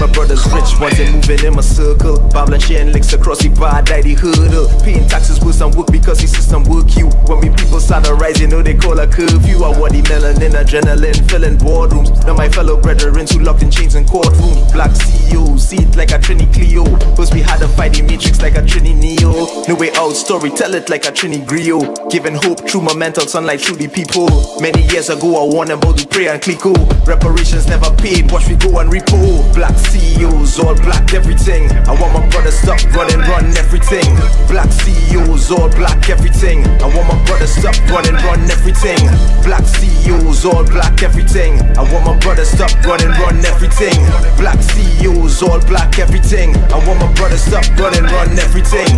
my brothers rich, ones ain't moving in my circle. Babbling sharing licks across the bar, die the hurdle. Paying taxes with some work because the system work you. When we people start to rise, you know they call a curfew. I want the melanin, adrenaline, filling boardrooms. Now my fellow brethren who locked in chains in courtrooms. Black CEOs, see it like a Trini Clio. First we had to fight the matrix like a Trini Neo. No way out, story, tell it like a Trini Grio. Giving hope through my mental sunlight through the people. Many years ago I warned about the pray and clico. Reparations never paid, watch me go and repo. Black CEOs, all black everything. I want my brother stop running, run everything. Black CEOs, all black everything. I want my brother stop running, run everything. Black CEOs, all black everything. I want my brother stop running, run everything. Black CEOs, all black everything. I want my brother stop running, run everything.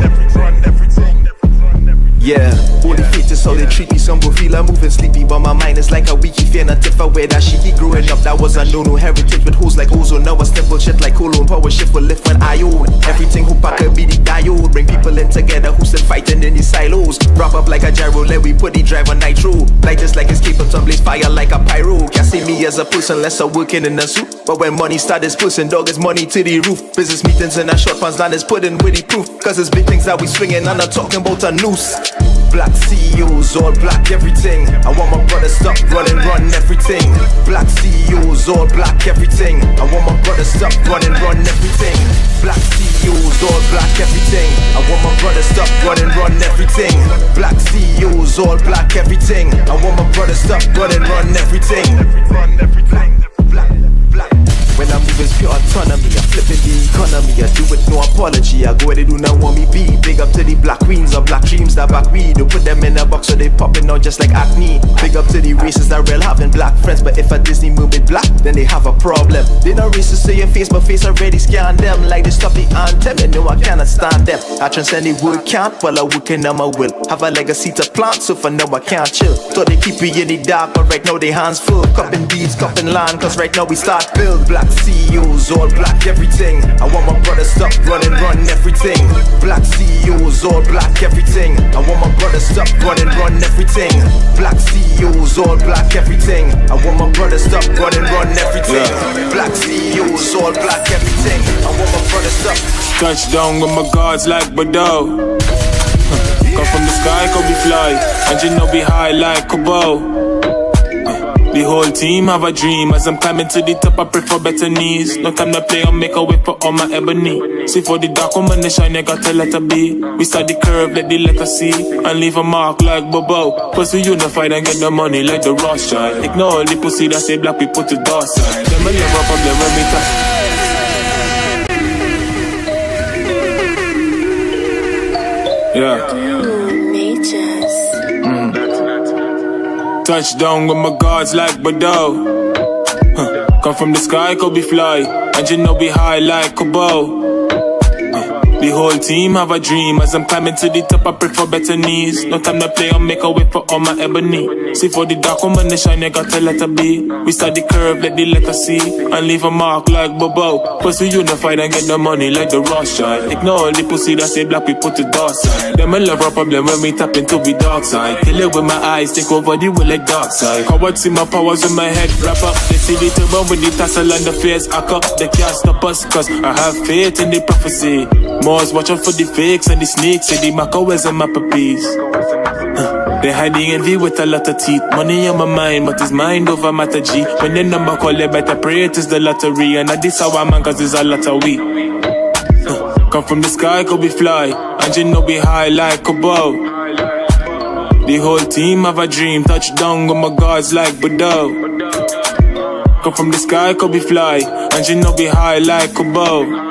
Yeah, holy faith is how they treat me. Some will feel I'm moving sleepy, but my mind is like a wiki fear. Not if I wear that shit. Growing up, that was a no-no. Heritage with hoes like ozone. Now I simple shit like Colo and power shift will lift when I own. Everything who pack a be the diode. Bring people in together who still fighting in these silos. Wrap up like a gyro, let we put the drive on nitro. Like this, like escape of blaze fire like a pyro. Can't see me as a person unless I'm working in a suit. But when money start dispersing, dog is money to the roof. Business meetings and a short pants land is putting with the proof. Cause it's big things that we swinging, I'm not talking about a noose. Black CEOs, all black everything. I want my brother stop running, run everything. Black CEOs, all black everything. I want my brother stop running, run everything. Black CEOs, all black everything. I want my brother stop running, run everything. Black CEOs, all black everything. I want my brother stop running, run everything. Run everything. When I move it's pure autonomy, I flip it the economy. I do it no apology, I go where they do not want me be. Big up to the black queens of black dreams that back weed. They put them in a box so they popping out just like acne. Big up to the races that real having black friends. But if a Disney movie black, then they have a problem. They not racist to your face, but face already scan them. Like they stop the anthem, and no I cannot stand them. I transcend the word can't, while I working on my will. Have a legacy to plant, so for now I can't chill. Thought they keep me in the dark, but right now they hands full. Cupping deeds, cupping land, cause right now we start build. Black CEOs, all black everything. I want my brother stop running, run everything. Black CEOs, all black everything. I want my brother stop running, run everything. Black CEOs, all black everything. I want my brother stop running, run everything. Black CEOs, all black everything. I want my brother stop. Touchdown with my guards like Bordeaux. Come from the sky, go be fly, and you know be high like a bow. The whole team have a dream. As I'm climbing to the top, I pray for better knees. No time to play, I'll make a way for all my ebony. See for the dark woman, they shine, I got a letter B. We start the curve, let the letter C, and leave a mark like Bobo. Plus we unified and get the money like the Rothschild. Ignore all the pussy that say black people to dust. Them a never problem when we touch. Yeah. Touchdown with my guards like Bordeaux. Come from the sky, could be fly, and you know be high like a bow. The whole team have a dream. As I'm climbing to the top, I pray for better knees. No time to play, I'll make a way for all my ebony. See for the dark woman, they shine, I got a letter B. We start the curve, let the letter C, and leave a mark like Bobo. Plus we unified and get the money like the Rothschild. Ignore all the pussy that say black people to dust. Them a love a problem when we tap into the dark side. Kill it with my eyes, take over the will like dark side. Coward see my powers in my head, wrap up. They see the turban with the tassel and the face. I cup, they can't stop us, cause I have faith in the prophecy. More's watching for the fakes and the snakes, say the macawes and my puppies. They hiding envy with a lot of teeth. Money on my mind, but it's mind over matter G. When the number call it better pray, it is the lottery. And I this our man, cause it's a lot of we. Come from the sky, could be fly, and you know be high like a bow. The whole team have a dream. Touchdown with my guards like Bordeaux. Come from the sky, could be fly, and you know be high like a bow.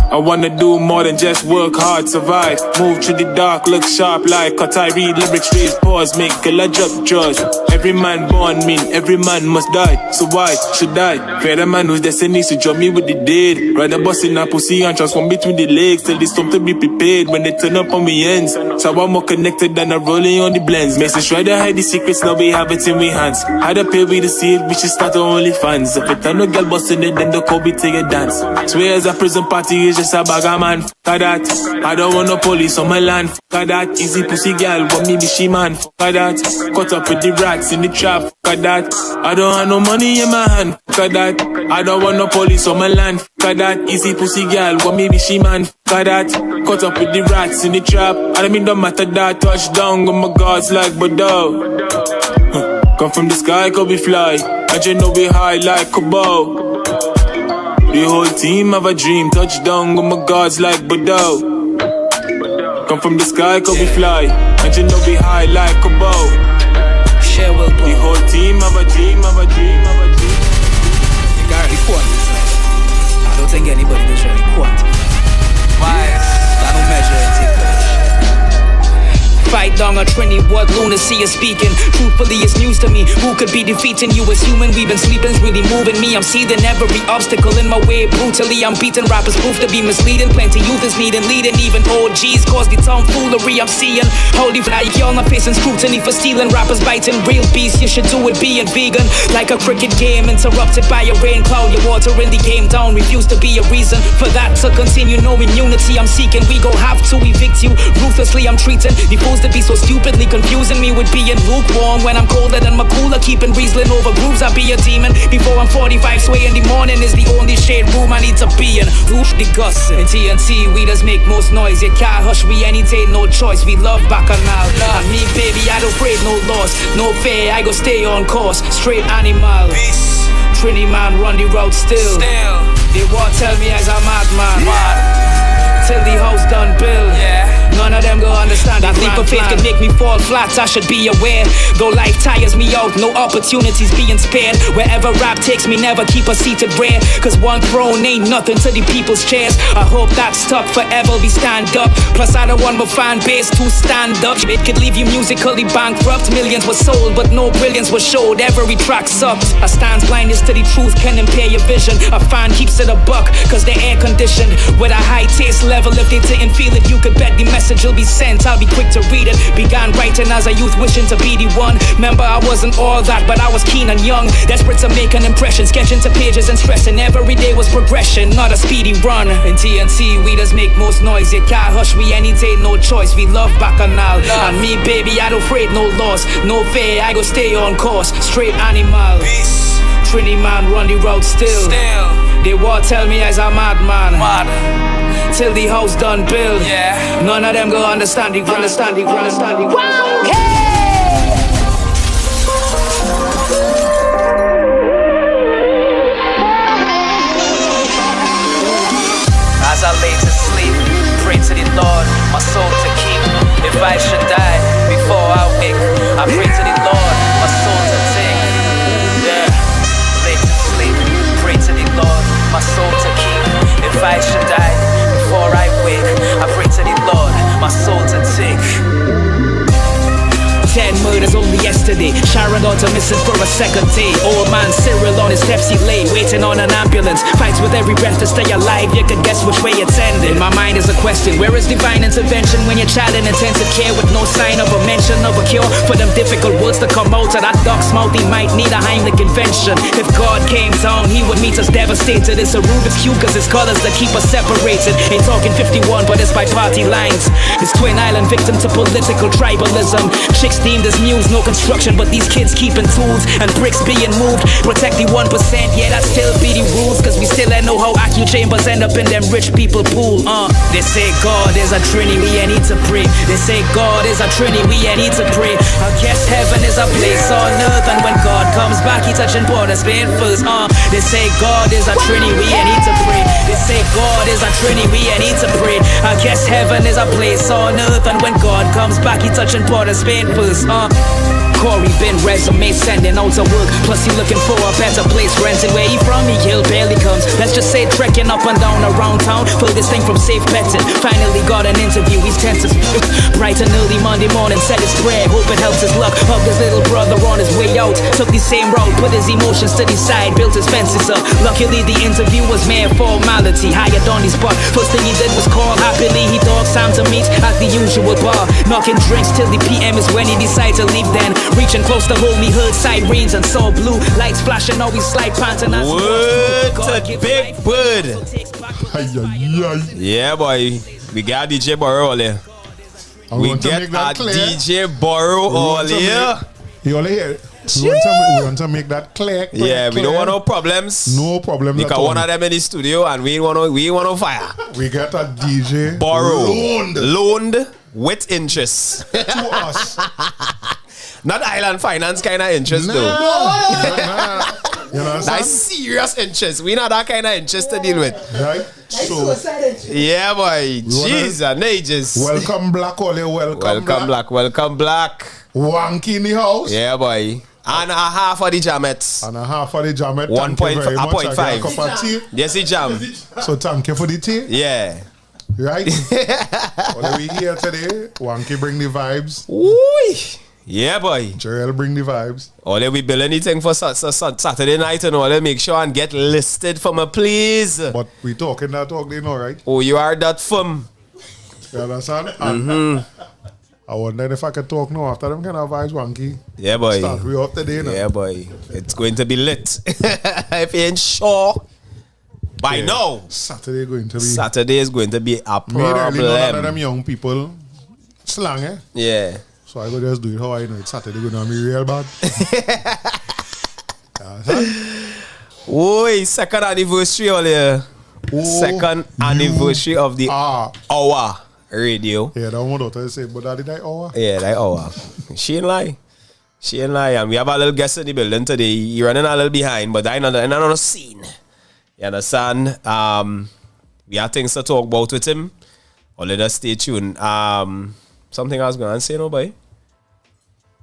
I wanna do more than just work hard, survive. Move through the dark, look sharp like cut. I read lyrics, raise pause, make a drop judge. Every man born mean, every man must die. So why should I fear the man whose destiny to join me with the dead? Rather bust in a pussy and transform between the legs. Tell this time to be prepared when they turn up on me ends. So I'm more connected than I'm rolling on the blends. Message try to hide the secrets, now we have it in we hands. How to pay with the seed, we should start the only fans. If it turn no girl busting it, then the Kobe take a dance. Swear as a prison party is just a bag of man, fuck that. I don't want no police on my land, fuck that. Easy pussy girl, want me be she man, fuck that. Caught up with the rats in the trap, fuck that. I don't have no money in my hand, that. I don't want no police on my land, that. Easy pussy girl, want me be she man, that. Caught up with the rats in the trap. I mean, don't matter that. Touchdown, oh my God's like Bordeaux. Come from the sky, could be fly. And you know we high like a bow. The whole team have a dream. Touchdown, oh my God's like Bordeaux. Come from the sky, could be fly. And you know we high like a bow. The whole team have a dream, have a dream, have a dream. You gotta record this, man. I don't think anybody knows how to record. Why? I don't measure and take that. Fight down a Trinity, what lunacy is speaking. Truthfully, it's news to me. Who could be defeating you? Assuming we've been sleeping's really moving me. I'm seething every obstacle in my way. Brutally, I'm beating rappers proof to be misleading. Plenty youth is needing, leading. Even OGs cause the tomfoolery I'm seeing. Holy flag, y'all not facing scrutiny for stealing. Rappers biting real beasts. You should do it being vegan. Like a cricket game interrupted by a rain cloud. Your water in the game down. Refuse to be a reason for that to continue. No immunity I'm seeking. We gon' have to evict you. Ruthlessly I'm treating the fools to be so stupidly confusing me with being lukewarm when I'm colder than my cooler, keeping Riesling over grooves. I be a demon before I'm 45. Sway in the morning is the only shade room I need to be in. Oof, the guts in TNT, we just make most noise. You can't hush we any day, no choice. We love bacchanal. And me, baby, I don't afraid no loss, no fear. I go stay on course, straight animal. Peace. Trini man run the route still. They won't tell me as a madman. Till the house done build. None of them go understand. That leap of faith can make me fall flat, I should be aware. Though life tires me out, no opportunities being spared. Wherever rap takes me, never keep a seated rare. Cause one throne ain't nothing to the people's chairs. I hope that's stuck forever, we stand up. Plus I don't want my fan base to stand up. It could leave you musically bankrupt. Millions were sold, but no brilliance was showed. Every track sucked. A stand's blindness to the truth can impair your vision. A fan keeps it a buck, cause they're air conditioned. With a high taste level, if they didn't feel it, you could bet the message will be sent. I'll be quick to read it. Began writing as a youth, wishing to be the one. Remember I wasn't all that, but I was keen and young. Desperate to make an impression, sketching to pages and stressing. Every day was progression, not a speedy run. In TNT, we just make most noise. You can't hush we any day, no choice. We love bacchanal. And me, baby, I don't afraid no loss, no fear. I go stay on course, straight animal. Peace. Trini man run the route still. They won't tell me as a madman. Till the house done build. None of them go understand the ground. As I lay to sleep, pray to the Lord, my soul to keep. If I should die before I wake, I pray to the Lord, my soul to take. Lay to sleep, pray to the Lord, my soul to keep. If I should die before I wake, I pray to the Lord, my soul to take. 10 murders only yesterday. Sharon daughter missing for a second day. Old man Cyril on his steps he lay, waiting on an ambulance. Fights with every breath to stay alive. You can guess which way it's ending. My mind is a question. Where is divine intervention when your child in intensive care with no sign of a mention of a cure for them difficult words to come out of that dog's mouth? He might need a Heimlich invention. If God came down, he would meet us devastated. It's a Rubik's Cube cause it's colors that keep us separated. Ain't talking 51 but it's by party lines. It's Twin Island victim to political tribalism. Chicks deemed as muse, no construction, but these kids keeping tools and bricks being moved. Protect the 1%, yeah, that still be the rules. Cause we still ain't know how AQ chambers end up in them rich people pool. They say God is a Trinity, we ain't need to pray. They say God is a Trinity, we ain't need to pray. I guess heaven is a place on earth, and when God comes back, he touching borders, Spain first. They say God is a Trinity, we ain't need to pray. They say God is a Trinity, we ain't need to pray. I guess heaven is a place on earth, and when God comes back, he touching borders, Spain first. Corey been resume sending out to work. Plus he looking for a better place renting. Where he from, he hill barely comes. Let's just say trekking up and down around town. Pull this thing from safe betting. Finally got an interview, he's tense as bright and early Monday morning, said his prayer, hope it helps his luck. Hugged his little brother on his way out. Took the same route, put his emotions to the side, built his fences up. Luckily the interview was mere formality. Hired on the spot, first thing he did was call happily. He thought time to meet at the usual bar. Knocking drinks till the PM is when he decided to leave then. Reaching close to home, he heard sirens and saw blue lights flashing. Always slide panting as what a big bird. Yeah, boy. We got DJ Burrow all here. We get a DJ Burrow all here. You only hear We want to make that clear. Yeah, we don't want no problems. No problem. Because one of them in the studio and we want no fire. We get a DJ loaned with interest to us. Not island finance kind of interest though. Nah. You know That's serious interest. We not that kind of interest to deal with. Right? So, yeah, boy. Jeez and ages. Welcome Black, Ole. Welcome Black. Wanky in the house. Yeah, boy. And a half of the jammets. And a half of the jamet. 1.5. Yes, he jam. So thank you for the tea. Yeah. Right? What we here today? Wanky bring the vibes. Ooh. Yeah, boy. Jarrell bring the vibes. Ole, we build anything for Saturday night and all. Make sure and get listed for me, please. But we talking that talk, they know, right? Oh, you are that firm. You understand? I wonder if I could talk now after them kind of vibes, Wanky. Yeah, boy. Start we up today now. Yeah, boy. It's going to be lit. If you ain't sure, by now. Saturday is going to be a problem. None of them young people slang, eh? Yeah. So I go just do it how I know it's Saturday going to be real bad. Oi, second anniversary earlier. Second anniversary of the hour radio. Yeah, that one daughter say, but that did that hour? Yeah, that hour. She ain't lie. And we have a little guest in the building today. He running a little behind, but I know the scene. You understand? We have things to talk about with him. Or let us stay tuned. Something I was going to say, no, boy?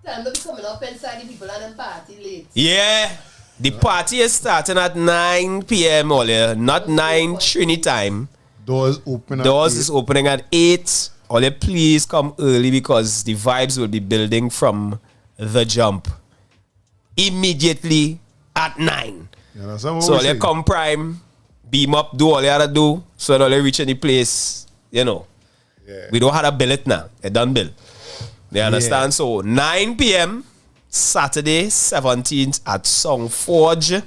Time to be coming up inside the people and them party late. Yeah. The party is starting at 9 p.m. Ole, not 9 Trini time. Doors is opening at 8. Ole, please come early because the vibes will be building from the jump. Immediately at 9. Yeah, so Ole come prime, beam up, do all you gotta do, so that Ole reach any place, you know. Yeah. We don't have to bill it now. It done bill. You understand? Yeah. So 9 p.m. Saturday 17th at Song Forge.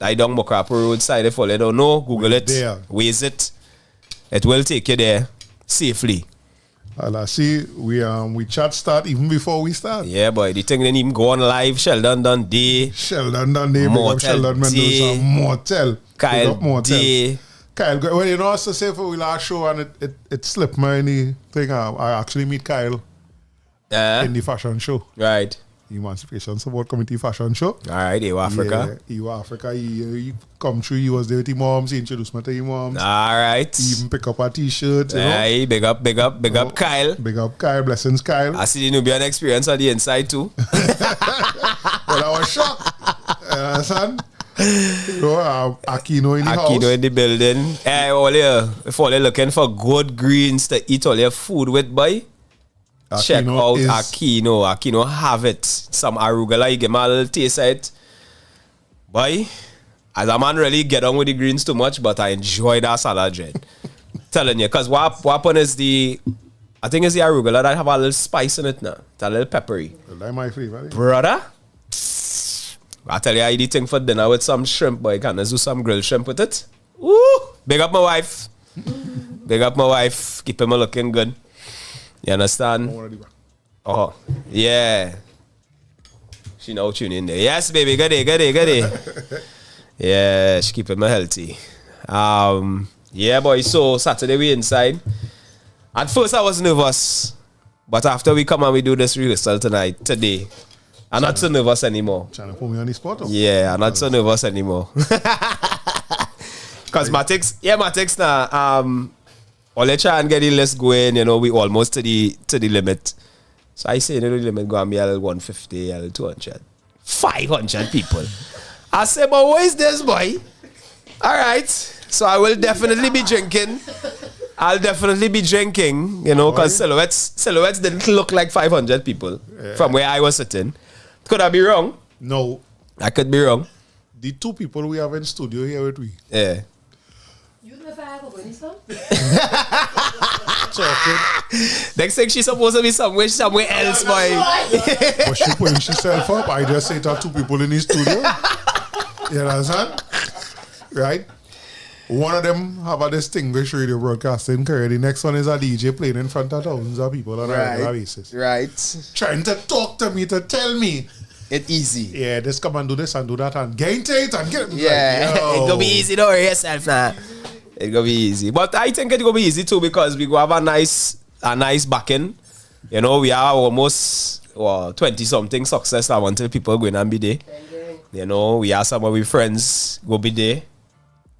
I down Mokrapo roadside. If you don't know, Google it. Waze it. It will take you there safely. Well, I see we chat start even before we start. Yeah, boy. The thing didn't even go on live. Sheldon done day. Sheldon Mendoza. Motel. Kyle day. Kyle, well, you know, I to say for the last show and it slipped me in the thing. I actually meet Kyle in the fashion show. Right. Emancipation Support Committee fashion show. All right, EWA Africa. Yeah, EWA Africa. He come through. He was there with his moms. He introduced me to his moms. All right. He even pick up a t-shirt. Hey, big up Kyle. Big up Kyle. Blessings, Kyle. I see the Nubian experience on the inside too. Well, I was shocked. Son. You know, Aquino in the house. Aquino in the building. Hey, all you, if all you looking for good greens to eat all your food with, boy, check out Aquino. Aquino have it. Some arugula, you get my little taste of it. Boy, as a man really get on with the greens too much, but I enjoy that salad dread. Telling you, because what happen is I think it's the arugula that have a little spice in it now. It's a little peppery. Well, that's my favorite. Brother, I tell you, I eat thing for dinner with some shrimp, boy. Can I do some grilled shrimp with it? Woo! Big up my wife. Big up my wife. Keep him looking good. You understand? Oh, yeah. She now tune in there. Yes, baby. Good day. Yeah, she keep him healthy. Yeah, boy. So Saturday we inside. At first I was nervous, but after we come and we do this rehearsal today, I'm not so nervous anymore. Trying to put me on the spot? Yeah, I'm not so nervous anymore. Because my text now, I'll try and get the list going, you know, we almost to the limit. So I say, you know, the limit go and be L150, L200, 500 people. I say, but what is this, boy? All right. So I will definitely be drinking. I'll definitely be drinking, you know, because silhouettes didn't look like 500 people from where I was sitting. Could I be wrong? No. I could be wrong. The two people we have in studio here with we. Yeah. You never have a bunny son? Next thing she's supposed to be somewhere else, boy. But she putting herself up. I just say to two people in the studio. You understand? Right? One of them have a distinguished radio broadcasting career. The next one is a DJ playing in front of thousands of people on a regular basis. Right. Trying to talk to me to tell me It easy. Yeah, just come and do this and do that and gain it and get it. Yeah, Like, yo. it gonna be easy. Don't worry yourself now. It gonna be easy. But I think it gonna be easy too because we go have a nice backing. You know, we are almost 20 something success now until people going and be there. You know, we have some of our friends go be there.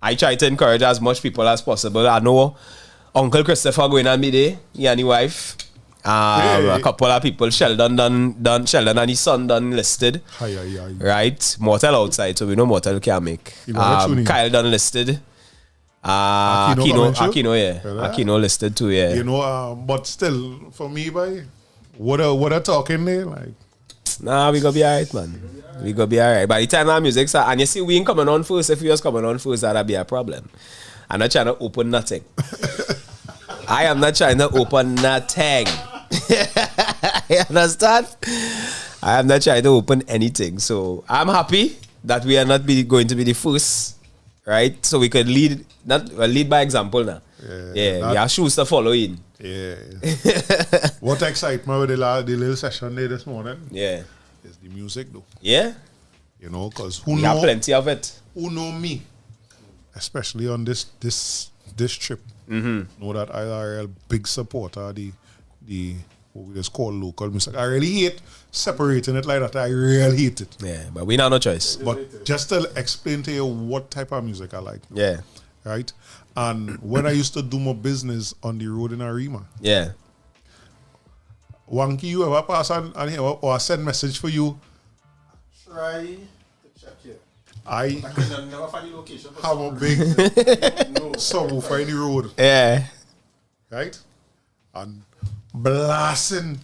I try to encourage as much people as possible. I know Uncle Christopher going and be there, he and his wife. A couple of people, Sheldon and his son done listed. Right? Mortal outside, so we know Mortal can't make. Kyle done listed. Aquino, yeah. Aquino listed too, yeah. You know, but still, for me, boy, what a talking there, like. Nah, we gonna be alright, man. We gonna be alright. By the time our music start, and you see we ain't coming on first, if we was coming on first, that'd be a problem. I'm not trying to open nothing. I am not trying to open nothing. You understand? I am not trying to open anything. So I'm happy that we are not going to be the first, right? So we could lead by example now. Yeah, we have shoes to follow in. Yeah. What excitement with the little session there this morning? Yeah. It's the music though. Yeah. You know, because we have plenty of it. Who know me, especially on this trip, know that I are a big supporter of the what we just call local music. I really hate separating it like that. I really hate it. Yeah, but we have no choice. But just to explain to you what type of music I like. Yeah. Right? And when I used to do my business on the road in Arima. Yeah. Wanky, you ever pass on here or I send message for you? Try to check here. I can never find the location for have a big subwoofer in the road. Yeah. Right? And blasting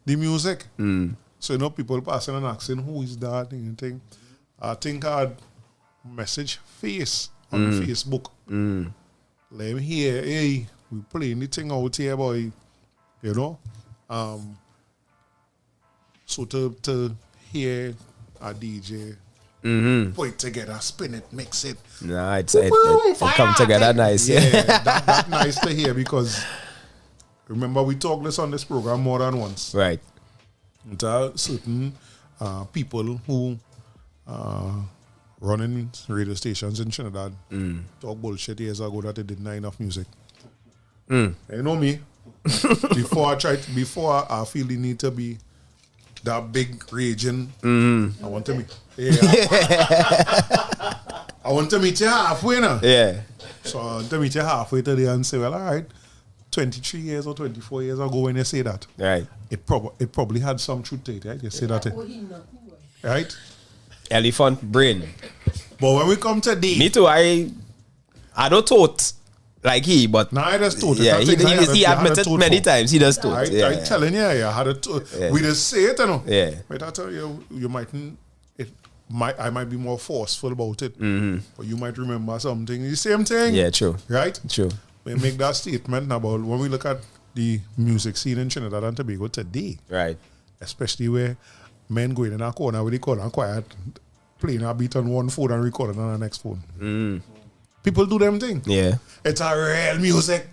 the music. So, you know, people passing and asking, who is that? And thing. I think I had message face on Facebook. Let me hear, hey, we playing the thing out here, boy. You know? So to hear a DJ put it together, spin it, mix it. Nah, it come together nice. Yeah, that nice to hear because remember we talked this on this program more than once. Right. There are certain people who running radio stations in Trinidad talk bullshit years ago that they didn't have enough music. You know me. Before I feel the need to be that big raging, I want to meet. Yeah. I want to meet you halfway now. Yeah. So I want to meet you halfway today and say, well, all right, 23 years or 24 years ago when you say that, right, it probably had some truth to it, right? You say that, right? Elephant brain. But when we come today, me too. I don't thought like he, but nah, I just thought it. Yeah, he admitted many times. He does thought. I'm telling you, I had a thought. We just say it, you know. Yeah. But I tell you, I might be more forceful about it, but you might remember something. The same thing. Yeah, true. Right? True. We make that statement about when we look at the music scene in Trinidad and Tobago today. Right. Especially where men going in a corner with the corner quiet, playing a beat on one phone and recording on the next phone. People do them thing. Yeah. It's a real music.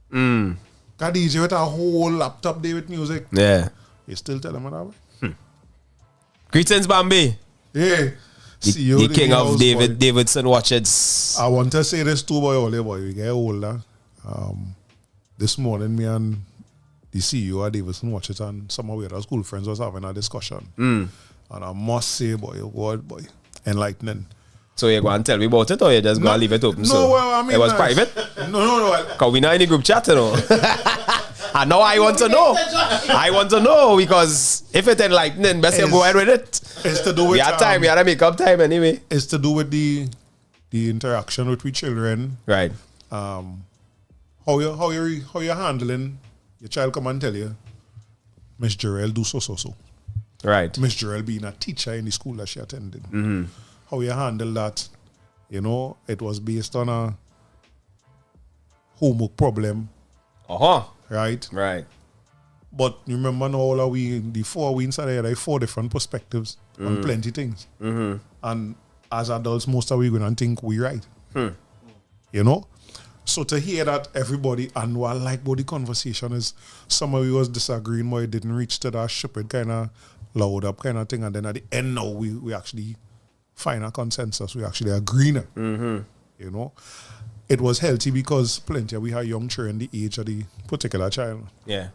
Got DJ with a whole laptop there with music. Yeah. You still tell them that way? Greetings, Bambi. Yeah. The king of Davidson Watches. I want to say this too, boy. We get older. This morning, me and the CEO of Davidson Watches and some of our school friends was having a discussion. And I must say, boy, enlightening. So you go and tell me about it, or you just go and leave it open? No, well, I mean, it was private. No. Because we not in the group chat, you know. And now I want to know. I want to know because if it's enlightening, best you go ahead with it. It's to do with we had time. We had a make-up time anyway. It's to do with the interaction with children. Right. How you handling your child come and tell you, Miss Jarrell do so. Right. Miss Jarrell being a teacher in the school that she attended. How you handle that, you know, it was based on a homework problem. Right? Right. But you remember now all the four we inside there, like 4 different perspectives on plenty things. And as adults, most of we going to think we right. You know? So to hear that everybody, and what I like about the conversation is some of you was disagreeing, but it didn't reach to that stupid kind of loud up kind of thing. And then at the end now, we actually find a consensus. We actually agree now. You know? It was healthy because plenty of we had young children the age of the particular child. Yeah.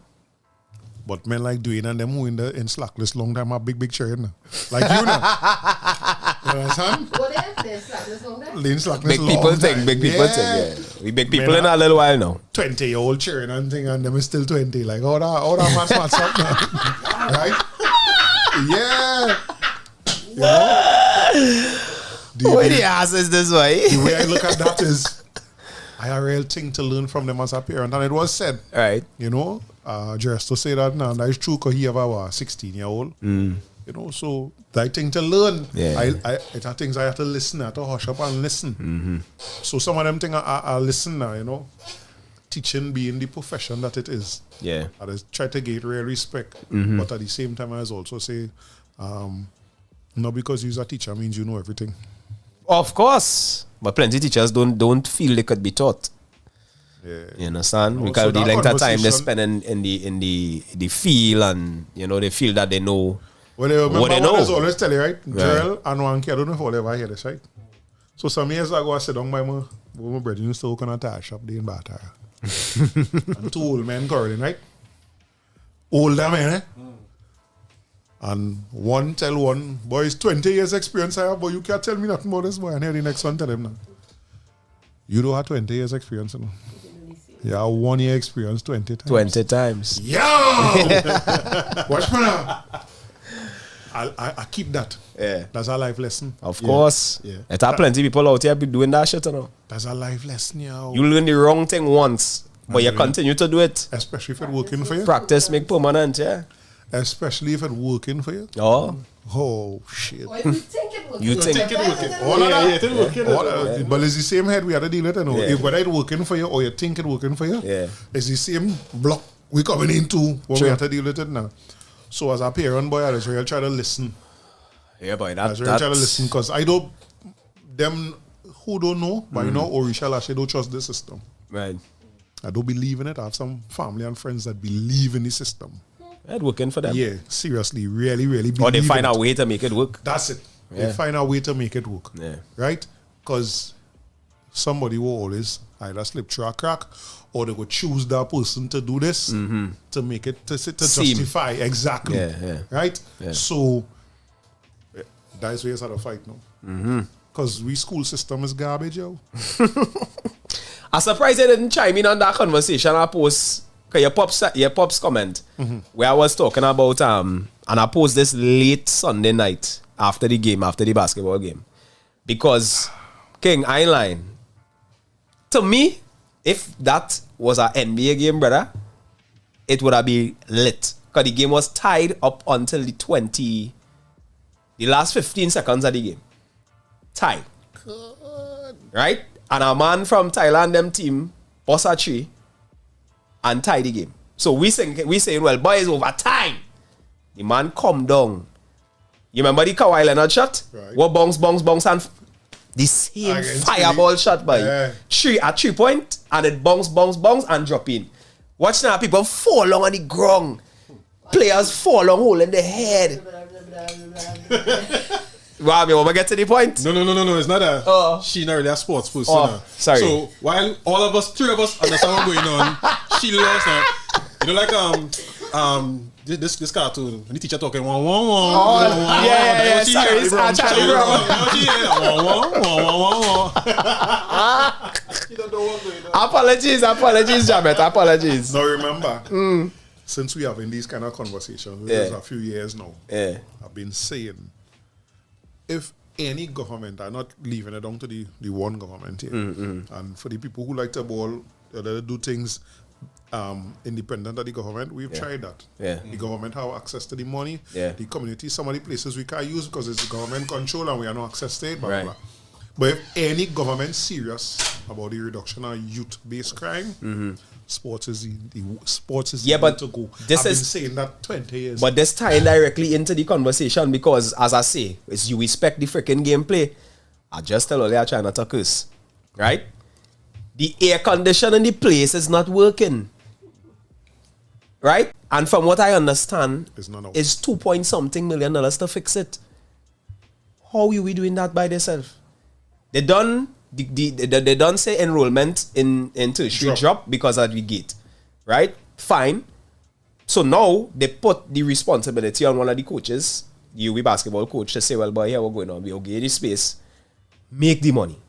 But men like Dwayne and them who in slackless long time have big children. Like you know. You understand? What else? Slackless long time? Lean slackless Big long people time. think, big people think, yeah. We big people Men in a little while now. 20-year-old children and thing, and them is still 20. Like, all that man's smart up now. Right? Yeah. You know? Why the ass is this way? The way I look at that is, I have a real thing to learn from them as a parent. And it was said, Right. you know, just to say that now, that is true because he have a 16-year-old. You know, so that thing to learn. Yeah. It are things I have to listen, I have to hush up and listen. So some of them things I listen now, you know. Teaching being the profession that it is. Yeah. I just try to get real respect. But at the same time, I also say, not because you're a teacher means you know everything. Of course. But plenty teachers don't feel they could be taught. Yeah. You understand? No, Because so the that length of time they conversation- spend in the field, and you know they feel that they know Well, I remember what they know. I always tell you, right? Gerald and Wanky, I don't know if I'll ever hear this, right? So some years ago, I sat down by my brother used to work on a tire shop there in Batara. And two old men quarreling, right? Older men, eh? And one tell one, boy, it's 20 years experience I have, but you can't tell me nothing about this boy. And here the next one tell him now. You don't have 20 years experience, you know. You have 1 year experience 20 times. 20 times. Yo! Watch me now. I keep that. Yeah. That's a life lesson. Of course. Yeah. It are plenty people out here be doing that shit, you know. That's a life lesson, yo. You learn the wrong thing once, but you Really? continue to do it. Especially if it's working for you. Practice make permanent, yeah. Especially if it's working for you. Oh. Oh, shit. Or you think it working? You think Think it working. All of that. It working. But it's the same head we had to deal with, you know. Yeah. If whether it's working for you or you think it's working for you, Yeah. it's the same block we coming into when we have to deal with it now. So as a parent, boy, I just really try to listen. Yeah, boy, I just really try to listen because I don't, them who don't know, but you know, Orisha actually don't trust the system. Right. I don't believe in it. I have some family and friends that believe in the system. It working for them. Yeah, seriously, really, really believe Or they find in a it. way to make it work. That's it. Yeah. They find a way to make it work. Yeah. Right? Because somebody will always either slip through a crack or they would choose that person to do this to make it, to Seem. justify. Exactly. Yeah. Right? Yeah. So, that's where it's had a fight now. Because we school system is garbage, yo. I'm surprised they didn't chime in on that conversation I post. Cause your pop's comment where I was talking about and I post this late Sunday night after the game, after the basketball game. Because King, I ain't lying. To me, if that was an NBA game, brother, it would have been lit. Because the game was tied up until the last 15 seconds of the game. Tied. Right? And a man from Thailand, them team, boss a tree and tie the game. So we saying, well, boys, over time. The man come down. You remember the Kawhi Leonard shot? Right. What bounce, and the same Against fireball Philly. shot by Yeah. 3 point, and it bounce, and drop in. Watch now, people fall along on the ground. Players fall along, holding their head. Wow, me want to get to the point? No. It's not a. Oh. She not really a sports person. Oh, now. sorry. So while all of us, 3 of us, understand what's going on, she loves now. You know, like this cartoon. When the teacher talking, wah, wah, wah, wah, yeah. Sorry, it's Charlie Brown. Apologies, Jamet. Apologies. Now remember, since we have in these kind of conversations, which is Yeah. a few years now, Yeah. I've been saying, if any government, I'm not leaving it down to the one government here, and for the people who like to do things independent of the government, we've tried that. Yeah. The government have access to the money. Yeah. The community, some of the places we can't use because it's the government control and we are not access to it, blah, Right. blah, blah. But if any government serious about the reduction of youth-based crime, sports is the Yeah, way but to go. this I've been is- saying that 20 years. But this tying directly into the conversation because, as I say, is you respect the freaking gameplay. I just tell Ole I try not to curse. Right? The air condition in the place is not working. right? And from what I understand, It's not out. it's $2 million to fix it. How are we doing that by themselves? They done they done say enrollment in tertiary drop because of the gate, right? Fine. So now they put the responsibility on one of the coaches, the UB basketball coach, to say, well, boy, here we're going on. We'll give you the space. Make the money.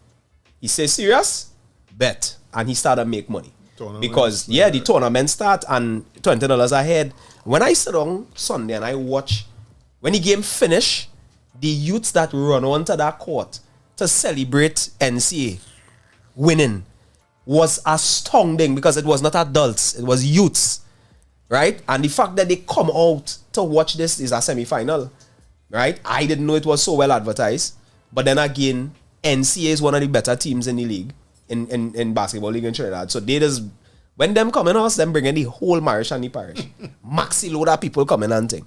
He says, serious? Bet. And he started to make money. Because, the tournament start and $20 ahead. When I sit on Sunday and I watch, when the game finish, the youths that run onto that court to celebrate NCA winning was astounding because it was not adults, it was youths. Right? And the fact that they come out to watch this is a semi-final. Right? I didn't know it was so well advertised. But then again, NCA is one of the better teams in the league, in basketball league in Trinidad. So they just, when them come in house, them bringing the whole Marish and the parish. Maxi load of people coming and thing.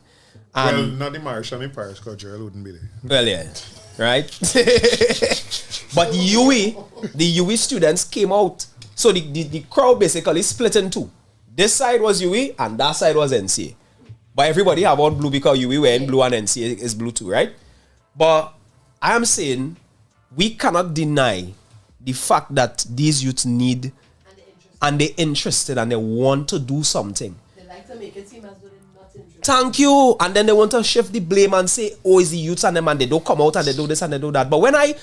Well, not the Marish and the parish, because Gerald wouldn't be there. Well, yeah. Right? But the UE students came out. So the crowd basically split in two. This side was UE and that side was NCA. But everybody have on blue because UE were in blue and NCA is blue too, right? But I am saying we cannot deny the fact that these youths need and they're interested and they want to do something. They like to make it seem as though they're not interested. Thank you. And then they want to shift the blame and say, oh, it's the youths and them and they don't come out and they do this and they do that. But when I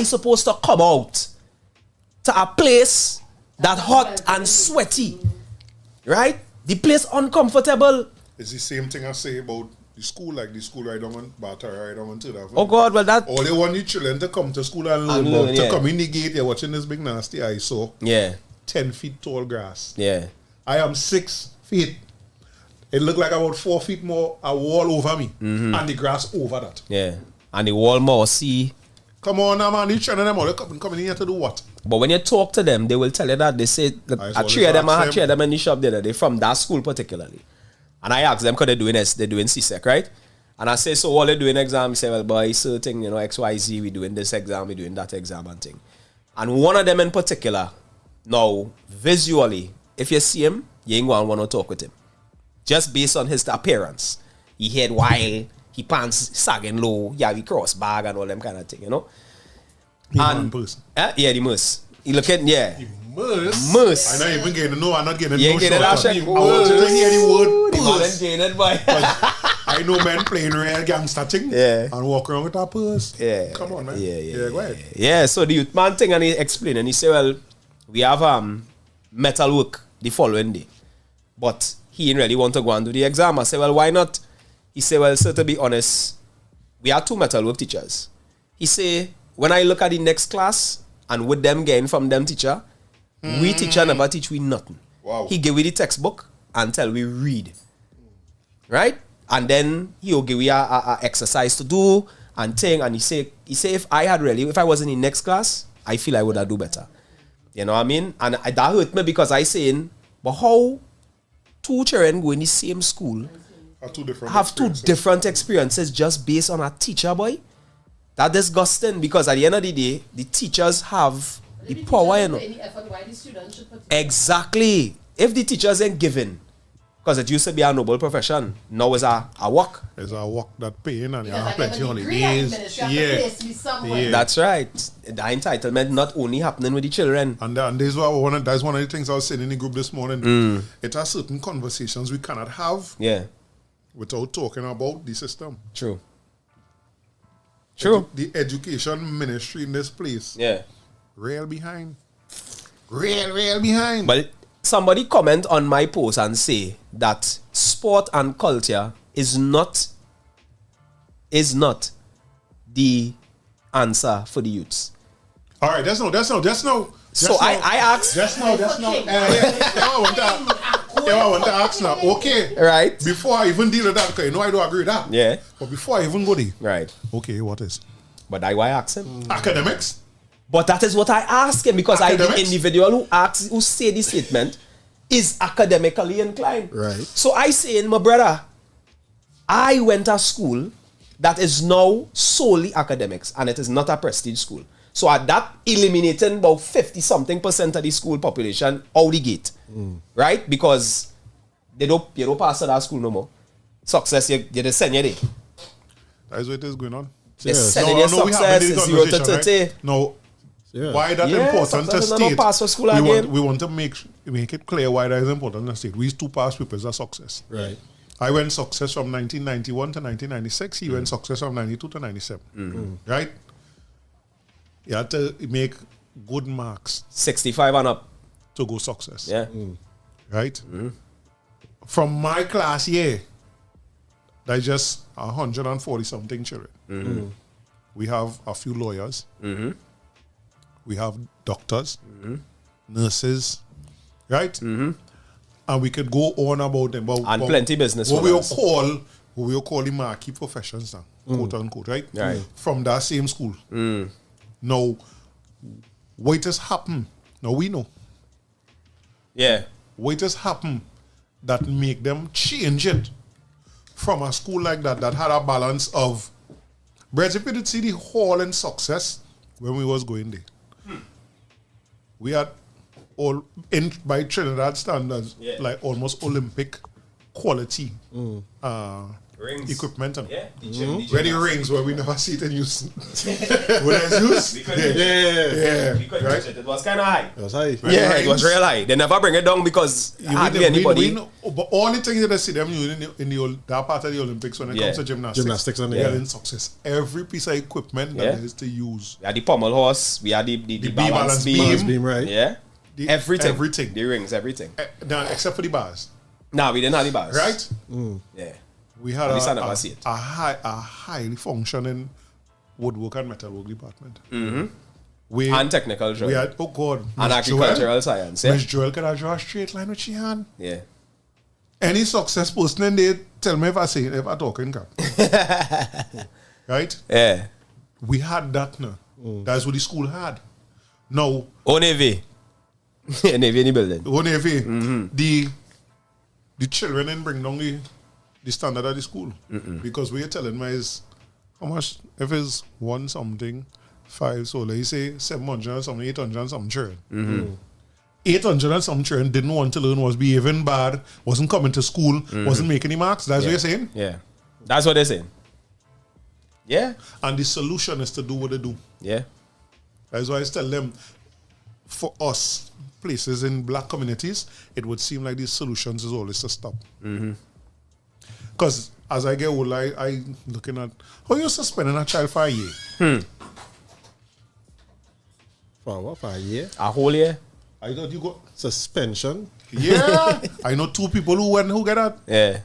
supposed to come out to a place that hot and sweaty, right? The place uncomfortable. It's the same thing I say about the school, like the school right down on Batter, right down on Tudor. Oh God, well that. All they want the children to come to school and learn, but to come in the gate, you're watching this big nasty I saw. Yeah. 10 feet tall grass. Yeah. I am 6 feet. It looked like about 4 feet more, a wall over me, and the grass over that. Yeah. And the wall more see. Come on now, man, each one of them all coming in here to do what? But when you talk to them, they will tell you that they say I three of them in the shop there. They from that school particularly. And I asked them because they're doing CSEC, right? And I say, so all they're doing exam, they say, well, boy, certain, XYZ, we doing this exam, we doing that exam and thing. And one of them in particular, now, visually, if you see him, you ain't going to want to talk with him. Just based on his appearance. He head wild, he pants sagging low, he cross bag and all them kind of thing, The man person. Yeah, the moose. He look at, yeah. Moose. I'm not even getting no, I'm not getting You no getting shot. that I shit? want you to hear the word Moose. I know men playing real gangster thing and walk around with a purse. Yeah. Come on, man. Yeah, go ahead. Yeah, so the youth man thing, and he explained, and he said, well, we have metal work the following day. But he didn't really want to go and do the exam. I said, well, why not? He said, well, so to be honest, we are 2 metal work teachers. He said, when I look at the next class, and with them getting from them teacher, we teacher never teach we nothing. Wow. He give we the textbook and tell we read. Right? And then he'll give we a exercise to do and thing. And he say if I was in the next class, I feel I would have do better. You know what I mean? And that hurt me because I saying, but how 2 children go in the same school have two different experiences just based on a teacher, boy? That's disgusting because at the end of the day, the teachers have the power, Any effort, why the students should put Exactly. If the teachers ain't given, because it used to be a noble profession, now it's a work. It's a work that paying and you because have plenty of holidays. Yeah. That's right. The entitlement not only happening with the children. And that's one of the things I was saying in the group this morning. It are certain conversations we cannot have without talking about the system. True. The education ministry in this place. Yeah. Real behind. Real behind. But somebody comment on my post and say that sport and culture is not the answer for the youths. All right, that's no. So I asked. I want to ask now. Okay. Right. Before I even deal with that, because I don't agree with that. Yeah. But before I even go there. Right. Okay, what is? But I asked him. Academics? But that is what I asked him because Academics? the individual who say the statement is academically inclined. Right. So I say, my brother, I went to school that is now solely academics and it is not a prestige school. So at that, eliminating about 50-something% of the school population out the gate. Right? Because you don't pass to that school no more. Success, you just send you there. That is what is going on. They're sending your we have success this is 0 to conversation, 30. right? No. Yeah. Why that Yeah, important to success is not state? pass for school we again. want to make it clear why that is important to state. We used to pass papers as success. Right. I went success from 1991 to 1996. He went success from 92 to 97. Right? You had to make good marks 65 and up. to go success. Yeah. Right? From my class year, there's just 140 something children. We have a few lawyers. We have doctors, nurses, right? And we could go on about them. But, And plenty business what we will owners. call the marquee professions now, quote unquote, right? Right. From that same school. Now, what has happened? Now we know. Yeah. What has happened that make them change it from a school like that had a balance of, Brad, if you did see the hall and success when we was going there, we had all in by Trinidad standards, like almost Olympic quality Rings. equipment. Yeah. Ready rings where we never see it in use. When it's used, yeah, right. It was kind of high. That's high. Yeah, it was real high. They never bring it down because hardly anybody. We know, but all the things that I see them using in that part of the Olympics when it comes to Gymnastics and they're in success. Every piece of equipment that is to use. We had the pommel horse. We had the balance beam. Balance beam, right? Yeah. Everything. The rings, everything. Now, except for the bars, Nah, we didn't have the bars. right? Yeah. We had At least I never see it. a highly functioning woodwork and metalwork department. We And technical drawing. we had, oh God, And Miss agricultural science. Yeah. Miss Joel could have draw a straight line with your hand. Yeah. Any success person in there, tell me if I say it, if I talk in cap. Right? Yeah. We had that now. That's what the school had. Now, Navy. Navy in the building. the children didn't bring down the standard of the school. Because we are telling me is how much, if it's one something, 5, so let's say 700 and something, 800 and something children. 800 and some children didn't want to learn, was behaving bad, wasn't coming to school, wasn't making any marks. That's what you're saying? Yeah. That's what they're saying. Yeah. And the solution is to do what they do. Yeah. That's why I tell them, for us, places in black communities, it would seem like the solutions is always to stop. Because as I get older, I looking at how you suspending a child for a year. For what? For a year? A whole year? I thought you got Suspension. yeah. I know 2 people who get that. Yeah.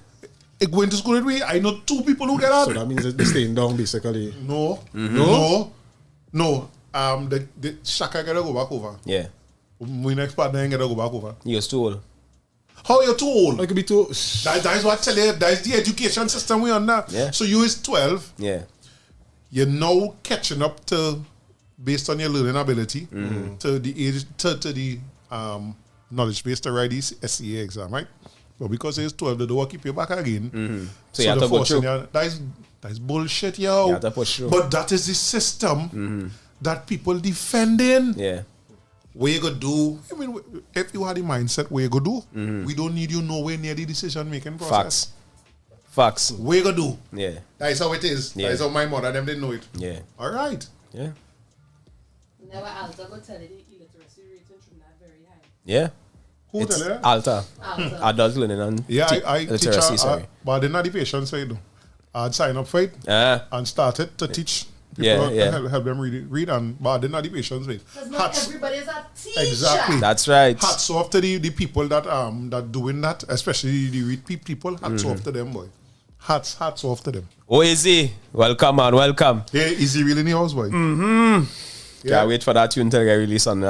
Going to school with me, I know 2 people who get that. So that means they're staying down basically. No. The Shaka gotta go back over. Yeah. My next partner ain't gotta go back over. You're too old. How you too old? It could be too. That is what I tell you. That is the education system we on now. Yeah. So you is 12. Yeah. You're now catching up to, based on your learning ability, to the age, to the knowledge base to write this SCA exam, right? But because it's 12, they don't keep you back again. So you have to go through. That is bullshit, yo. You have to push through. But that is the system that people defending. Yeah. What you gonna do? I mean, if you had the mindset, what you gonna do? We don't need you nowhere near the decision making process. Facts. What you gonna do? Yeah. That is how it is. Yeah. That is how my mother them didn't know it. Yeah. All right. Yeah. Never Alta go tell you the illiteracy rate in Trinidad very high. Yeah. Who It's tell you? Alta. Alta. Adult learning and Yeah, I teach literacy, her, sorry. but I didn't have the patience for it though. I'd sign up for it and started to teach people help them read but I didn't have the patience for it. Because not everybody is a teacher. Exactly. That's right. Hats off to the people that doing that, especially the read people. Hats off to them, boy. Hats off to them. Oh, Easy. Welcome, man. Welcome. Yeah, is he really in the house, boy? Can't wait for that tune to get released on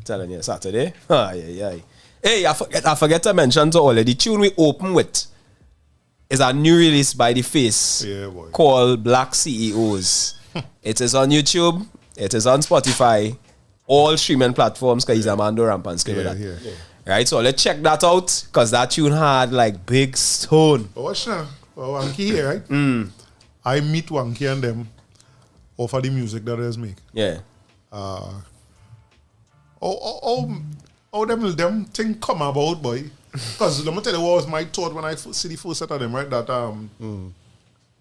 telling you Saturday. Yeah. Hey, I forget to mention to all of the tune we open with is a new release by The Face called Black CEOs. It is on YouTube. It is on Spotify. All streaming platforms because he's a man do rampant skill with that. Yeah. Right, so let's check that out because that tune had like big stone. But watch now. Well, Wanky here, right? I meet Wanky and them over the music that they make. Yeah. Them thing come about, boy. Because let me tell you what was my thought when I see the first set of them, right? That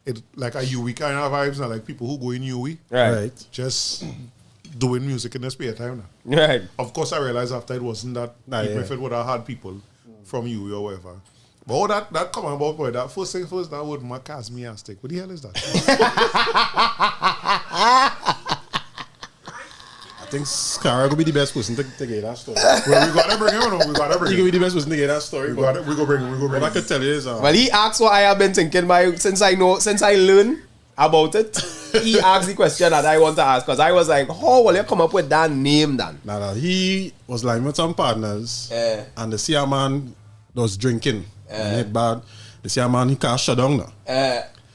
it like a UE kind of vibes, and like people who go in UE, Right. just doing music in their spare time. Now. Right. Of course, I realized after it wasn't that, even if it would have had people from UE or whatever. But all that come about, boy, that first thing first, that word macasmiastic. What the hell is that? I think Scara will be the best person to get that story. Well, we gotta bring him on. We gotta bring He him. will be the best person to get that story. We go bring him. What I could tell you is, Well, he asked what I have been thinking since I learned about it. He asked the question that I want to ask because I was like, how will you come up with that name then? nah, he was lying with some partners, and the sea man was drinking. And it bad. The sea man, he can't shut down now.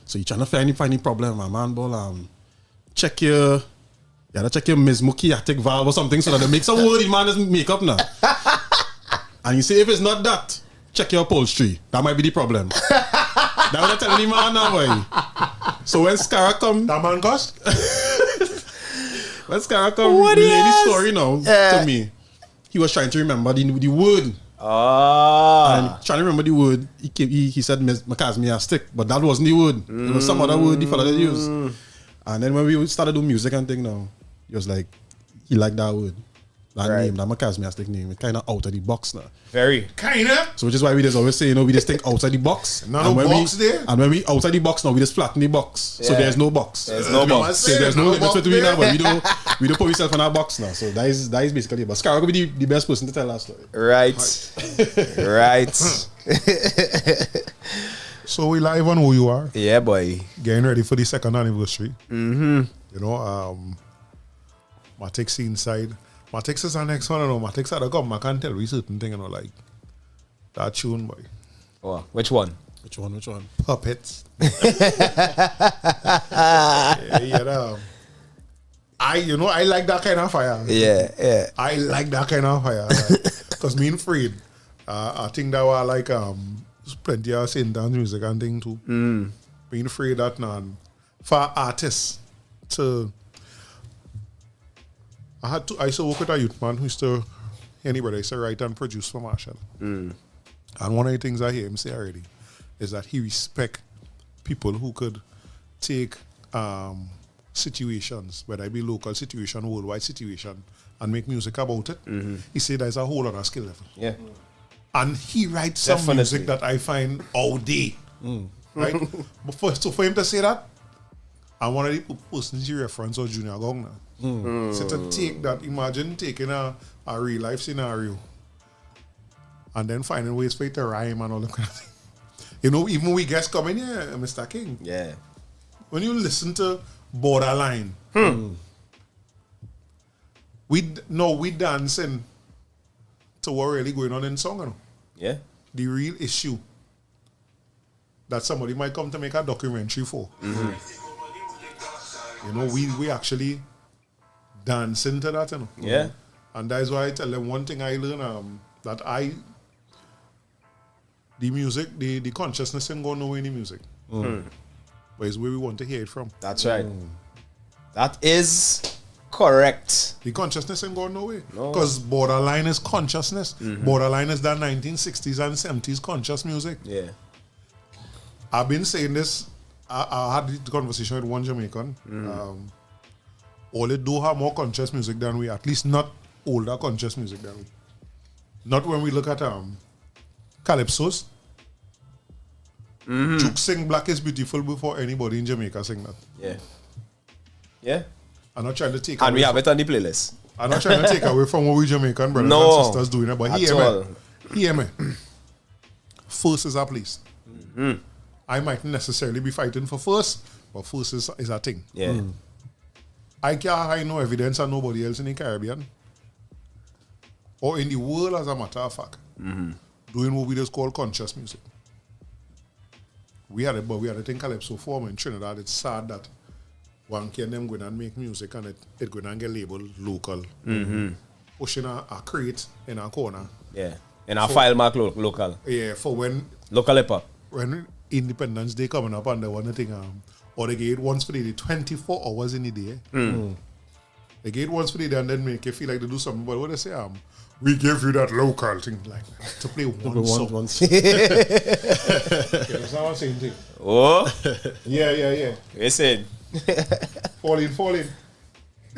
So you trying to find the problem, my man, but check your mesmochiatic valve or something so that they make some word the man doesn't make up now. And you say if it's not that, check your upholstery. That might be the problem. That's what I tell the man now, boy. So when Scara come, That man cost? when Scara come, relay the story now to me. He was trying to remember the word. And trying to remember the word, he said macasmiastic, but that wasn't the word. It was some other word the fella that used. And then when we started doing music and thing now, he was like, he liked that word. That name, that macasmiastic name. It's kind of out of the box now. Very. Kinda. So which is why we just always say, we just think outside the box. No box there. And when we outside the box now, we just flatten the box. So there's no box. There's no box. So there's no limit between that, but we don't put ourselves in our box now. So that is basically it. But Scara will be the best person to tell that story. Right. Right. So we live on who you are. Yeah, boy. Getting ready for the second anniversary. You know, Matix inside. Matix is our next one. Matix had to come. I can't tell you certain thing, like that tune, boy. Oh, which one? Which one? Puppets. I like that kind of fire. Yeah. I like that kind of fire. Because me and Fred, I think that was like plenty of St. Dance music and thing too. Being afraid that for artists to I used to work with a youth man who used to anybody used to write and produce for Marshall. And one of the things I hear him say already is that he respect people who could take situations, whether it be local situation, worldwide situation, and make music about it. He said there's a whole other skill level. Yeah. And he writes some music that I find all day. Right? But for him to say that, and one of the persons he referenced was Junior Gong now. So to take that, imagine taking a real life scenario and then finding ways for it to rhyme and all that kind of thing. You know, even we guests coming here, Mr. King. Yeah. When you listen to Borderline, we dancing to what really going on in song. You know? Yeah. The real issue that somebody might come to make a documentary for. You know, we actually dance into that, you know. Yeah. And that is why I tell them one thing I learned, that the music, the consciousness ain't going nowhere in the music. But it's where we want to hear it from. That's right. That is correct. The consciousness ain't going nowhere. No. Because Borderline is consciousness. Borderline is that 1960s and 70s conscious music. Yeah. I've been saying this. I had the conversation with one Jamaican. All they do have more conscious music than we, at least not older conscious music than we. Not when we look at Calypsos. Juke sing Black is Beautiful before anybody in Jamaica sing that. Yeah. Yeah. I'm not trying to take And we away have it on the playlist. I'm not trying to take away from what we Jamaican brothers No. and sisters doing it, but hear me. First is a place. I mightn't necessarily be fighting for first, but first is a thing. Yeah. I can't hide no evidence of nobody else in the Caribbean or in the world, as a matter of fact, doing what we just call conscious music. We had it, but we had it in Calypso form in Trinidad. It's sad that one can them go and make music and it go and get labeled local. Pushing a crate in a corner. Yeah. In our file mark local. Yeah, for when Local hip hop. Independence Day coming up and they want to think or they get it once for the day, 24 hours in the day. They get once for the and then make you feel like they do something. But what they say, we give you that local thing, like to play one song. Once. Okay, it's not the same thing. Oh, Yeah. listen. Fall in.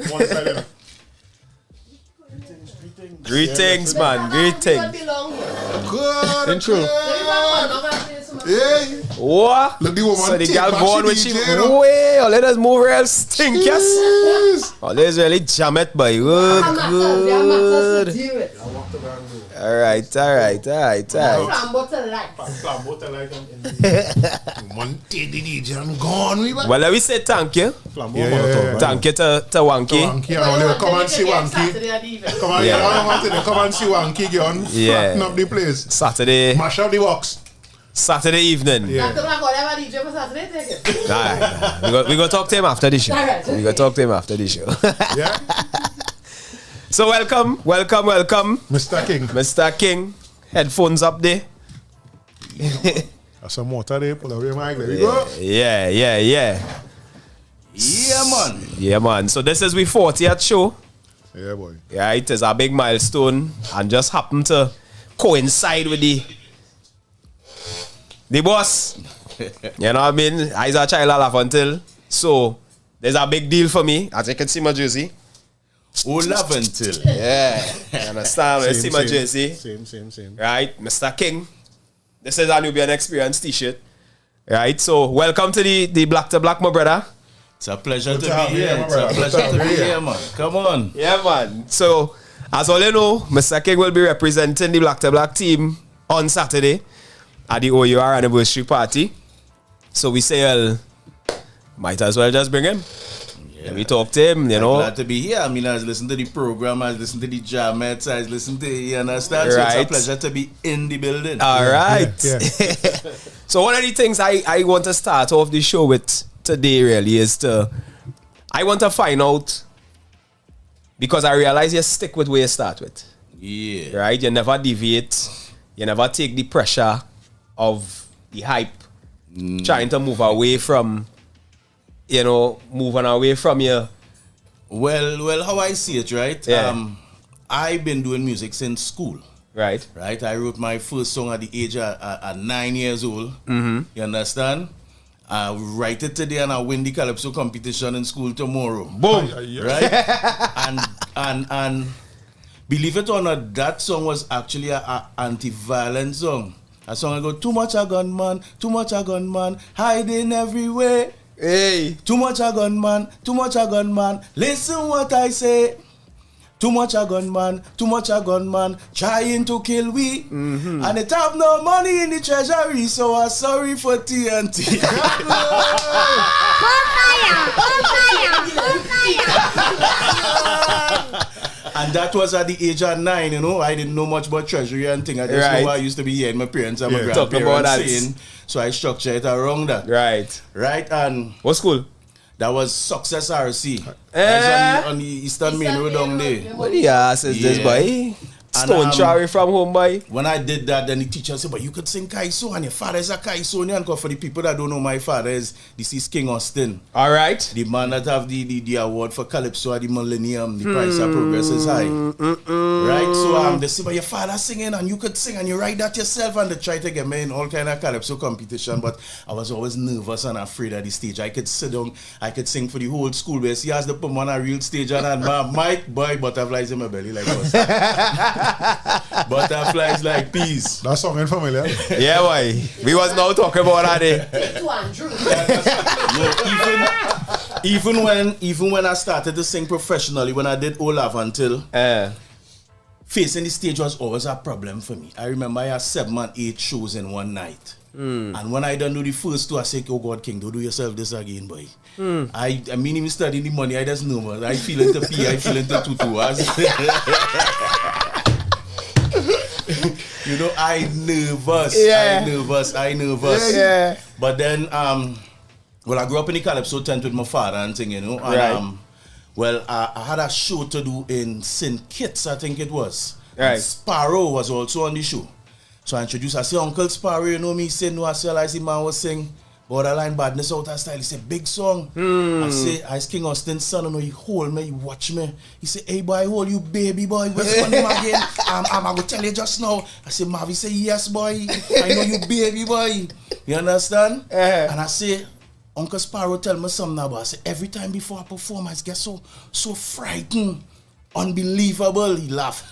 One side. Greetings, man. Greetings. Good. Intro. Hey. What? Let the woman So the take girl back born she when she DJ, you know? way. Oh, let us move real stink, yes. Yes. Oh, let's really jam it, boy. Good. All right. One take the DJ and gone. Well, let me say thank you. Yeah. Thank you to Wanky. Wanky, and come and see Wanky. Come on, come and see Wanky, girl. Yeah. Flatten up the place. Saturday Mash up the box. evening. Yeah. Nah. We go talk to him after the show. Alright, We go okay. talk to him after the show. Yeah. So welcome, Mr. King. Headphones up there. That's some water there. Pull away mic. There we go. Yeah. Yeah, man. So this is we 40th show. Yeah, boy. Yeah, it is a big milestone and just happened to coincide with the boss. You know what I mean? I was a child I laugh until. So there's a big deal for me. As you can see my jersey. Oh, love until. Yeah. You understand? You see my jersey. Same. Right, Mr. King. This is a Nubian Experience t-shirt. Right, so welcome to the Black to Black, my brother. It's a pleasure Good to job, be here. yeah, It's a brother. pleasure Good to job, be yeah. here, man. Come on. Yeah, man. So, as all you know, Mr. King will be representing the Black to Black team on Saturday at the OUR anniversary party. So we say, well, might as well just bring him. Let me talk to him, you know. Glad to be here. I mean, I was listening to the program, I was listening to the jammets, I was listening to, you understand? So it's a Right. pleasure to be in the building. All right. Yeah. So one of the things I want to start off the show with today really is I want to find out, because I realize you stick with where you start with. Yeah. Right? You never deviate. You never take the pressure of the hype. Trying to move away from, moving away from you. Well, how I see it, right? Yeah. I've been doing music since school. Right? Right, I wrote my first song at the age of 9 years old. Mm-hmm. You understand? I write it today and I win the calypso competition in school tomorrow. Boom. Right? and believe it or not, that song was actually a anti-violence song. A song I go, too much a gunman, hiding everywhere. Hey. Too much a gunman, listen what I say. Too much a gunman, trying to kill we. Mm-hmm. And it have no money in the treasury, so I'm sorry for TNT. And that was at the age of 9, I didn't know much about treasury and thing. I just know I used to be hearing my parents and my Talking about grandparents that. saying. So I structured it around that. Right, and What school? that was Success RC. That's on the Eastern Main Road down there. What the ass is this, Yeah. boy? And, Stone Cherry from home, boy. When I did that, then the teacher said, but you could sing Kaiso, and your father is a Kaisonian. Because for the people that don't know, my father is deceased King Austin. All right. The man that have the award for Calypso at the Millennium, the price of progress is high. Right? So they say, but your father singing and you could sing and you write that yourself, and they try to get me in all kind of Calypso competition, but I was always nervous and afraid at the stage. I could sit down, I could sing for the whole school, but see as they put me on a real stage and my mic, boy, butterflies in my belly like this. Butterflies like peas. That song ain't familiar. Yeah, boy. We was now talking about that day. To Andrew. No, even when I started to sing professionally, when I did Olaf until facing the stage was always a problem for me. I remember I had 7 and 8 shows in one night. And when I done do the first 2, I said, oh God, King, don't do yourself this again, boy. I mean, even studying the money, I just know, man. I feel into P, I feel into tutu. I nervous. Yeah. I nervous. Yeah. But then, I grew up in the Calypso tent with my father and thing, And, Right. I had a show to do in St. Kitts, I think it was. Right. And Sparrow was also on the show. So I introduced, I say, Uncle Sparrow, you know me? He said, no, I said, I see man was sing. Borderline badness out of style. He said, big song. I say, I King Austin's son, and he hold me, he watch me. He said, hey boy, hold you baby boy. What's your name again? I'm going to tell you just now. I said, Marv, he say, yes boy. I know you baby boy. You understand? And I say, Uncle Sparrow tell me something about. I say, every time before I perform, I get so frightened. Unbelievable. He laugh.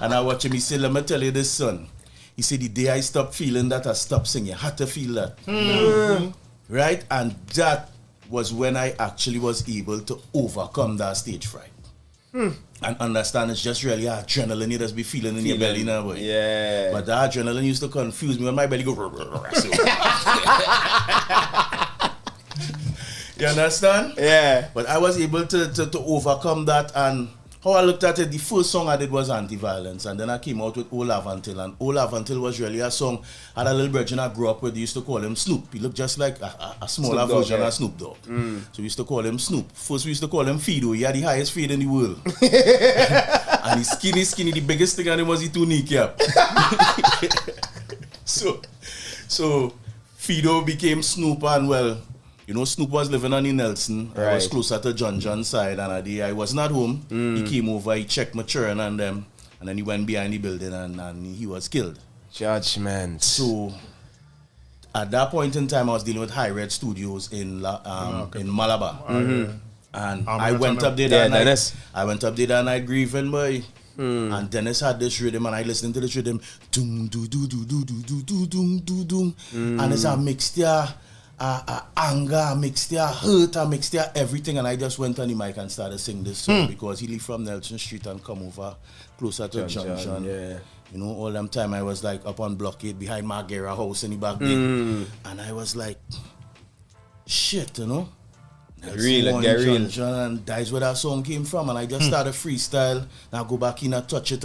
And I watch him, he say, let me tell you this, son. He said, the day I stopped feeling that, I stopped singing. I had to feel that. Right? And that was when I actually was able to overcome that stage fright. And understand it's just really adrenaline you just be feeling in your belly now, boy. Yeah. But the adrenaline used to confuse me when my belly go. You understand? Yeah. But I was able to overcome that, and how I looked at it, the first song I did was anti-violence, and then I came out with Old Avantil, and Old Avantil was really a song. I had a little virgin I grew up with, they used to call him Snoop. He looked just like a smaller version of Snoop Dogg. So we used to call him Snoop. First we used to call him Fido. He had the highest fade in the world. And he's skinny, the biggest thing on him was the two kneecap. So Fido became Snoop, and well, you know, Snoop was living on the Nelson. Right. I was closer to John's side, and a day I was not home. He came over, he checked my children and them, and then he went behind the building and he was killed. Judgment. So at that point in time, I was dealing with High Red Studios in Malabar. And I went up there that night. Dennis. I went up there that night grieving, boy. And Dennis had this rhythm, and I listened to this rhythm, doom do do do do do do do doom do doom, and it's a mixture. Anger, mixture, hurt, mixture, everything, and I just went on the mic and started singing this song because he lived from Nelson Street and come over closer to Junction. Yeah. You know, all them time I was like up on Blockade behind Margera house in the back there, and I was like, shit, you know. Real, get real. Junction, and that's where that song came from, and I just started freestyle. Now go back in and touch it,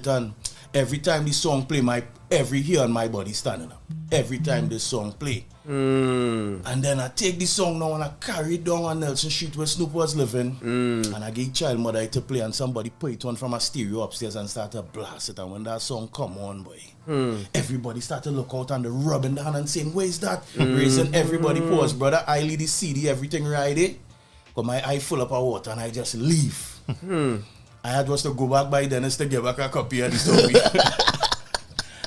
and every time this song play, every hair on my body standing up. Every time this song play. And then I take this song now and I carry it down on Nelson Street where Snoop was living. And I gave child mother to play, and somebody put it on from a stereo upstairs and started to blast it. And when that song come on, boy, everybody started to look out and they rubbing down and saying, where's that? Raising everybody pause, brother. I leave the CD, everything right there. But my eye full up of water and I just leave. I had was to go back by Dennis to get back a copy of the story.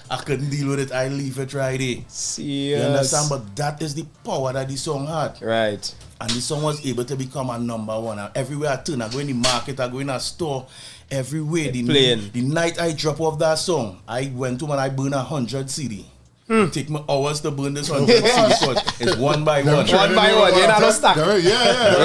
I couldn't deal with it. I leave it right there. Serious. You understand? But that is the power that the song had. Right. And the song was able to become a number one. And everywhere I turn, I go in the market, I go in a store, everywhere. The night I drop off that song, I went to and I burned 100 CD. Take me hours to burn this 100 CD because it's one by one. One by one. You're not no stack. Yeah.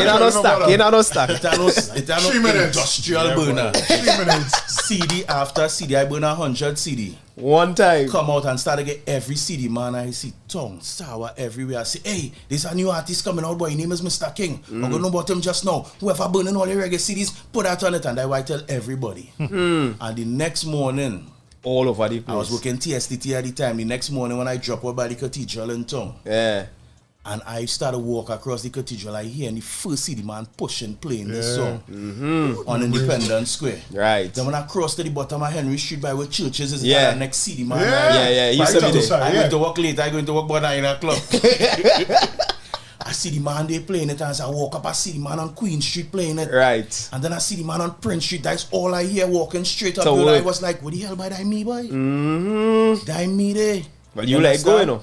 You're not no stack. It's a 3 minutes. industrial burner. 3 minutes. CD after CD, I burn 100 CD. One time. Come out and start to get every CD, man. I see tongue, sour everywhere. I say, hey, there's a new artist coming out, boy. His name is Mr. King. I'm going to know about him just now. Whoever burning all the reggae CDs, put that on it. And I tell everybody. And the next morning, all over the place. I was working TSTT at the time. The next morning when I drop out by the cathedral in town. Yeah. And I started walk across the cathedral. I hear the first CD man pushing, playing this song on Independence Square. Right. Then when I crossed to the bottom of Henry Street by where churches is, the next CD man. Yeah. You said it. I went to work late. I going to work by 9 o'clock. I see the man they playing it, and as I walk up, I see the man on Queen Street playing it. Right. And then I see the man on Prince Street. That's all I hear walking straight up. So I was like, what the hell by that me, boy? That me there. But you like going on.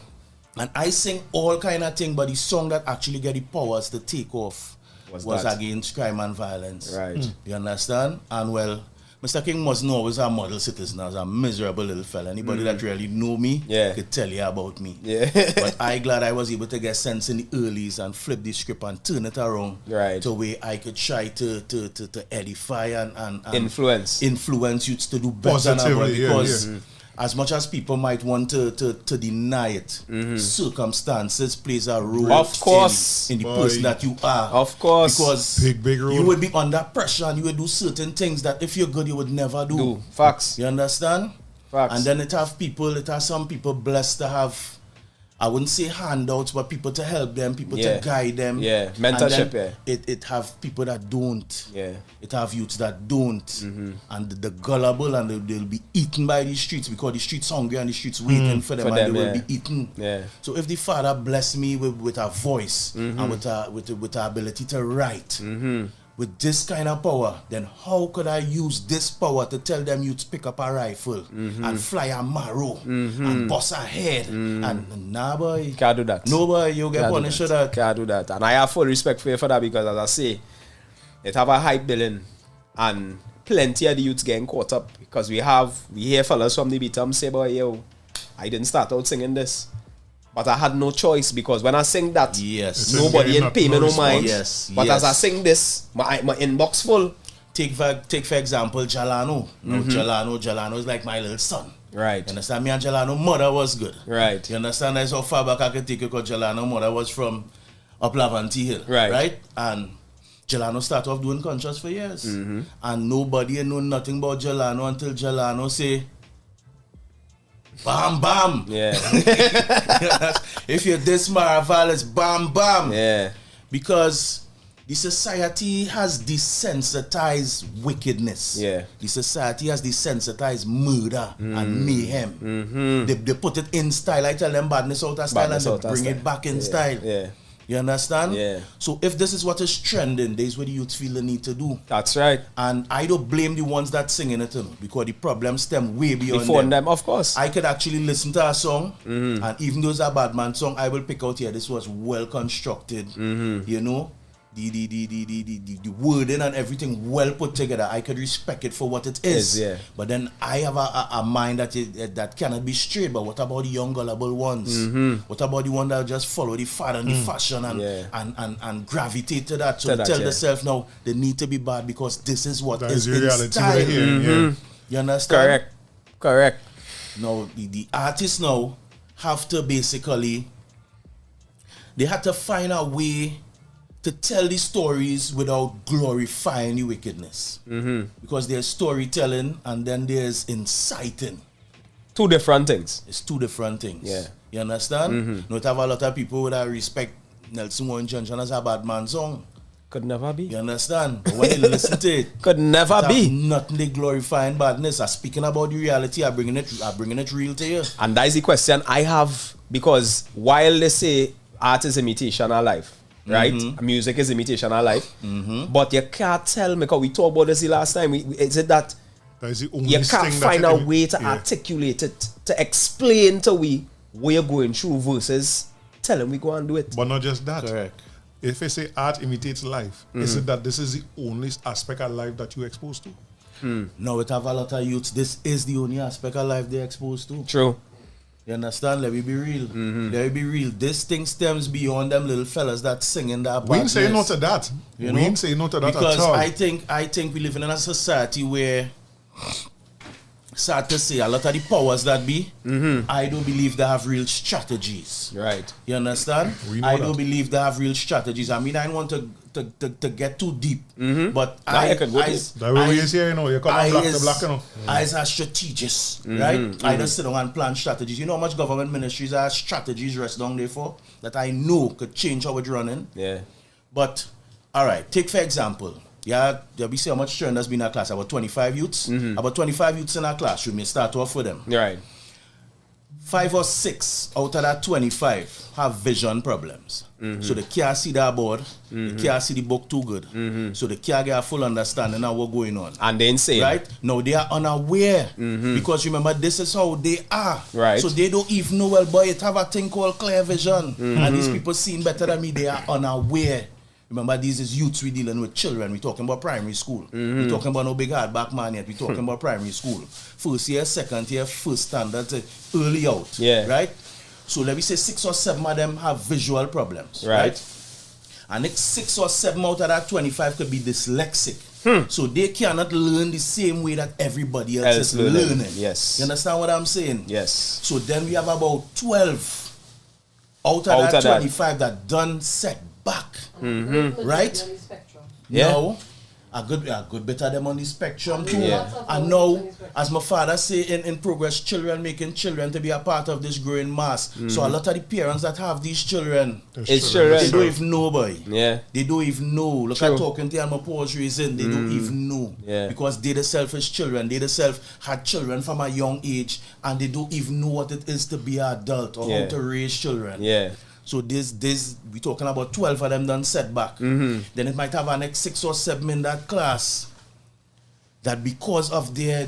And I sing all kind of thing, but the song that actually get the powers to take off was against crime and violence. Right. You understand? And well, Mr. King must know I was a model citizen. I was a miserable little fella. Anybody that really know me could tell you about me. Yeah. But I glad I was able to get sense in the earlys and flip the script and turn it around to where I could try to edify and influence youths to do better now, because as much as people might want to deny it, circumstances plays a role, of course, in the person that you are. Of course. Because big role. You would be under pressure and you would do certain things that if you're good, you would never do. Facts. You understand? Facts. And then it has some people blessed to have I wouldn't say handouts, but people to help them, people Yeah. to guide them. Yeah, And mentorship, then It have people that don't. Yeah. It have youths that don't. And the gullible, and they'll be eaten by the streets because the streets hungry and the streets waiting for them, For and them, they will yeah. be eaten. Yeah. So if the Father bless me with a voice and with the ability to write, with this kind of power, then how could I use this power to tell them you to pick up a rifle and fly a marrow and bust a head? And nah, boy. Can't do that. No, boy, you get Can't do punished for that. Can't do that. And I have full respect for you for that because, as I say, it have a hype billing and plenty of the youths getting caught up because we hear fellas from the beatum say, boy, yo, I didn't start out singing this. But I had no choice because when I sing that, Yes. nobody in pay me no mind. Yes, But yes. as I sing this, my inbox full. Take for example, Jalano. No, Jalano is like my little son. Right. You understand? Me and Jalano mother was good. Right. You understand? That's how far back I could take it because Jalano mother was from up Lavanti Hill. Right. Right? And Jalano started off doing contracts for years. And nobody know nothing about Jalano until Jalano say, bam, bam. Yeah. If you're this Maraval, it's bam, bam. Yeah. Because the society has desensitized wickedness. Yeah. The society has desensitized murder and mayhem. They put it in style. I tell them badness out of style Badness and out they of bring style. it back in Yeah, style. yeah. You understand? Yeah. So if this is what is trending, this is what the youth feel the need to do. That's right. And I don't blame the ones that singing it, you know, because the problem stem way beyond Before them. them, of course. I could actually listen to a song, and even though it's a bad man song, I will pick out here. This was well constructed, you know, the wording and everything well put together. I could respect it for what it is. Yeah. But then I have a mind that cannot be straight. But what about the young gullible ones? What about the one that just follow the fad and the fashion and gravitate to that? So To they that, tell yeah. themselves now they need to be bad because this is what That is is the in reality style. we're hearing, yeah. You understand? Correct. Now the artists now have to basically, they had to find a way to tell the stories without glorifying the wickedness. Because there's storytelling and then there's inciting. Two different things. It's two different things. Yeah. You understand? Not have a lot of people that respect Nelson Warren Johnson as a bad man song. Could never be. You understand? But when you listen to it, Could never it have be. nothing they glorifying badness. I'm speaking about the reality. I'm bringing it real to you. And that is the question I have because while they say art is imitation of life, right? Music is imitation of life, but you can't tell me because we talked about this the last time. Is it that That is the only you can't thing find that a you can- way to yeah. articulate it, to explain to we what you're going through versus tell them we go and do it. But not just that. Correct. If I say art imitates life, is it that this is the only aspect of life that you're exposed to? Now it have a lot of youths. This is the only aspect of life they're exposed to. True. You understand? Let me be real. Let me be real. This thing stems beyond them little fellas that singing that We ain't saying no badness. to that. You We know? ain't saying no to that Because at all. I think we live in a society where, sad to say, a lot of the powers that be, I don't believe they have real strategies. Right. You understand? We know I that. don't believe they have real strategies. I mean, I don't want to get too deep, but I could go deep. That way we is here, you know. You come and black the black, you know. Eyes are strategists, right? I just sit down and plan strategies. You know how much government ministries are strategies rest down there for that I know could change how it's running. Yeah. But all right, take for example, we see how much children has been in our class. About 25 youths. About 25 youths in our class. We may start off with them. Right. 5 or 6 out of that 25 have vision problems. So they can't see that board, they can't see the book too good. So they can't get a full understanding of what's going on. And they insane. Right? No, they are unaware. Because remember, this is how they are. Right. So they don't even know, well, boy, it have a thing called clear vision. And these people seeing better than me, they are unaware. Remember, these is youths we dealing with children. We're talking about primary school. We're talking about no big hardback man yet. We're talking about primary school. First year, second year, first standard, early out. Yeah. Right? So let me say 6 or 7 of them have visual problems. Right. And next 6 or 7 out of that 25 could be dyslexic. So they cannot learn the same way that everybody else is learning. Yes. You understand what I'm saying? Yes. So then we have about 12 out of that 25 that done set back. Right? Yeah. Now, A good bit of them on the spectrum too. Yeah. And now, as my father say in progress, children making children to be a part of this growing mass. So a lot of the parents that have these children, It's children. they don't even know, boy. Yeah. They don't even know. Look True. at talking to them, pause reason. They don't even know. Yeah. Because they themselves is children. They themselves had children from a young age, and they don't even know what it is to be an adult or how to raise children. Yeah. So this we talking about 12 of them done setback. Then it might have a next 6 or 7 in that class that because of their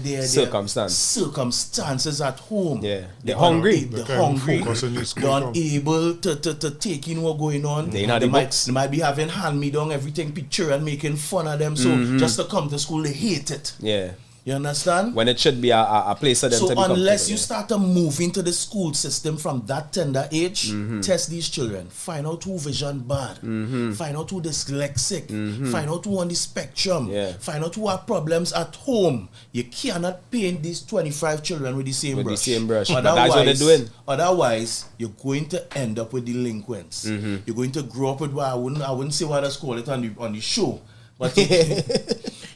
circumstances at home, they're hungry. They're hungry. They're unable to take in what's going on. They might be having hand-me-down everything picture and making fun of them. So just to come to school, they hate it. Yeah. You understand? When it should be a place for them to be comfortable. So unless you start to move into the school system from that tender age, test these children. Find out who vision bad. Find out who dyslexic. Find out who on the spectrum. Find out who have problems at home. You cannot paint these 25 children with the same brush. But that's what they're doing. Otherwise, you're going to end up with delinquents. You're going to grow up with what I wouldn't say what I call it on the show. But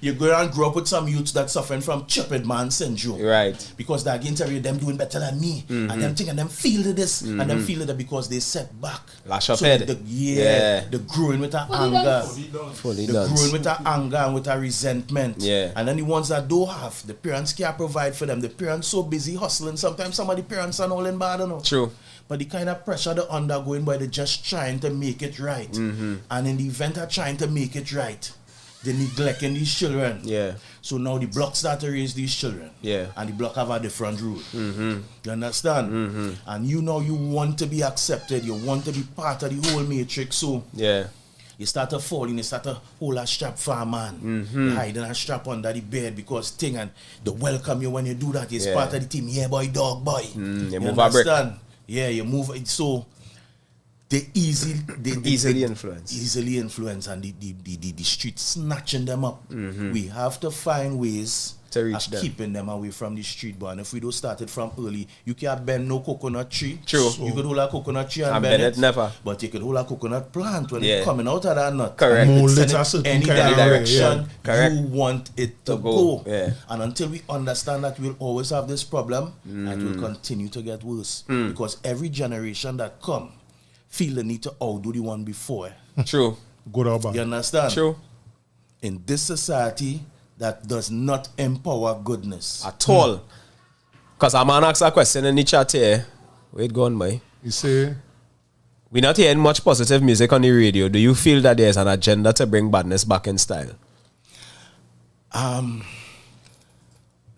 you go and grow up with some youths that suffering from stupid man syndrome. Right. Because they're again tell you them doing better than me. And them thinking them feel this. And them feel that because they set back. Lash up head. They're growing with that anger. They're growing with that anger and with that resentment. Yeah. And then the ones that don't have, the parents can't provide for them. The parents so busy hustling. Sometimes some of the parents are all in bad, you know. True. But the kind of pressure they're undergoing by they're just trying to make it right. And in the event of trying to make it right, they're neglecting these children. Yeah. So now the block start to raise these children. Yeah. And the block have a different rule. You understand? And you know you want to be accepted. You want to be part of the whole matrix. So you start to fall in, you start to hold a strap for a man. You hiding a strap under the bed because thing and they welcome you when you do that. It's part of the team. Yeah, boy, dog, boy. You move a brick. Yeah, you move it. So they easily influence and the street snatching them up. We have to find ways to reach them, keeping them away from the street. But and if we don't start it from early, you can't bend no coconut tree. True. You could hold a coconut tree and bend it. Never. But you could hold a coconut plant when it's coming out of that nut. Correct. Any direction you want it to go. Yeah. And until we understand that we'll always have this problem, it will continue to get worse. Because every generation that come feel the need to outdo the one before. True. Good or bad. You understand? True. In this society that does not empower goodness. At all. Because I'm going to ask a question in the chat here. Wait, go on, boy. You say... We're not hearing much positive music on the radio. Do you feel that there's an agenda to bring badness back in style?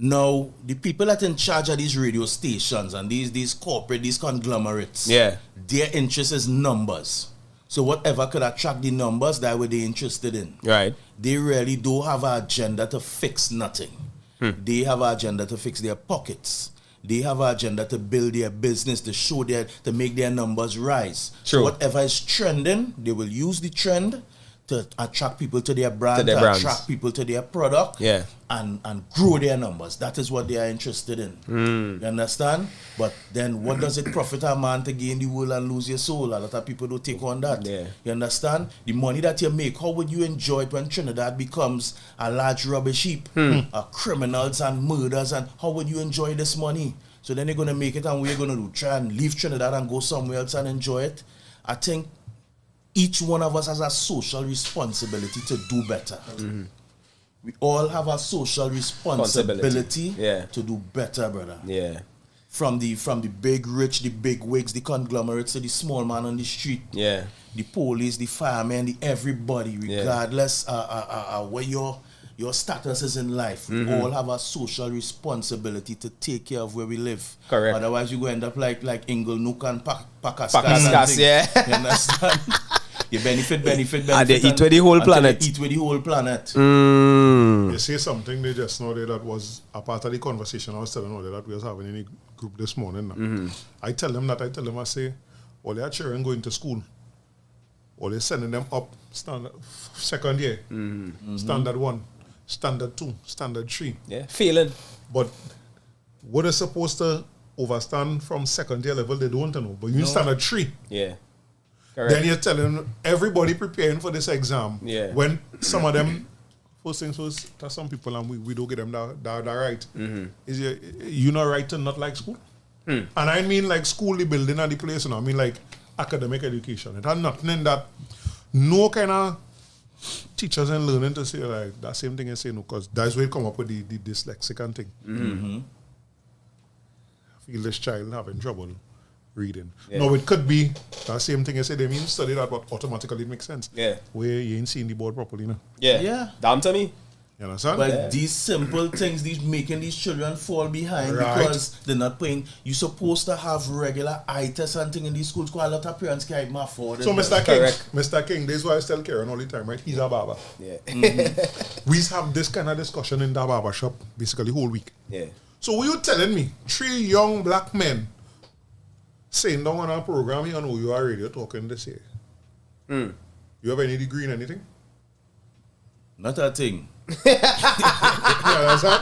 No, the people that in charge of these radio stations and these corporate, these conglomerates, their interest is numbers. So whatever could attract the numbers, that what they're interested in. Right. They really do have an agenda to fix nothing. They have an agenda to fix their pockets. They have an agenda to build their business, to show to make their numbers rise. True. So whatever is trending, they will use the trend to attract people to their brand, to attract people to their product, and grow their numbers. That is what they are interested in. You understand? But then what does it profit a man to gain the world and lose your soul? A lot of people don't take on that. You understand? The money that you make, how would you enjoy it when Trinidad becomes a large rubbish heap of criminals and murders, and how would you enjoy this money? So then you're going to make it, and we're going to do? Try and leave Trinidad and go somewhere else and enjoy it? I think each one of us has a social responsibility to do better. We all have a social responsibility to do better, brother. Yeah. From the big rich, the big wigs, the conglomerates, to the small man on the street. Yeah. The police, the firemen, the everybody, regardless where your status is in life. We all have a social responsibility to take care of where we live. Correct. Otherwise, you go end up like Inglenook and Pakaskas. You understand? You benefit. And they eat with the whole planet. Eat with the whole planet. You say something they just know that was a part of the conversation I was telling you that we was having in the group this morning. I tell them, I say, all their children going to school, or they're sending them up standard second year, standard 1, standard 2, standard 3. Yeah, feeling. But what is supposed to overstand from second year level, they don't know. But you standard 3. Yeah. Correct. Then you're telling everybody preparing for this exam. Yeah. When some of them first things first, there's some people and we don't get them that right. Is you not right to not like school? And I mean like school, the building and the place, I mean like academic education. It has nothing in that, no kind of teachers and learning to say like that same thing and say no, because that's where it come up with the dyslexic and thing. I feel this child having trouble reading. No, it could be that same thing I said, they mean study that, but automatically it makes sense. Yeah. Where you ain't seeing the board properly, no? Yeah. Damn to me. You understand? But these simple things, these making these children fall behind Right. because they're not paying. You're supposed to have regular eye tests and things in these schools because a lot of parents can't even afford it. So Mr. King, this is why I tell Karen all the time, right? He's a barber. Yeah. We have this kind of discussion in the barber shop basically whole week. Yeah. So what you telling me, 3 young black men saying down on our program here on OUR radio talking this year. You have any degree in anything? Not a thing. You understand?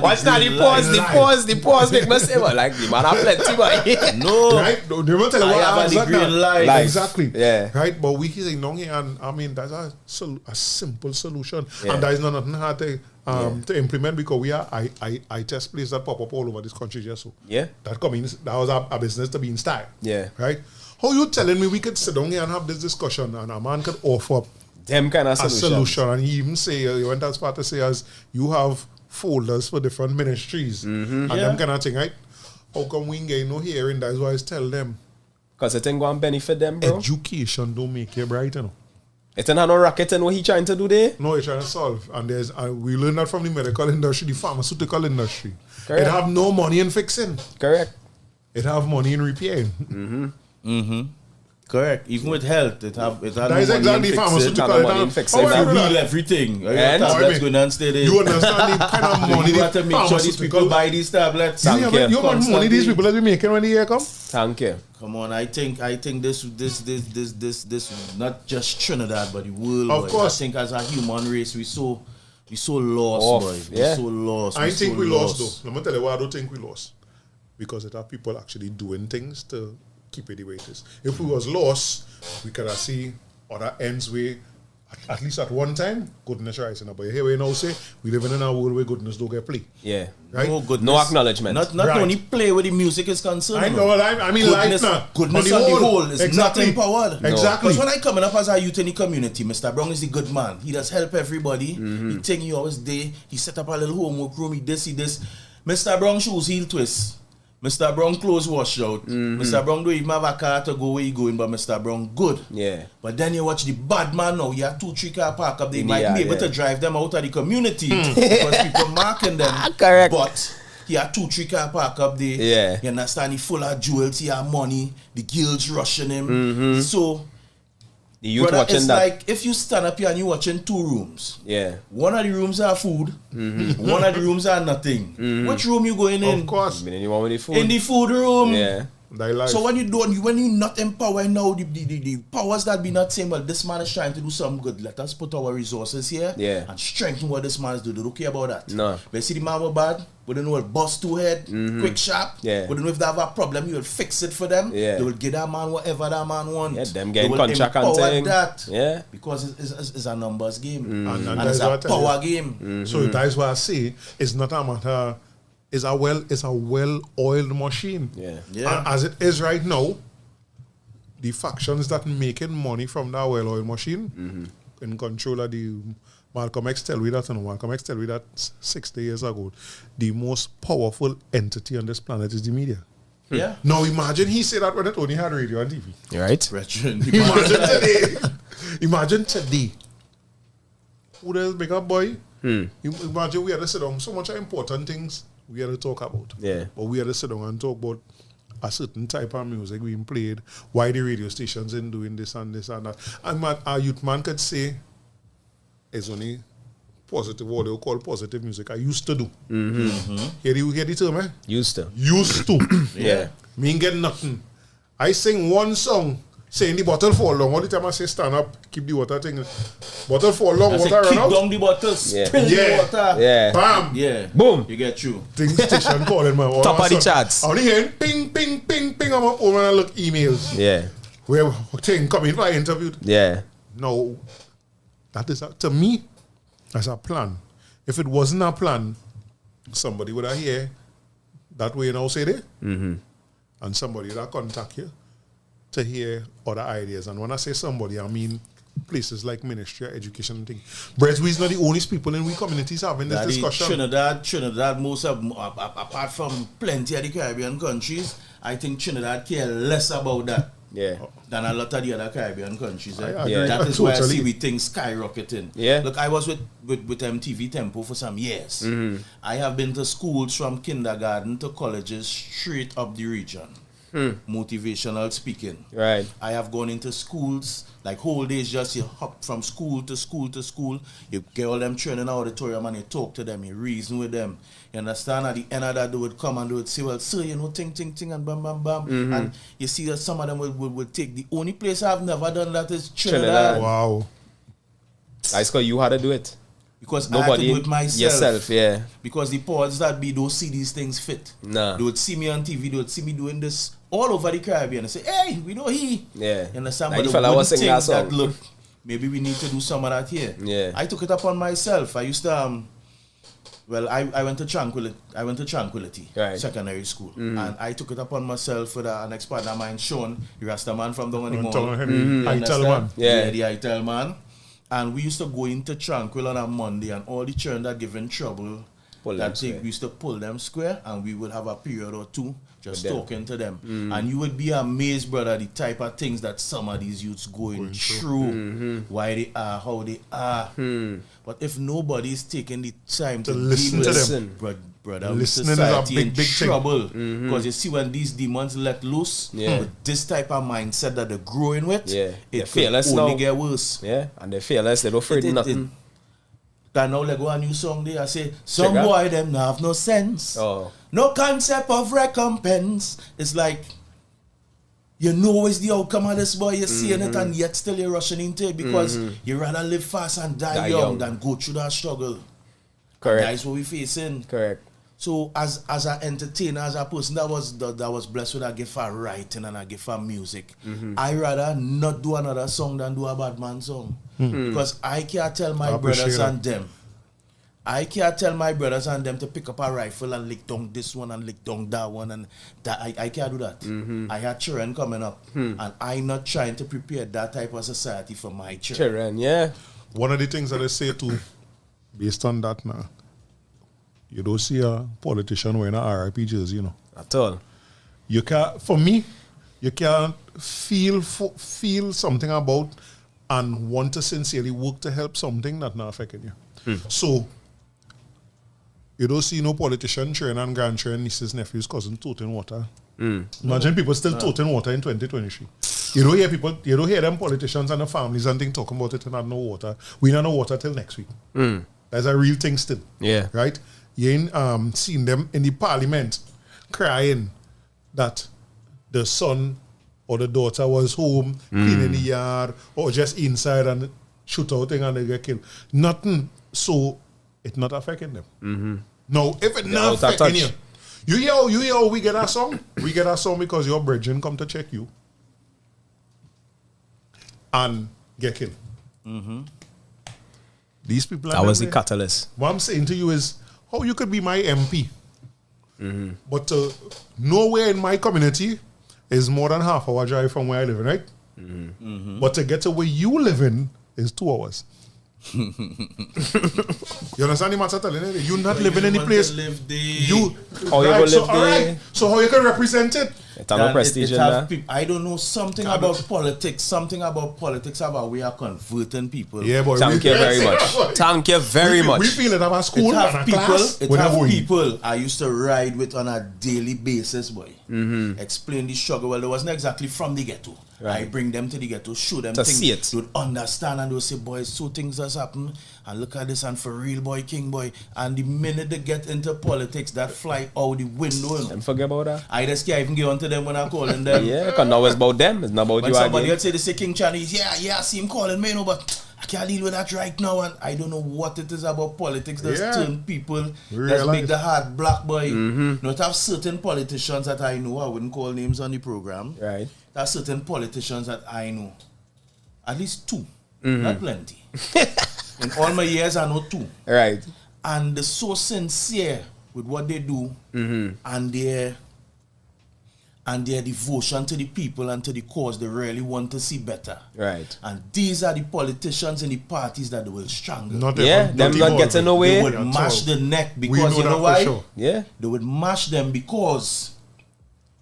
What's not the pause make me say, well, like, the man have plenty, but No. Right? They will tell you I what have a answer degree now. in life. Exactly. Yeah. Right? But we saying down here, and I mean, that's a simple solution. Yeah. And there is nothing hard to implement because we are I test places that pop up all over this country just so. Yeah. That was a business to be in style. Yeah. Right? How you telling me we could sit down here and have this discussion and a man could offer them kind of a solutions. solution, and he even say, he went as far to say as you have folders for different ministries and them kind of thing, right? How come we ain't getting no hearing? That's why I tell them. Because it ain't going to benefit them, bro. Education don't make you bright, you know. It ain't have no rocket in what he trying to do there. No, he's trying to solve. And there's we learn that from the medical industry, the pharmaceutical industry. Correct. It have no money in fixing. Correct. It have money in repairing. Correct. Even with health, it have That is exactly pharmaceutical. Have no money in fixing How that. I do that? Heal everything. And- Tablets going on steady. You understand the kind of money You have to the make sure these people pharmaceutical buy these tablets. You know you. how much money these people have been making when the year come? Thank you. Come on, I think this not just Trinidad but the world. Of boy. course. I think as a human race we so lost, Off, boy. yeah. We so lost. I think so we lost though. Let me tell you why I don't think we lost. Because it have people actually doing things to keep it the way it is. If we was lost, we could have see other ends where at least at one time goodness rising up. But here we now say we living in a world where goodness don't get play. Yeah. Right? No goodness. No acknowledgement. Not Right. only play with the music is concerned. I know what I mean Goodness, life now. goodness on the whole is exactly. not empowered. No. Exactly. Because when I coming up as a youth in the community, Mr. Brown is the good man. He does help everybody. He think he always there. He set up a little homework room. He this. Mr. Brown shoes heel twist. Mr. Brown clothes wash out. Mr. Brown don't even have a car to go where he going, but Mr. Brown good. Yeah. But then you watch the bad man now. You have 2-3 car park up. They In the might yard, be able yeah. to drive them out of the community because people marking them. Correct. But he had 2-3 car park up there. Yeah. You understand? He full of jewels. He have money. The girls rushing him. So, The youth brother, watching it's that. like if you stand up here and you watching 2 rooms. Yeah. One of the rooms are food. One of the rooms are nothing. Which room you going in? Of course. Meaning you want with the food. In the food room. Yeah. Thy life. So when you not empower now the powers that be not saying, well, this man is trying to do something good. Let us put our resources here and strengthen what this man is doing. They don't care about that. No. But see the man was bad, we don't know what bust 2 head, quick sharp. Yeah. We don't know if they have a problem, you will fix it for them. Yeah. They will give that man whatever that man wants. Yeah, them They getting will contract and empower thing. that. Yeah. Because it's a numbers game. And And that's it's what I a tell you. power game. So that is why I say it's not a matter. It's a well-oiled machine. Yeah. Yeah. And as it is right now, the factions that making money from that well-oiled machine in control of the Malcolm X tell me that, and Malcolm X tell me that 60 years ago, the most powerful entity on this planet is the media. Yeah. Now imagine he said that when it only had radio and TV. Right? Veteran. Imagine today. Who does big up boy? Imagine we had to sit down. So much important things we had to talk about. Yeah. But we had to sit down and talk about a certain type of music being played, why the radio stations ain't doing this and that. And man, a youth man could say it's only positive, what they call positive music. I used to do. Hear the term, eh? Used to. Used to. Yeah. Me ain't get nothing. I sing one song saying the bottle fall long. All the time I say stand up, keep the water thing. Bottle fall long, I say, water run kick out. down the bottles, Yeah. spill Yeah. the water. Yeah. Bam! Yeah. Boom. You get through. Thing station calling man. Top of the charts. I only hearing ping, ping, ping, ping. I'm up over and I look emails. Yeah. Where thing coming for interview. Yeah. No. That is to me, as a plan. If it wasn't a plan, somebody would have hear that way now say there. And somebody would have contact you to hear other ideas. And when I say somebody, I mean places like Ministry of Education and things. Breads, we're not the only people in we communities having this discussion. Trinidad, most of, apart from plenty of the Caribbean countries, I think Trinidad care less about that than a lot of the other Caribbean countries. That is why I see we things skyrocketing. Look, I was with MTV Tempo for some years. I have been to schools from kindergarten to colleges straight up the region. Motivational speaking. Right. I have gone into schools, like whole days, just you hop from school to school to school. You get all them training auditorium and you talk to them, you reason with them. You understand? At the end of that, they would come and they would say, well, sir, you know, ting, and bam, bam, bam. And you see that some of them would take. The only place I've never done that is Trinidad. Wow. That's because you had to do it. Because nobody, I had to do it myself. Yeah. Because the powers that be don't see these things fit. Nah. They would see me on TV, they would see me doing this all over the Caribbean and say, hey, we know he. Yeah. You understand? Like but the they wouldn't think that that, look, maybe we need to do some of that here. Yeah. I took it upon myself. I used to, I went to Tranquility Secondary School. And I took it upon myself with an ex-partner of mine, Sean, the Rasta man from down in the mall. I tell man. Yeah, the I tell man. And we used to go into Tranquil on a Monday and all the children that given trouble, we used to pull them square and we would have a period or two just talking to them. And you would be amazed, brother, the type of things that some of these youths going through, why they are, how they are. But if nobody's taking the time to listen to them, brother, listening is a big trouble. Because you see when these demons let loose, with this type of mindset that they're growing with, it could only get worse. Yeah, and they fearless, they don't afraid of nothing. That now let go a new song there. I say, some boy them not have no sense. No concept of recompense. It's like, you know it's the outcome of this boy, you're seeing it and yet still you're rushing into it because you rather live fast and die young than go through that struggle. Correct. That's what we're facing. Correct. So as an entertainer, as a person that was blessed with a gift for writing and a gift for music, I rather not do another song than do a bad man song. Because I can't tell my brothers and them. I can't tell my brothers and them to pick up a rifle and lick down this one and lick down that one and that. I can't do that. I had children coming up and I'm not trying to prepare that type of society for my children. One of the things that I say too, based on that now, you don't see a politician wearing a RIP jersey, you know. At all. You can't, for me, you can't feel something about and want to sincerely work to help something that's not affecting you. So, you don't see no politician, children and grandchildren, nieces, nephews, cousins toting water. Imagine people still toting water in 2023. You don't hear them politicians and the families and things talking about it and not no water. We don't know water till next week. That's a real thing still. Yeah. Right? You ain't seen them in the parliament crying that the son or the daughter was home cleaning the yard or just inside and shoot out thing and they get killed. Nothing. So it's not affecting them. No, if it's not affecting you, you hear how we get our song? We get our song because your brethren come to check you and get killed. These people that was the catalyst. What I'm saying to you is how you could be my MP, but nowhere in my community is more than half hour drive from where I live, right? But to get to where you live in is 2 hours. You understand the matter telling you? You're not living in any place. So how you can represent it? I don't know something about politics about we are converting people. Yeah, boy. Thank you very much. Thank you very much. We feel it at our school and a class. It have people I used to ride with on a daily basis, boy. Explain the struggle. Well, it wasn't exactly from the ghetto. Right. I bring them to the ghetto, show them things. See it. They would understand and they would say, boy, so things has happened. And look at this and for real, boy, king boy. And the minute they get into politics, that fly out the window. And forget about that. I just can't even get on to them when I'm calling them. Yeah, because now it's about them. It's not about when you. Somebody would say, they say King Chinese, I see him calling me, but I can't deal with that right now. And I don't know what it is about politics that's turn people, that's make the heart black, boy. Not have certain politicians that I know, I wouldn't call names on the program. Right. There are certain politicians that I know. At least 2. Not plenty. In all my years, I know 2. Right. And they're so sincere with what they do and their devotion to the people and to the cause. They really want to see better. Right. And these are the politicians in the parties that they will strangle. Them not getting away. They would mash the neck because, you know why? Sure. Yeah. They would mash them because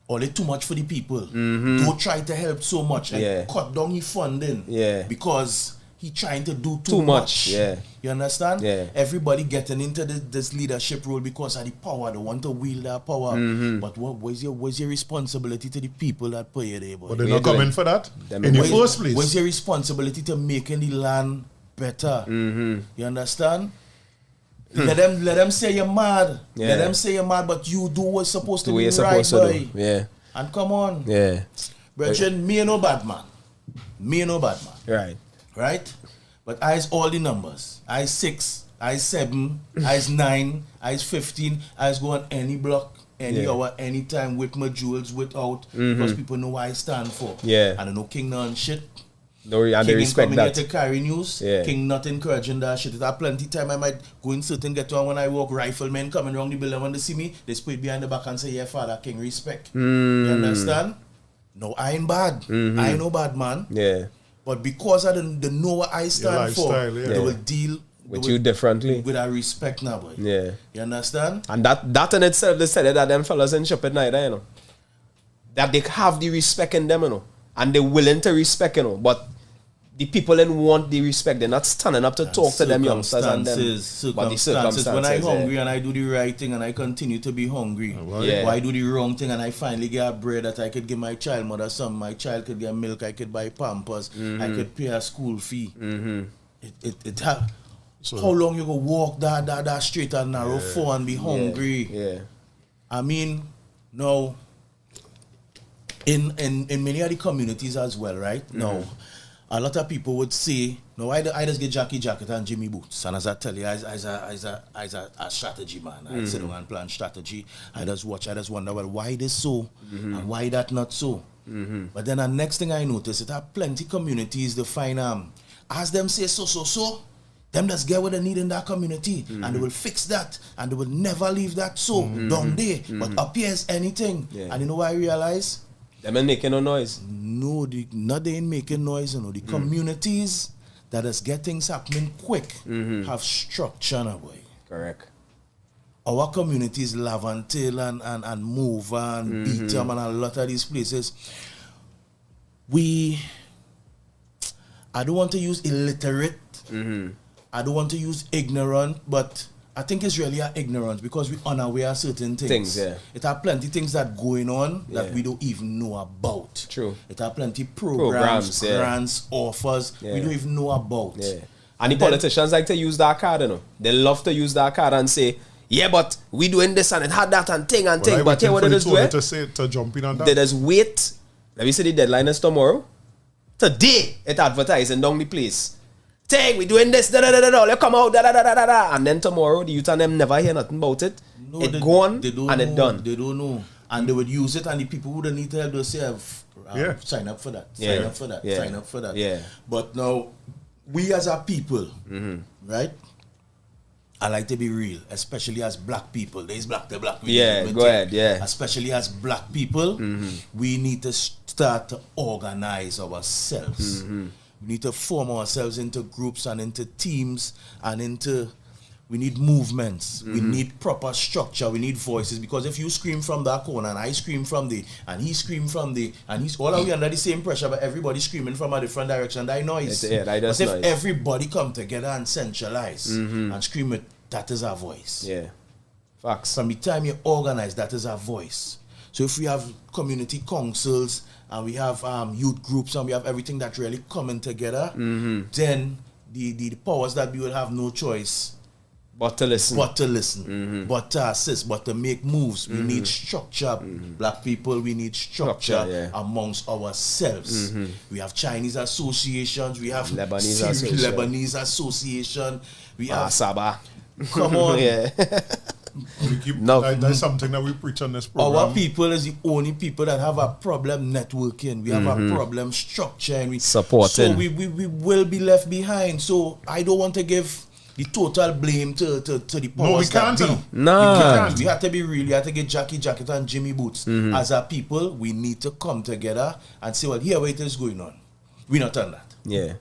they're too much for the people. Don't try to help so much. Like cut down his funding. Yeah. Because he trying to do too much. Yeah. You understand? Yeah. Everybody getting into this leadership role because of the power. They want to wield that power. But what's your responsibility to the people that put you there, boy? But they're not coming for that in the first place. What's your responsibility to making the land better? You understand? Let them say you're mad. Yeah. Let them say you're mad, but you do what's supposed to The way be you're right, supposed to boy. do. Yeah. And come on. Yeah. Brethren, me ain't no bad man. Me ain't no bad man. Right. Right? But I's all the numbers. I's 6, I's 7, I's 9, I's 15. I's go on any block, any hour, anytime with my jewels, without, because people know what I stand for. Yeah. And I know King none shit. No, and they King respect coming that. here to carry news. Yeah. King not encouraging that shit. It have plenty time I might go in certain get on when I walk, riflemen coming around the building when they see me, they spit behind the back and say, yeah, Father King, respect. You understand? No, I ain't bad. I ain't no bad man. Yeah. But because I don't know what I stand for, they will deal with you differently. With our respect now, boy. Yeah. You understand? And that in itself, they said that them fellas in shop at night, you know. That they have the respect in them, you know. And they're willing to respect, you know. But the people then want the respect. They're not standing up to talk to them youngsters and them. But the circumstances. When I'm hungry and I do the right thing and I continue to be hungry, why do the wrong thing and I finally get a bread that I could give my child mother some, my child could get milk, I could buy Pampers, I could pay a school fee. How long you go walk that straight and narrow for and be hungry? Yeah. I mean, no. In many of the communities as well, right? No. A lot of people would say, no, I just get Jackie Jacket and Jimmy Boots. And as I tell you, as a strategy man, I sit down and plan strategy. I just watch, I just wonder, well, why this so and why that not so? But then the next thing I notice, it have plenty communities to find, as them say so, them just get what they need in that community and they will fix that and they will never leave that down there. But up here is anything. And you know what I realize? Them ain't making no noise. No, they ain't making noise. You know. The communities that is getting things happening quick have structure now, boy. Correct. Our communities, Laventille and Move and Beetham and a lot of these places, I don't want to use illiterate, I don't want to use ignorant, but I think it's really ignorance because we unaware of certain things. It have plenty things that going on that we don't even know about. True. It have plenty programs, grants, offers we don't even know about. And the politicians like to use that card, you know. They love to use that card and say, yeah, but we doing this and it had that and thing and thing. But here what it is doing? To jump in on that. They just wait. Let me say the deadline is tomorrow. Today, it advertising down the place. Thing, we doing this, they come out, and then tomorrow the youth and them never hear nothing about it. No, it gone and it done. They don't know. And they would use it and the people who don't need to help, they'll say, sign up for that, sign up for that, sign up for that. Yeah. But now, we as a people, right? I like to be real, especially as black people. There's black to black. Go ahead, Especially as black people, we need to start to organize ourselves. We need to form ourselves into groups and into teams and we need movements. We need proper structure. We need voices. Because if you scream from that corner and I scream from the and he scream from the and he's all of we under the same pressure, but everybody screaming from a different direction, that noise. But if everybody come together and centralize and scream it, that is our voice. Yeah. Facts. From the time you organize, that is our voice. So if we have community councils and we have youth groups and we have everything that really coming together, then the powers that we will have no choice but to listen. But to assist, but to make moves. We need structure. Black people, we need structure amongst ourselves. We have Chinese associations, we have Lebanese association, we have Sabah. Come on. We keep, No. that's something that we preach on this program. Our people is the only people that have a problem networking. We have a problem structuring. We Supporting. So we will be left behind. So I don't want to give the total blame to the powers we can't, that be. you know. No. We can't. We have to be real. We have to get Jackie Jacket and Jimmy Boots. As a people, we need to come together and say, well, here what is going on. We're not on that. Yeah.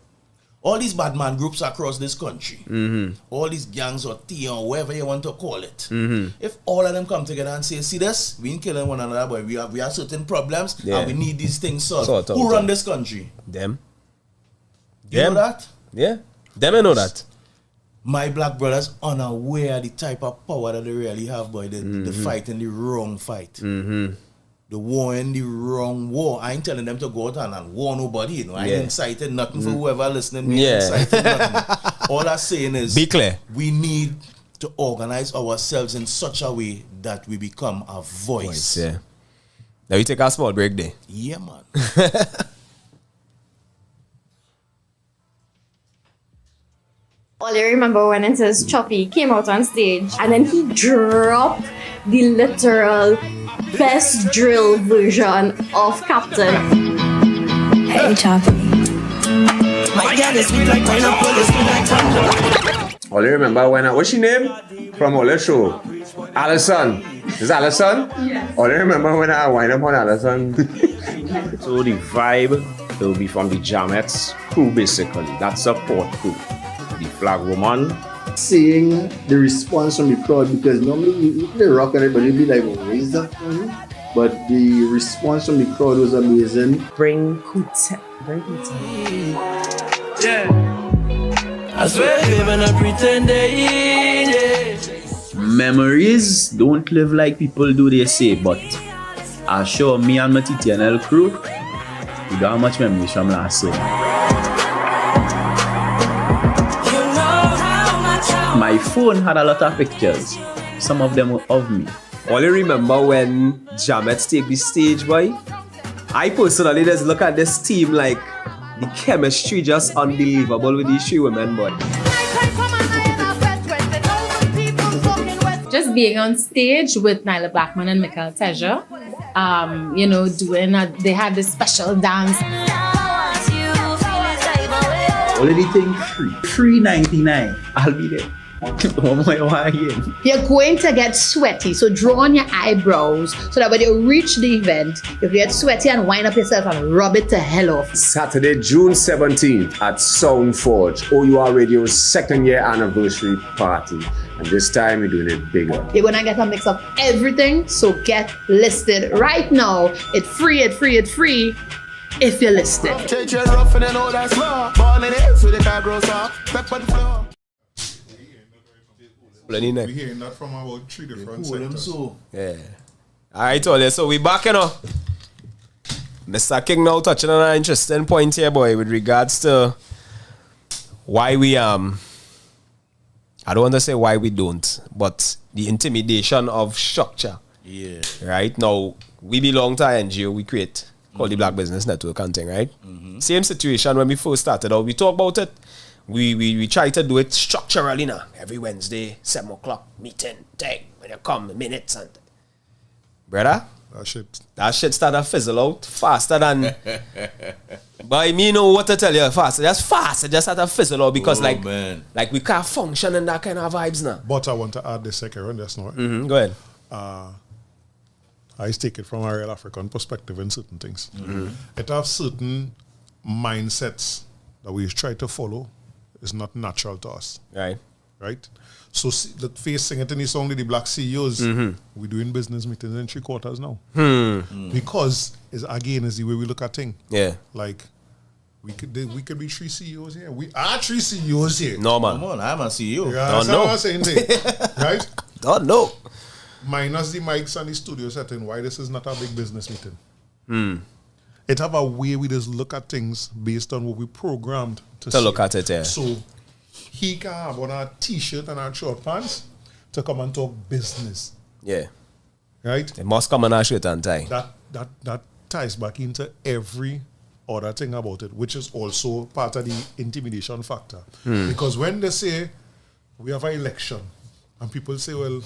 All these bad man groups across this country, all these gangs or T or whatever you want to call it, if all of them come together and say, see this, we ain't killing one another, but we have certain problems and we need these things solved. Who run this country? Them. You know that? Yeah. Them I know that. My black brothers unaware the type of power that they really have, boy. The fighting the wrong fight. The war in the wrong war. I ain't telling them to go out and war nobody, you know. I ain't inciting nothing for whoever listening. Inciting nothing. All I'm saying is, be clear. We need to organize ourselves in such a way that we become a voice. Yeah. Now we take a small break there. Yeah, man. All I remember when it says Choppy came out on stage and then he dropped the literal best drill version of Captain. Hey, Choppy. My God, it's sweet like pineapple, it's sweet like thunder. All I remember when what's she name? From all the show? Allison. Is Allison? Yes. All I remember when I wind up on Allison. So the vibe will be from the Jamettes crew basically. That support crew. The flag woman. Seeing the response from the crowd, because normally you play rock and everybody will be like, oh, what is that? But the response from the crowd was amazing. Bring Kuta. Yeah. I swear, baby, not pretending. Yeah. Memories don't live like people do, they say, but I sure me and my TTNL crew, we don't have much memories from last year. My phone had a lot of pictures. Some of them were of me. Only remember when Jamet take the stage, boy. I personally just look at this team like the chemistry just unbelievable with these three women, boy. Just being on stage with Nyla Blackman and Michael Teja, they had this special dance. Already think free $3.99. I'll be there. You're going to get sweaty, so draw on your eyebrows so that when you reach the event, you get sweaty and wind up yourself and rub it to hell off. Saturday, June 17th at Soundforge, OUR Radio's 2nd year anniversary party. And this time we're doing it bigger. You're gonna get a mix of everything, so get listed right now. It's free if you're listed. We're hearing that from about 3 different sectors. Yeah. Alright, all so we back, Mr. King now touching on an interesting point here, boy, with regards to why we I don't want to say why we don't, but the intimidation of structure. Yeah. Right? Now, we belong to an NGO we create called the Black Business Network and thing, right? Same situation when we first started out. We talk about it. We try to do it structurally now. Every Wednesday, 7 o'clock, meeting, thing, when you come, minutes and brother, that shit started to fizzle out faster than but me know what to tell you fast. Just fast. It just started to fizzle out because like we can't function in that kind of vibes now. But I want to add the second one, that's not. Go ahead. I take it from a real African perspective in certain things. It have certain mindsets that we try to follow. Is not natural to us. Right? So facing it in this only the black CEOs, we're doing business meetings in 3 quarters now. Because is the way we look at things. Yeah. Like we could be 3 CEOs here. We are 3 CEOs here. No man. Come on, I'm a CEO. Yeah, don't know. I'm saying right? Don't know. Minus the mics and the studio setting, why this is not a big business meeting. It have a way we just look at things based on what we programmed to look at it, yeah. So he can have on a t-shirt and a short pants to come and talk business. Yeah. Right? They must come on a shirt and tie. That ties back into every other thing about it, which is also part of the intimidation factor. Because when they say we have an election and people say, well,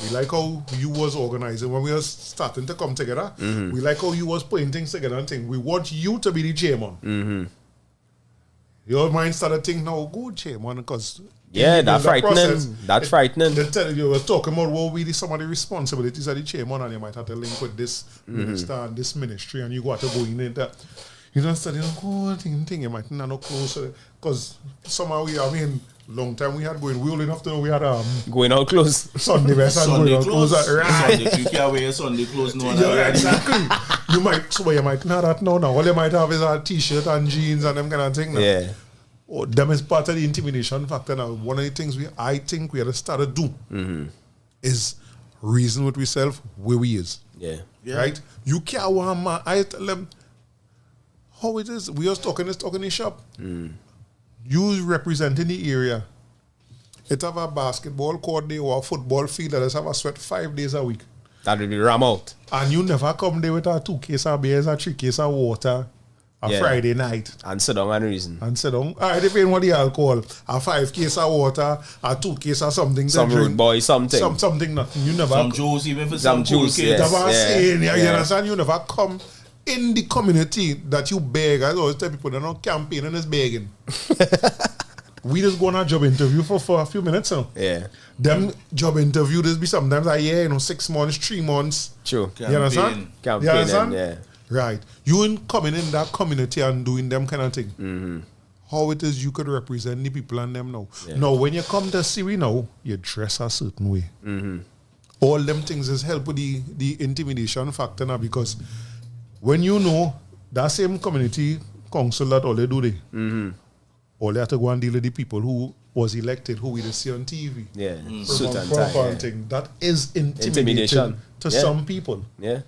We like how you was organizing when we were starting to come together. Mm-hmm. We like how you was putting things together and things. We want you to be the chairman. Mm-hmm. Your mind started thinking, no, good chairman, because Yeah, that's frightening. That's frightening. They tell you were talking about what really some of the responsibilities of the chairman, and you might have to link with this minister and this ministry, and you got to go in that. You don't study no good thing. You might not know closer because somehow long time we had going. We only have to know we had going out close. Sunday best and Sunday going out clothes. close. Right. You can't wear Sunday clothes no Yeah, exactly. you might not that now. All you might have is a t-shirt and jeans and them kind of thing now. Yeah. Oh, them is part of the intimidation factor now. One of the things I think we had to start to do is reason with ourselves where we is. Yeah. Right? You can't want man. I tell them how it is. We was talking in the shop. You representing the area. It have a basketball court there or a football field that have a sweat 5 days a week. That will be ram out. And you never come there with a 2 case of beers, a 3 case of water, a Friday night. And sit down and reason. And sit down. All right, depending what the alcohol. A 5 case of water, a 2 case of something. Some root boy, something. Something nothing. You never. Some juice, even for some juice. yes. You understand? You never come in the community that you beg. I always tell people they're not campaigning is begging. We just go on a job interview for a few minutes now. Yeah. Them job interview, this be sometimes a year, 6 months, 3 months. True. You understand? Campaigning, you understand? yeah. Right. You in coming in that community and doing them kind of thing. How it is you could represent the people and them now. Yeah. Now, when you come to see we now, you dress a certain way. All them things is help with the intimidation factor now, because when you know that same community council that all they do all they have to go and deal with the people who was elected, who we just see on TV. Yeah. Suit and tie. Thing. That is intimidation to some people. Yeah.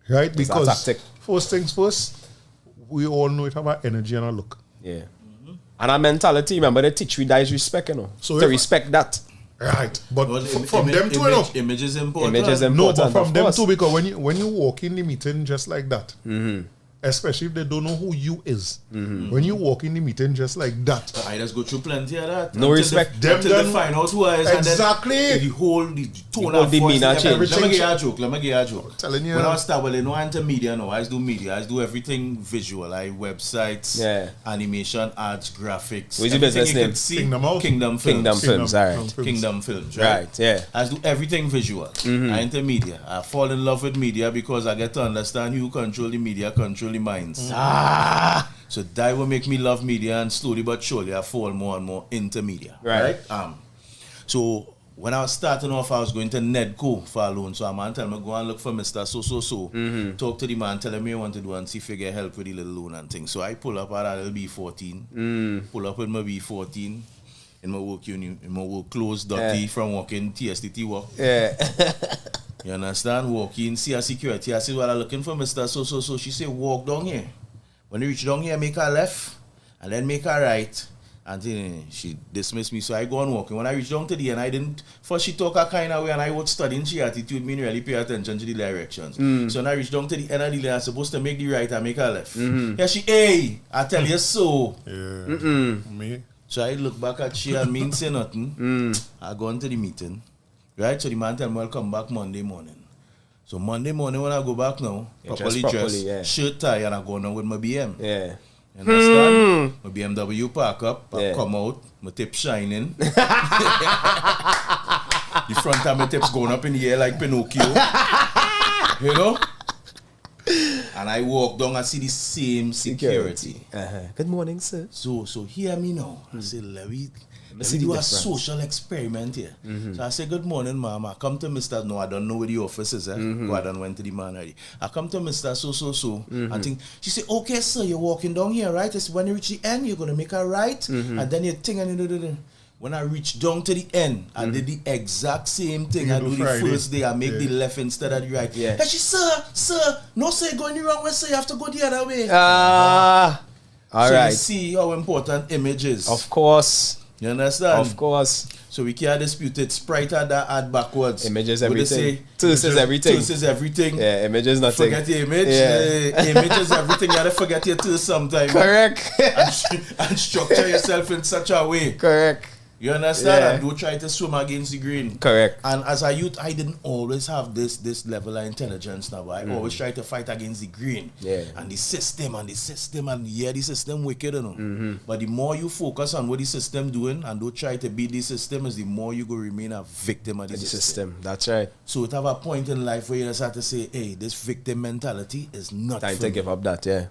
Right? It's because a tactic. first things first, we all know it have an energy and a look. Yeah. And our mentality, remember, they teach we that is respect, So to respect that. Right. But from them too, image is important. Image is important. No, but from them too, because when you walk in the meeting just like that, especially if they don't know who you is, when you walk in the meeting just like that, I just go through plenty of that. No respect. Until they find out who I is. Exactly. And then the whole tone of voice. Let me give you a joke. Telling you. When I start, I know I'm into media now. I do media. I do everything visual. I websites, animation, arts, graphics. What's your business name? Kingdom Films. All right. Kingdom Films. Right. Yeah. I do everything visual. I into media. I fall in love with media because I get to understand who control the media, control the minds. So that will make me love media, and slowly but surely I fall more and more into media. Right. So when I was starting off, I was going to Nedco for a loan. So a man tell me, go and look for Mr. So. Talk to the man, tell him what you want to do and see if you get help with the little loan and things. So I pull up at a little B14. Pull up with my B14. In my work clothes, dirty from walking TSTT walk. Yeah. You understand? Walk in, see a security. I said, well, I'm looking for Mr. So. She said, walk down here. When you reach down here, make a left and then make a right. And then she dismissed me. So I go on walking. When I reach down to the end, I didn't. First, she talk a kind of way, and I was studying she attitude, me really pay attention to the directions. So when I reach down to the end of the lane, I'm supposed to make the right and make a left. Yeah, she, hey, I tell you so. Yeah. Me. So I look back at she and mean say nothing. I go into the meeting. Right? So the man tell me I'll come back Monday morning. So Monday morning when I go back now, properly dressed, shirt, tie, and I go on with my BM. Yeah. You understand? My BMW park up, I come out, my tip shining. The front of my tips going up in the air like Pinocchio. You know? And I walk down and see the same security. Good morning, sir. So hear me now. I say, let me do a social experiment here. So I say, good morning, ma'am. I come to Mr. No, I don't know where the office is. Go I done went to the man already. I come to Mr. So. I think she said, okay, sir, you're walking down here, right? I said, when you reach the end, you're gonna make a right, and then you think and you. When I reach down to the end, I did the exact same thing I do the first day. I make the left instead of the right. Yeah. And she, sir, no, sir, going the wrong way, sir, you have to go the other way. All right. You see how important image is. Of course. You understand? Of course. So we can't dispute it. Sprite had that add backwards. Image is everything. Tools is everything. Tools is everything. Yeah, image is nothing. Forget your image. Yeah. Image is everything. You have to forget your tools sometimes. Correct. And structure yourself in such a way. Correct. You understand? Yeah. And don't try to swim against the grain. Correct. And as a youth, I didn't always have this level of intelligence now. I always try to fight against the grain. Yeah. And the system, and the system wicked, you know. But the more you focus on what the system doing and don't try to beat the system, is the more you go remain a victim of the system. That's right. So it have a point in life where you just have to say, hey, this victim mentality is not Time for to me. give up that, yeah.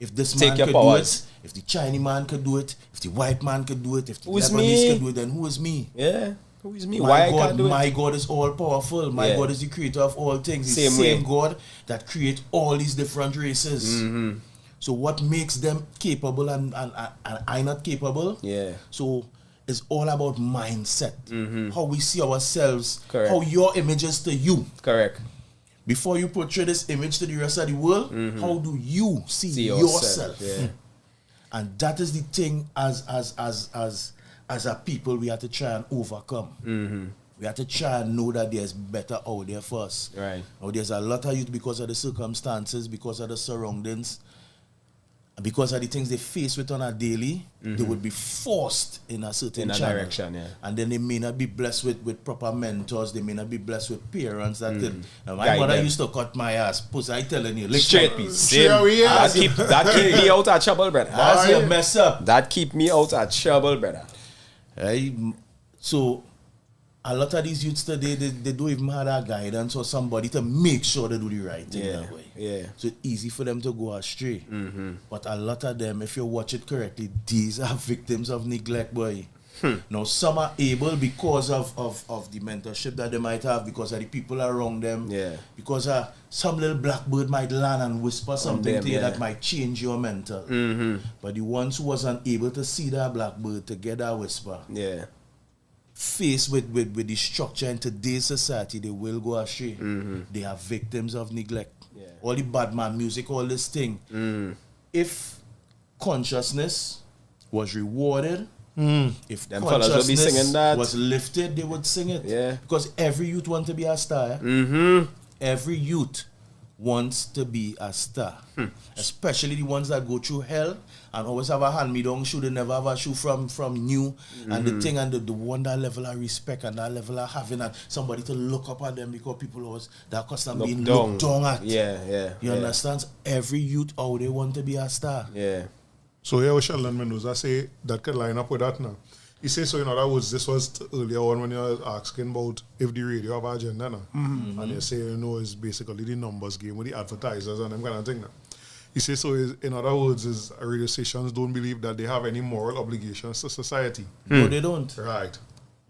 If this Take man your could powers. do it, if the Chinese man could do it, if the white man could do it, if the Who is Lebanese me? could do it, then who is me? Yeah. Who is me? My Why God, I can't do it? my God is all powerful. My Yeah. God is the creator of all things. The Same way. same God that create all these different races. So what makes them capable and I not capable? Yeah. So it's all about mindset. How we see ourselves. Correct. How your image is to you. Correct. Before you portray this image to the rest of the world, how do you see yourself, yourself? yeah. And that is the thing as a people we have to try and overcome. We have to try and know that there's better out there for us. Right. Now there's a lot of youth because of the circumstances, because of the surroundings, and because of the things they face with on a daily, they would be forced in a certain channel. direction, yeah. And then they may not be blessed with proper mentors, they may not be blessed with parents that could. Now my Guide mother them. used to cut my ass, pussy, I telling you, lick Straight my- piece. Same. That keep me out of trouble, brother. That's your mess up. That keep me out of trouble, brother. So a lot of these youths today, they don't even have that guidance or somebody to make sure they do the right thing that way. Yeah. So it's easy for them to go astray. But a lot of them, if you watch it correctly, these are victims of neglect, boy. Now some are able because of the mentorship that they might have, because of the people around them, because some little blackbird might land and whisper something them, to you yeah. that might change your mental. But the ones who wasn't able to see that blackbird, to get that whisper, faced with the structure in today's society, they will go astray. They are victims of neglect. All the bad man music, all this thing. If consciousness was rewarded, if Them fellas will be consciousness singing that. was lifted, they would sing it. Yeah. Because every youth wants to be a star. Every youth wants to be a star. Especially the ones that go through hell and always have a hand-me-down shoe. They never have a shoe from new. And the thing and the one that level of respect and that level of having and somebody to look up at them, because people always that custom Look being down. looked down at. Yeah. You understand? Every youth out there want to be a star. Yeah. So here Sheldon Mendoza say that could line up with that now. He says, so in other words, this was earlier on when you were asking about if the radio have agenda now. And you say, it's basically the numbers game with the advertisers and them kind of thing now. He says, so in other words, is radio stations don't believe that they have any moral obligations to society. No, they don't. Right.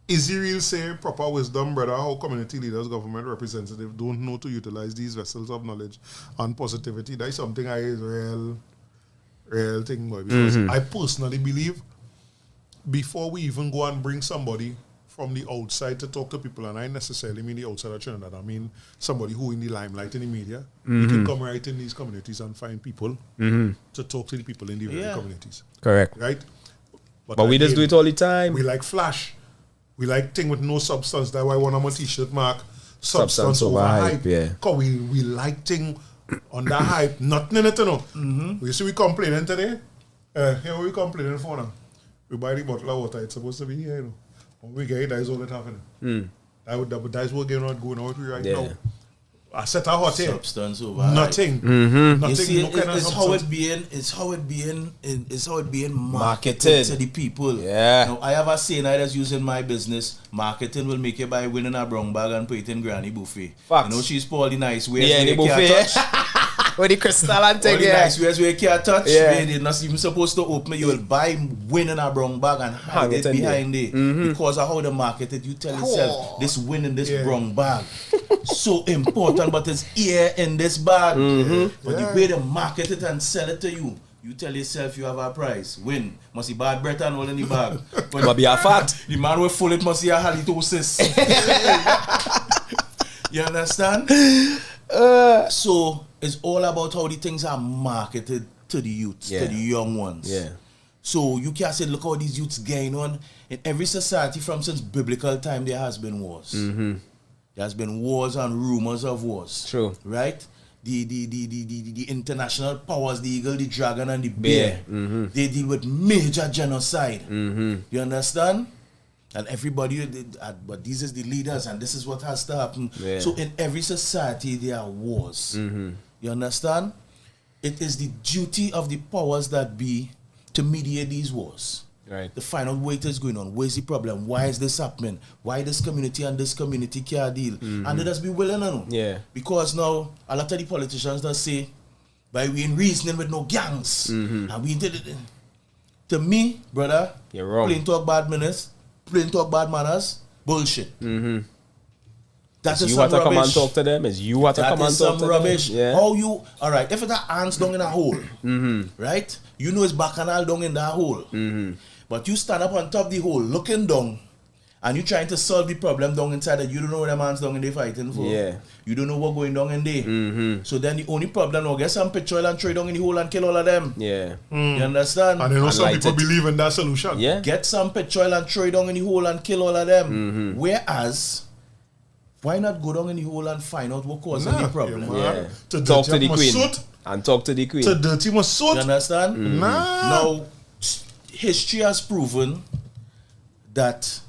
Is he real say proper wisdom, brother, how community leaders, government representatives don't know to utilize these vessels of knowledge and positivity? That is something I is real thing, boy. Because I personally believe before we even go and bring somebody from the outside to talk to people, and I necessarily mean the outside of Trinidad, I mean somebody who in the limelight in the media, you can come right in these communities and find people to talk to the people in the very communities. Correct. Right? But we just do it all the time. We like flash. We like thing with no substance. That's why one of my t-shirt mark substance over hype. Yeah. Because we like thing on that hype. Nothing in it, you know. You see we complaining today? Here we complaining for now. We buy the bottle of water. It's supposed to be here, you know. When we get it, that is all that happening. That is what going on with you right now. I set a hot air. Substance over Nothing. hype. Nothing. You see, No kind of it's how substance. it's how it being Marketed to the people. Yeah. Now, I have a saying I just use in my business. Marketing will make you buy winning a brown bag and put it in granny buffet. Facts. You know she's Paul the nice ways Yeah, where the you can't buffet. touch. With the crystal and All thing, the yeah. nice ways where you can't touch. Yeah. Where they're not even supposed to open it. You will buy winning a brown bag and hide Hang it it in behind it. Because of how they market it, you tell yourself this winning this brown bag. So important, but it's here in this bag. But the way they market it and sell it to you, you tell yourself you have a price. Win. Must be bad breath and all in the bag. But Must be a fat. The man will full it must be a halitosis. You understand? So it's all about how the things are marketed to the youths, to the young ones. Yeah. So you can't say, look how these youths going on. In every society from since biblical time, there has been wars. There has been wars and rumors of wars. True. Right? The international powers, the eagle, the dragon, and the bear, they deal with major genocide. You understand? And everybody, but these is the leaders, and this is what has to happen. Yeah. So in every society, there are wars. You understand? It is the duty of the powers that be to mediate these wars. Right. To find out what is going on. Where's the problem? Why is this happening? Why this community and this community can't deal? And they just be willing to know. Yeah. Because now, a lot of the politicians that say, by we in reasoning with no gangs, and we did it. To me, brother, you're wrong. Plain talk bad manners, bullshit. That It's is you some have to come and rubbish. talk to them. It's you have to come and talk to rubbish. them. Yeah. How you, all right, if it's ants down in a hole, right? You know it's bacchanal down in that hole. But you stand up on top of the hole, looking down, and you trying to solve the problem down inside that you don't know what them ants down in there fighting for. Yeah. You don't know what going down in there. So then the only problem now, get some petrol and throw down in the hole and kill all of them. Yeah. You understand? And then some people believe in that solution. Yeah. Get some petrol and throw it down in the hole and kill all of them. Whereas, why not go down in the hole and find out what caused the problem? Yeah. To Talk to the my queen. suit. And talk to the queen. To dirty my suit. You understand? Nah. Now, history has proven that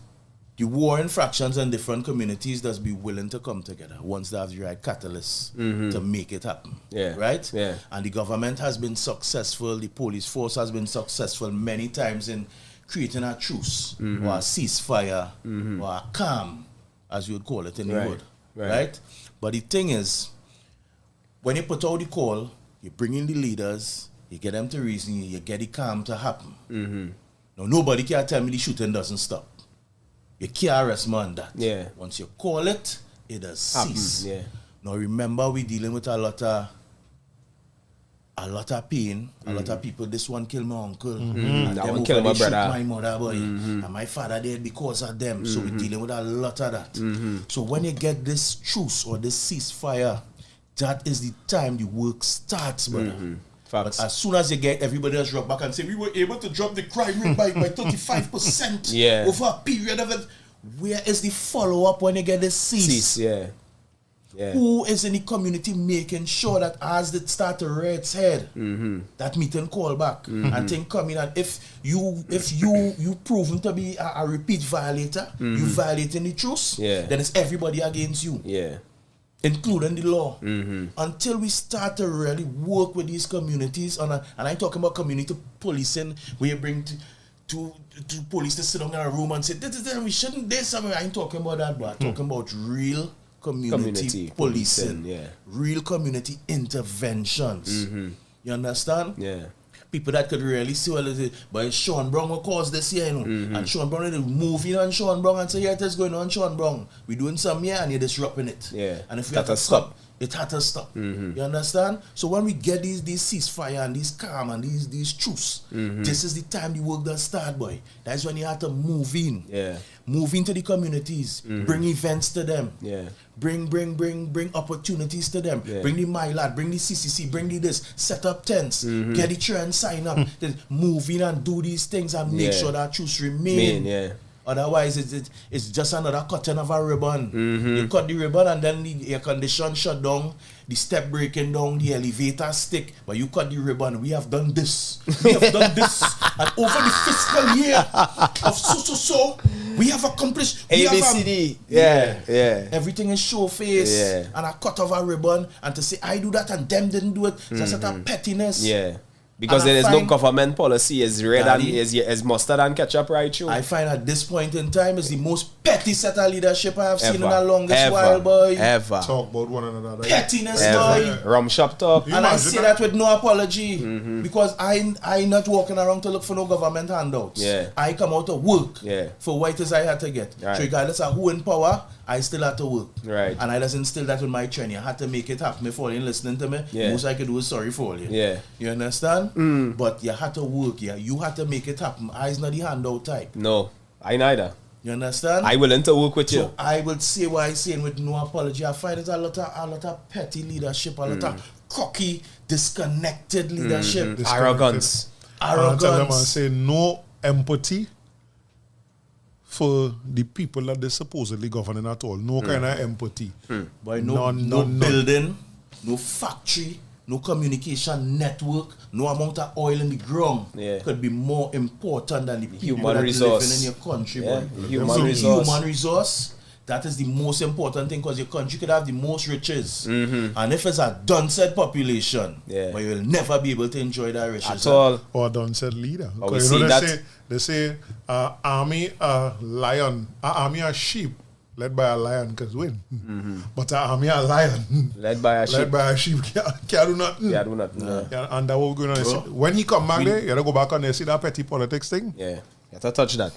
the warring fractions and different communities does be willing to come together once they have the right catalyst to make it happen. Yeah. Right? Yeah. And the government has been successful, the police force has been successful many times in creating a truce or a ceasefire or a calm, as you would call it in the Right. wood. Right. Right? But the thing is, when you put out the call, you bring in the leaders, you get them to reason, you get the calm to happen. Now, nobody can tell me the shooting doesn't stop. You can't arrest me on that. Yeah. Once you call it, it does cease. Yeah. Now, remember, we're dealing with a lot of pain, a lot of people. This one killed my uncle. And That them one over killed my they shoot brother. my mother, boy. And my father dead because of them. So we're dealing with a lot of that. So when you get this truce or this ceasefire, that is the time the work starts, brother. But as soon as you get everybody else drop back and say we were able to drop the crime rate by 35% over a period of it, where is the follow-up when you get the cease? Yeah. Who is in the community making sure that as it start to rear its head, that meeting call back and thing come in, and if you proven to be a repeat violator, you violating the truce, then it's everybody against you. Including the law. Until we start to really work with these communities and I'm talking about community policing, where you bring to police to sit down in a room and say, we shouldn't do something. I ain't talking about that, but I'm talking about real community policing. Real community interventions. You understand? People that could really see what it is. But Sean Brown will cause this here, you know. And Sean Brown will move in on Sean Brown and say, yeah, it is going on, Sean Brown. We're doing some here and you're disrupting it. And if we have to stop, it had to stop. You understand? So when we get these ceasefire and these calm and these truce, this is the time the work does start, boy. That's when you have to move in. Move into the communities. Bring events to them. Bring opportunities to them. Bring the MyLad, bring the CCC, bring the this, set up tents, get the trend, sign up, then move in and do these things and make sure that truce remain. Otherwise, it's just another cutting of a ribbon. You cut the ribbon and then the air condition shut down, the step breaking down, the elevator stick, but you cut the ribbon. We have done this. We have done this. And over the fiscal year of so, we have accomplished ABCD. Everything is show face and a cut of a ribbon, and to say I do that and them didn't do it, that's a pettiness. Because there is no government policy as red and as mustard and ketchup right through. I find at this point in time is the most petty set of leadership I have seen in the longest while, boy. Talk about one another. Pettiness, boy. Rum shop talk. And I say that with no apology. Because I not walking around to look for no government handouts. I come out to work for what it is I had to get. So regardless of who in power, I still had to work. And I just instilled that with my training. I had to make it happen before you listening to me. Most I could do is sorry for you. You understand? But you had to work. You had to make it happen. I's not the handout type. No, I neither. You understand? I willing to work with you. So I would say what I'm saying with no apology. I find it a lot of petty leadership, a lot of cocky, disconnected leadership. Arrogance. I tell them and say no empathy for the people that they supposedly governing at all. No kind of empathy. But no building, no factory, no communication network, no amount of oil in the ground could be more important than the people Human that resource. living in your country, boy. Human resource. Human resource, that is the most important thing because your country could have the most riches. And if it's a done-said population, but you will never be able to enjoy that riches. At all. Or done-said leader. Or we Because see they say army lion, army a sheep led by a lion can win. But an army a lion led by a sheep can't do nothing. Can't do nothing. And that what we're going to see. When he come back there, you gotta go back and see that petty politics thing. Yeah, you have to touch that.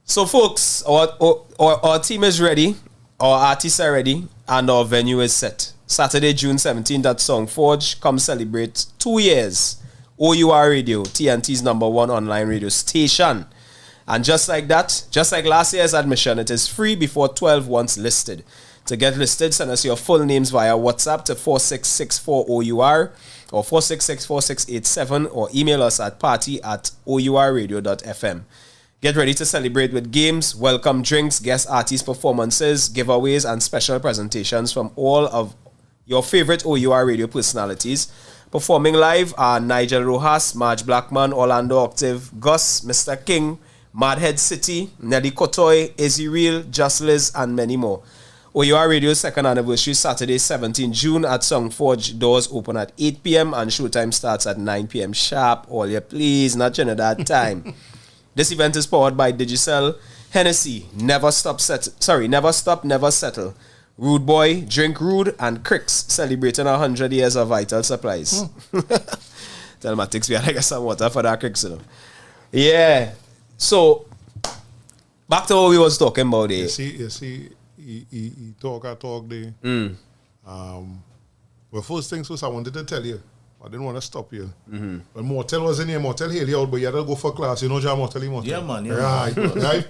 So, folks, our team is ready, our artists are ready, and our venue is set. Saturday, June 17th at Songforge. Come celebrate 2 years. OUR Radio, TNT's #1 online radio station. And just like that, just like last year's admission, it is free before 12 once listed. To get listed, send us your full names via WhatsApp to 4664OUR or 4664687 or email us at party@ourradio.fm. Get ready to celebrate with games, welcome drinks, guest artist performances, giveaways, and special presentations from all of your favorite OUR radio personalities. Performing live are Nigel Rojas, Marge Blackman, Orlando Octave, Gus, Mr. King, Madhead City, Nelly Kotoy, Izzy Real, Just Liz, and many more. OUR Radio's second anniversary, Saturday, 17 June at Songforge. Doors open at 8 p.m. and showtime starts at 9 p.m. sharp. All you please, not Trinidad time. This event is powered by Digicel, Hennessy, Never Stop, Never Settle, Rude Boy, Drink Rude, and Cricks, celebrating 100 years of Vital Supplies. Telematics, we had to get some water for that Cricks, you know. Yeah. So, back to what we was talking about there. You see, he talk there. Well, first things first, I wanted to tell you. I didn't want to stop you. When Mortel was in here, Mortel hailed you out, but you had to go for class. You know, John Mortel? Yeah, man. Right.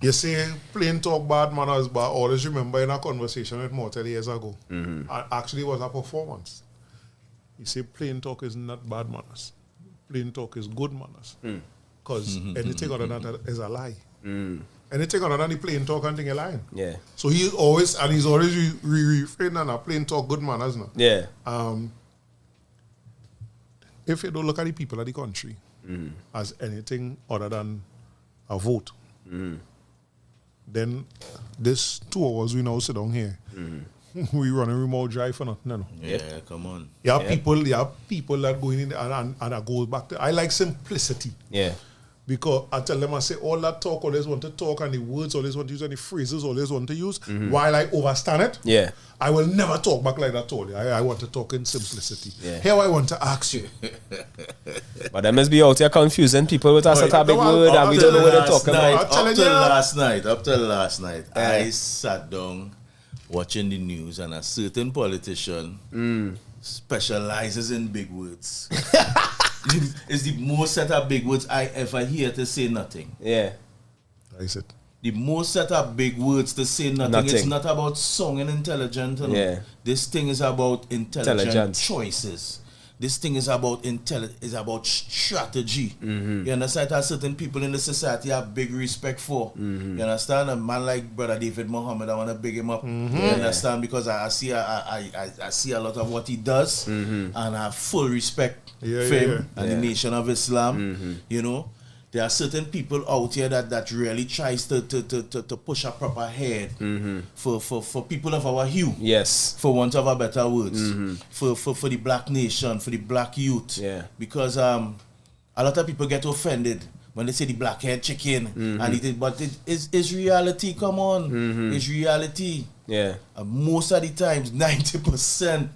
You say plain talk bad manners, but I always remember in a conversation with Mortel years ago. Actually, it was a performance. He said plain talk is not bad manners. Plain talk is good manners. Because anything other than that is a lie. Anything other than the plain talk and thing a lie. Yeah. So he's always refraining on a plain talk good manners now. Yeah. If you don't look at the people of the country as anything other than a vote, then this 2 hours we now sit down here, we run a remote drive for nothing. No. Yeah, come on. You have people that go in and I go back to. I like simplicity. Yeah. Because I tell them, I say, all that talk, always want to talk, and the words, always want to use, and the phrases, always want to use, while I overstand it, I will never talk back like that to you. I want to talk in simplicity. Yeah. Here I want to ask you. But they must be out here confusing people with such a big word, and we don't know what they're talking about. Up till last night, I sat down watching the news, and a certain politician specializes in big words. It's the most set of big words I ever hear to say nothing. Yeah. Is it? The most set of big words to say nothing. It's not about song and intelligent. This thing is about intelligent choices. This thing is about strategy. You understand that certain people in the society have big respect for. You understand? A man like Brother David Muhammad, I want to big him up. You understand? Because I see a lot of what he does, and I have full respect for him and the Nation of Islam. You know, there are certain people out here that really tries to push a proper head for people of our hue. Yes. For want of a better words. For the black nation, for the black youth. Yeah. Because a lot of people get offended when they say the black-haired chicken but it's reality, come on. It's reality. Yeah. Most of the times, 90%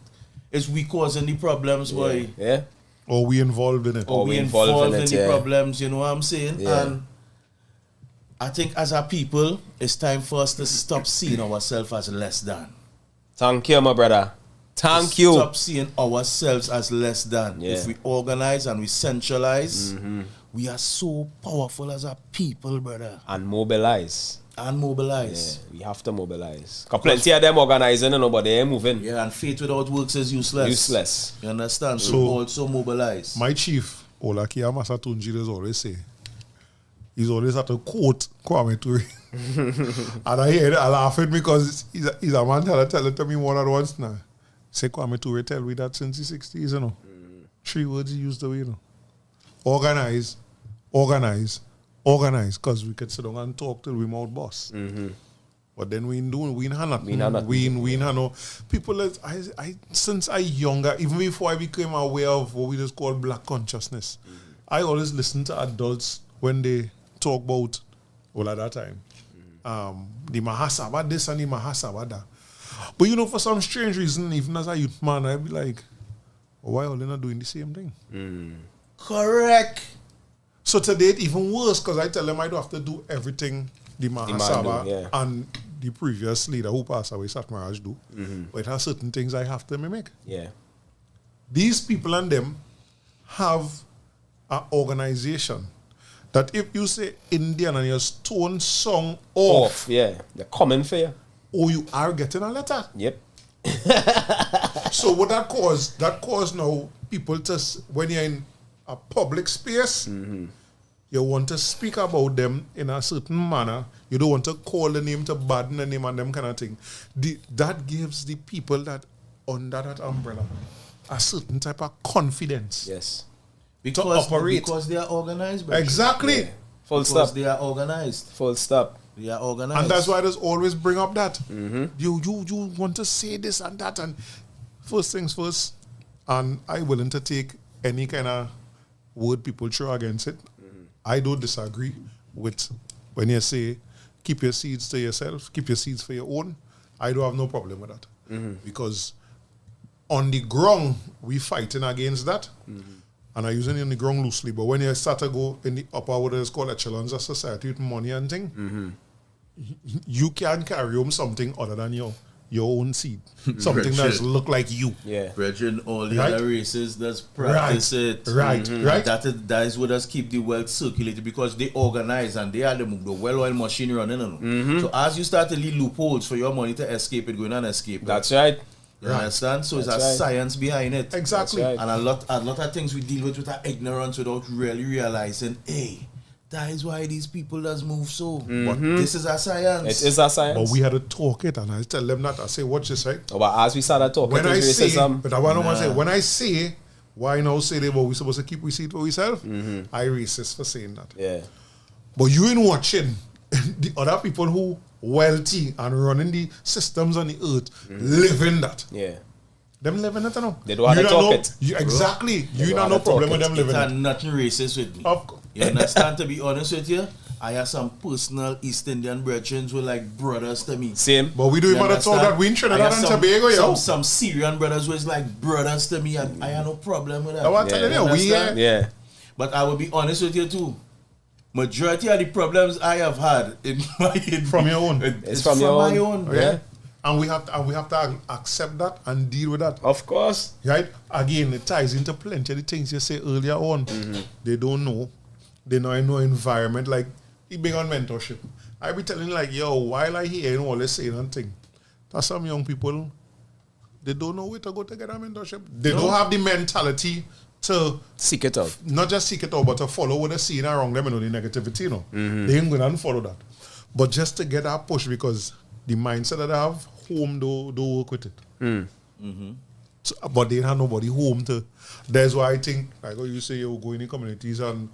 is we causing the problems, boy. Yeah. Or we involved in it. Or we involved in the problems, you know what I'm saying? Yeah. And I think as a people, it's time for us to stop seeing ourselves as less than. Thank you, my brother. Thank you. Stop seeing ourselves as less than. Yeah. If we organize and we centralize, we are so powerful as a people, brother. And mobilize. Yeah, we have to mobilize. Because plenty of them organizing and but they ain't moving. Yeah, and faith without works is useless. You understand? So also mobilize. My chief, Olakia Masatunji, is always say, he's always at a quote Kwame Ture. And I laugh at me because he's a man that tell it to me more than once now. Say Kwame Ture tell we that since the 60s, you know. 3 words he used the way, you know. Organize, organize, organize, because we could sit down and talk till we mouth boss. But then we ain't doing, we ain't have nothing. We ain't have no people. I since I younger, even before I became aware of what we just call black consciousness, I always listen to adults when they talk about all at that time. The Mahasaba this and the Mahasaba that. But you know, for some strange reason, even as a youth man, I'd be like, why are they not doing the same thing? Correct. So today it even worse because I tell them I don't have to do everything the Mahasaba and the previous leader who passed away, Satmaraj, do. But it has certain things I have to mimic. Yeah. These people and them have an organization that if you say Indian and your stone song off, they're coming for you. Or you are getting a letter. Yep. So what that cause now people to, when you're in a public space, you want to speak about them in a certain manner. You don't want to call the name, to badden the name and them kind of thing. That gives the people that under that umbrella a certain type of confidence. Yes. Because, to operate. Because they are organized. Bro. Exactly. Yeah. Full because stop. They are organized. Full stop. They are organized. And that's why I just always bring up that. You want to say this and that, and first things first, and I'm willing to take any kind of word people throw against it. I don't disagree with when you say keep your seeds to yourself, keep your seeds for your own. I don't have no problem with that. Because on the ground, we fighting against that. And I'm using it on the ground loosely, but when you start to go in the upper, what is called echelons of society with money and thing, you can carry home something other than your own seed. Something that look like you. Yeah. Brethren, all the other races that's practice it. Right. That is what does keep the wealth circulated because they organize and they are the well-oiled machine running. So as you start to leave loopholes for your money to escape it, going on escape. That's right. You understand? So it's a science behind it. Exactly. Right. And a lot of things we deal with our ignorance without really realizing, hey, that is why these people does move so. But this is a science. It is a science. But we had to talk it, and I tell them that. I say, watch this, right? Oh, but as we started talking, when I say, racism, but I want to say, when I say, why now say they, but we supposed to keep we seed for ourselves? I racist for saying that. Yeah. But you ain't watching the other people who wealthy and running the systems on the earth living that. Yeah. Them living it, you know. They don't have to talk it. Exactly. You don't have no problem with them living it. It It's nothing racist with me. Of course. You understand? To be honest with you, I have some personal East Indian brethren who are like brothers to me. Same. But we do even talk that we in Trinidad and Tobago, yo. Some Syrian brothers who is like brothers to me, and I have no problem with that. I want to tell you, yeah. But I will be honest with you too. Majority of the problems I have had in my from your own. It's from my own. Yeah. And we have to accept that and deal with that. Of course. Right? Again, it ties into plenty of the things you say earlier on. They don't know. They know in no environment. Like, he being on mentorship. I be telling like, yo, while I hear all this saying and thing, that's some young people, they don't know where to go to get a mentorship. They don't have the mentality to seek it out. Not just seek it out, but to follow what they're seeing around them, you know, the negativity, you know. They ain't going to follow that. But just to get that push, because the mindset that they have, home don't work with it. So, but they have nobody home to. That's why I think, like you say, you go in the communities and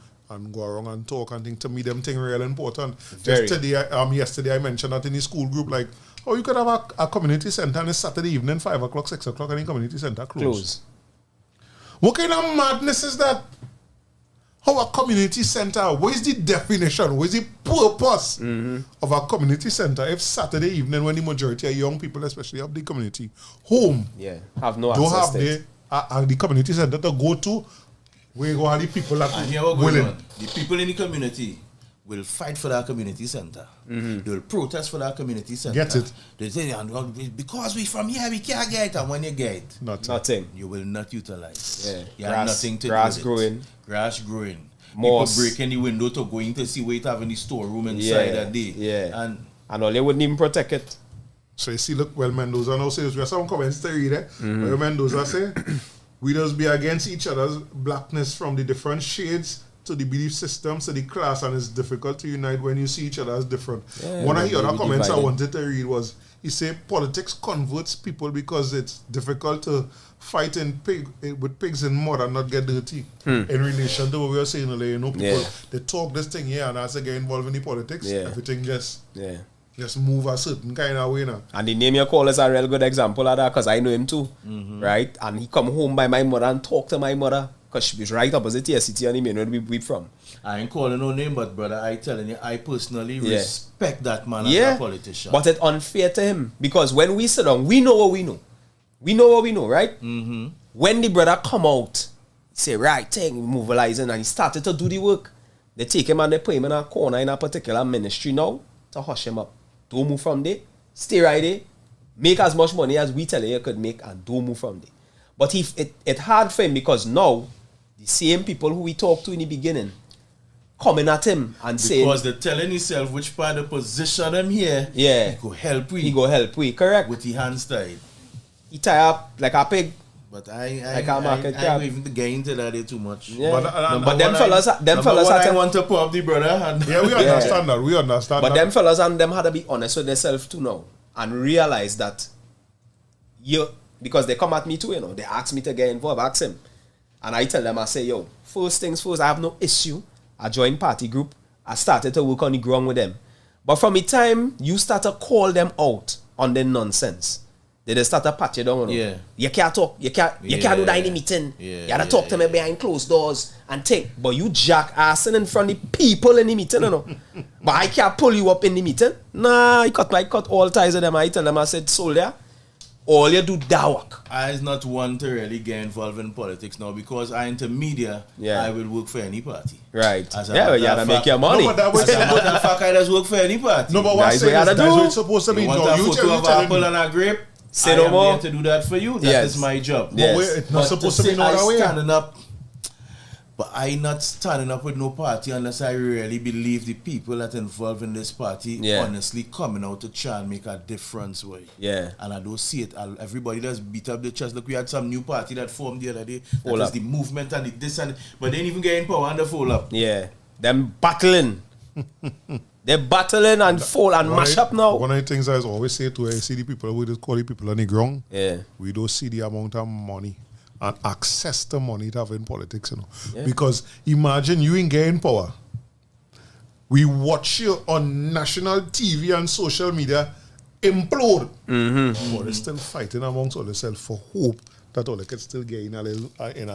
go around and talk and think. To me, them thing real important. Very. Just today, yesterday I mentioned that in the school group, like, oh, you could have a community center on a Saturday evening, 5 o'clock, 6 o'clock, and the community center closed. What kind of madness is that? How a community center, what is the definition, what is the purpose of a community center if Saturday evening when the majority of young people, especially of the community, home, have no don't access have the community center to go to, where go all the people that willing. The people in the community will fight for that community center. They will protest for that community center. Get it? They say, because we from here, we can't get it. And when you get it, nothing. You will not utilize. Yeah. You have nothing to grass do growing. with it. Grass growing. Moss. People breaking the window to go in to see what it have in the storeroom inside that day. Yeah. And all they wouldn't even protect it. So you see, look, well, Mendoza now says, we have some comments to read, Well, Mendoza say, we just be against each other's blackness from the different shades to the belief systems, to the class, and it's difficult to unite when you see each other as different. Yeah, One of the other we comments I divided. wanted to read was, he said politics converts people because it's difficult to fight with pigs in mud and not get dirty. In relation to what we were saying earlier, you know, people, they talk this thing here, and as they get involved in the politics, everything just move a certain kind of way now. And the name you call is a real good example of that, because I know him too, right? And he come home by my mother and talk to my mother, because she was right opposite the city on the main road we from. I ain't calling no name, but brother, I telling you, I personally respect that man as a politician. But it's unfair to him, because when we sit down, we know what we know. We know what we know, right? When the brother come out, say, right thing, mobilizing, and he started to do the work, they take him and they put him in a corner in a particular ministry now to hush him up. Don't move from there. Stay right there. Make as much money as we tell you you could make, and don't move from there. But it hard for him, because now the same people who we talked to in the beginning coming at him and saying, because they're telling himself which part of the position them here, he go help we. He go help we, correct. With the hands tied. He tie up like a pig. But I don't even get into that too much. Yeah. But them fellas I want to pop the brother. And yeah, we understand that. We understand but that. them fellas and them had to be honest with themselves too now and realize that because they come at me too, you know, they ask me to get involved, ask him. And I tell them, I say, yo, first things first, I have no issue. I joined party group. I started to work on the ground with them. But from the time you start to call them out on their nonsense, they just start to pat you down. Yeah. You can't talk. You can't do that in the meeting. You gotta talk to me behind closed doors and think. But you jackassing in front of the people in the meeting, you know. But I can't pull you up in the meeting. Nah, I cut all ties with them. I tell them, I said, soldier, all you do that work. I is not one to really get involved in politics now, because I into media, I will work for any party. Right. You gotta make your money. No, but As a matter of fact, I just work for any party. No, but what That's what that's you what it's supposed to be. You want No, a you photo of telling apple me. and a grape? Say I no am more. here to do that for you. That is my job. But it's not supposed to be no other way. Standing up, but I not standing up with no party unless I really believe the people that involved in this party honestly coming out to try and make a difference. Yeah. And I don't see it. Everybody just beat up the chest. Look, we had some new party that formed the other day. That Hold is up. the movement and the this and but they ain't even getting power and they fall up. Yeah. Them battling. They're battling and fall and mash up now. One of the things I always say to I see the people, we just call the people on the ground. Yeah. We don't see the amount of money and access to money to have in politics, you know. Yeah. Because imagine you ain't getting power. We watch you on national TV and social media implode. But they're still fighting amongst all themselves for hope that all they can still get in a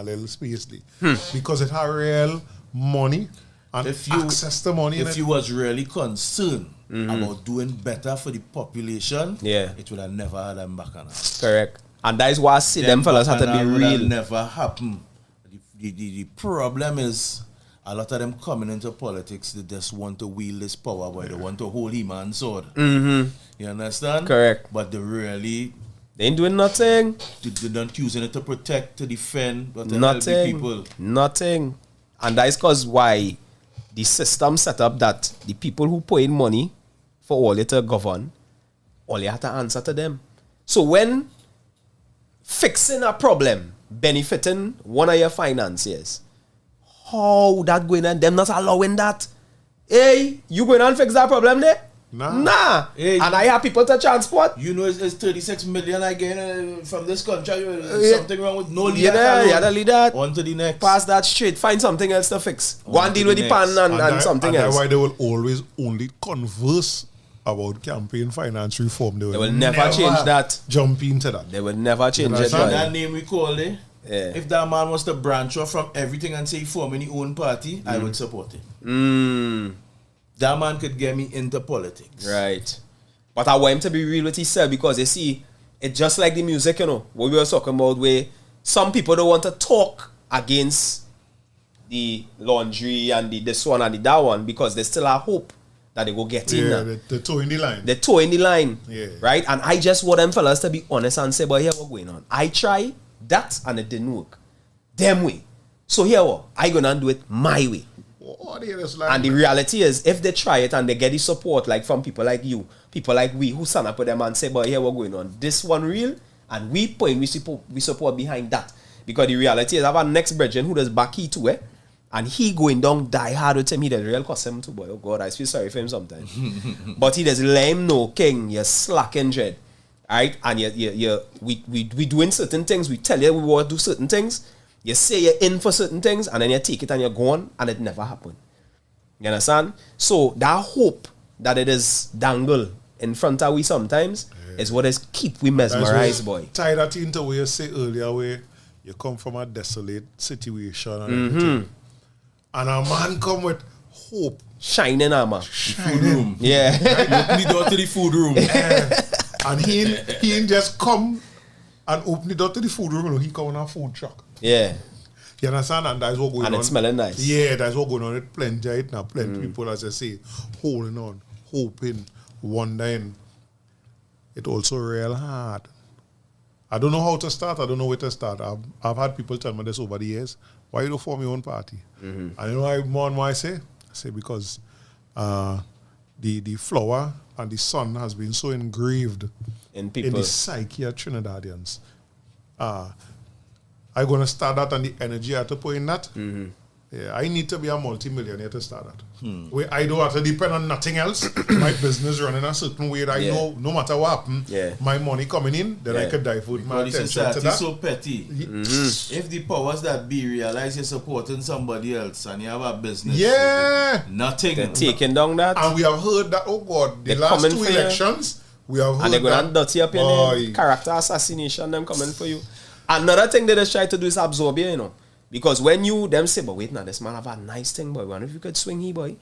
little space there. Because it have real money and access to money. If you was really concerned about doing better for the population, it would have never had them back on us. Correct. And that is why I see them fellas have to be real. Never happen. The problem is a lot of them coming into politics, they just want to wield this power, but they want to hold him and sword. You understand? Correct. But they ain't doing nothing. They're not using it to protect, to defend, but to help the people. Nothing. And that is because why the system set up that the people who put in money for all you to govern, all you have to answer to them. So when fixing a problem benefiting one of your financiers, how that going on? Them not allowing that? Hey, you going on fix that problem there? Nah. Hey, and I have people to transport. You know, it's 36 million I get from this country. Something wrong with no leader. Yeah, the leader. On to the next. Pass that straight. Find something else to fix. Go and deal with the pan and something else. That's why they will always only converse about campaign finance reform. They will never change that. Jump into that. They will never change it. That name we call it. If that man was to branch off from everything and say forming his own party, I would support him. That man could get me into politics. Right. But I want him to be real with himself, because you see, it's just like the music, you know, what we were talking about, where some people don't want to talk against the laundry and the this one and the that one, because they still have hope that they will get in. The toe in the line. The toe in the line. Yeah. Right? And I just want them fellas to be honest and say, but here what's going on. I tried that and it didn't work. Them way. So here what? I gonna do it my way. And the reality is, if they try it and they get the support like from people like you, people like we who stand up with them and say, but here what's going on. This one real, and we support behind that. Because the reality is, I have a next brethren who does back key to it. And he going down die hard with him. He does real cost him too, boy. Oh God, I feel sorry for him sometimes. But he does let him know, King, you're slacking dread. Right? And we doing certain things. We tell you we want to do certain things. You say you're in for certain things, and then you take it and you're gone, and it never happened. You understand? So that hope that it is dangle in front of we sometimes is what is keep we mesmerized, boy. Tie that into what you say earlier, where you come from a desolate situation and everything. And a man come with hope. Shining armor. Shining. Yeah. Open the door to the food room. And he ain't just come and open the door to the food room. No, he come on a food truck. Yeah. You understand? And that's what going on. And it's smelling nice. Yeah, that's what going on with plenty right now. Plenty people, as I say, holding on, hoping, wondering. It's also real hard. I don't know how to start. I don't know where to start. I've had people tell me this over the years. Why you don't form your own party? And you know why I say? I say because the flower and the sun has been so engraved in people, in the psyche of Trinidadians. I'm going to start that, and the energy I have to put in that. Yeah, I need to be a multi-millionaire to start that. Where I don't have to depend on nothing else. My business running a certain way that I know no matter what happens, my money coming in, then I could divert my attention to that. So petty. If the powers that be realize you're supporting somebody else and you have a business, nothing. They're taking down that. And we have heard that, oh God, the last 2 elections, we have heard and they're going to dirty up your name. Boy. Character assassination, them coming for you. Another thing they just try to do is absorb you, you know. Because when you them say, but wait now, this man have a nice thing, boy. Wonder if you could swing he, boy.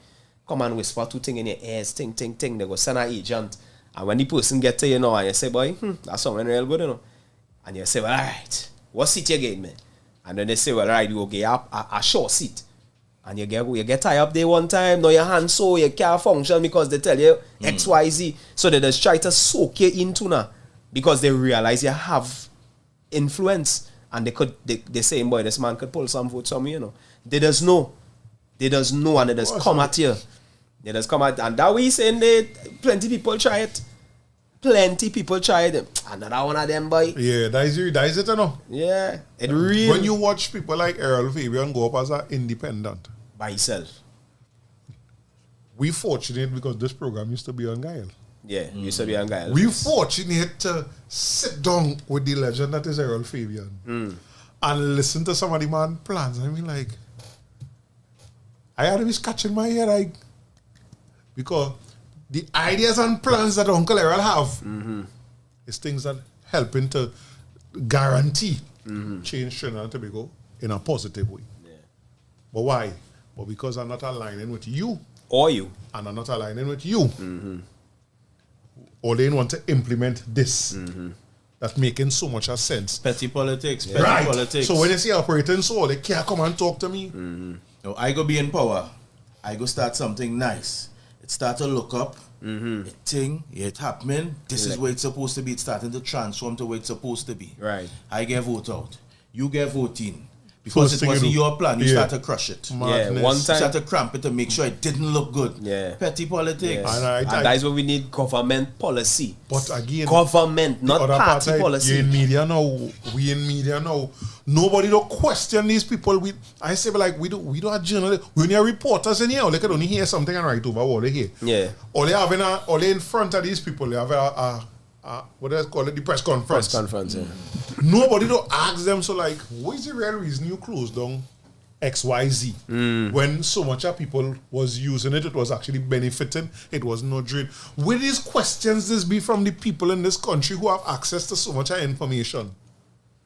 Come and whisper 2 things in your ears, ting. They go send an agent. And when the person get to you know, and you say, boy, that's something real good, you know. And you say, well, all right, what seat you get, man? And then they say, well, all right, you go get a short seat. And you get tied up there one time, now your hand so you can't function because they tell you X, Y, Z. So they just try to soak you into now because they realize you have influence. And they say, boy, this man could pull some votes from you, you know. They just know, and they just come at you. They just come at, and that we saying plenty people try it. Another one of them, boy. Yeah, that is it, you know. Yeah, it really. When you watch people like Errol Fabian go up as an independent by himself, we fortunate because this program used to be on Gael. Yeah, used to be on Gael. We fortunate to sit down with the legend that is Errol Fabian and listen to some of the man plans. I mean, like, I had to be scratching my head, like, because the ideas and plans that Uncle Errol have is things that helping to guarantee change Trinidad and Tobago in a positive way. Yeah. But why? But because I'm not aligning with you. Or you. And I'm not aligning with you. Or they want to implement this. That's making so much sense. Petty politics. Right. Politics. So when they see operating so, they can't come and talk to me. No, I go be in power. I go start something nice. It start to look up. It happening. This is where it's supposed to be. It's starting to transform to where it's supposed to be. Right. I get vote out. You get vote in. Because it wasn't your plan, you start to crush it. Madness. Yeah, one time. You start to cramp it to make sure it didn't look good. Yeah. Petty politics. Yeah. And that's what we need, government policy. But again, government, not party policy. You in media now, we in media now. Nobody don't question these people. I say, but like, we don't have journalists. We only have reporters in here. They can only hear something and write over what they hear. Yeah. Or they have in front of these people, they have what do they call it? The press conference. Press conference, yeah. Nobody don't ask them, so like, what is the real reason you closed down XYZ? When so much of people was using it, it was actually benefiting, it was no drain. Will these questions this be from the people in this country who have access to so much information?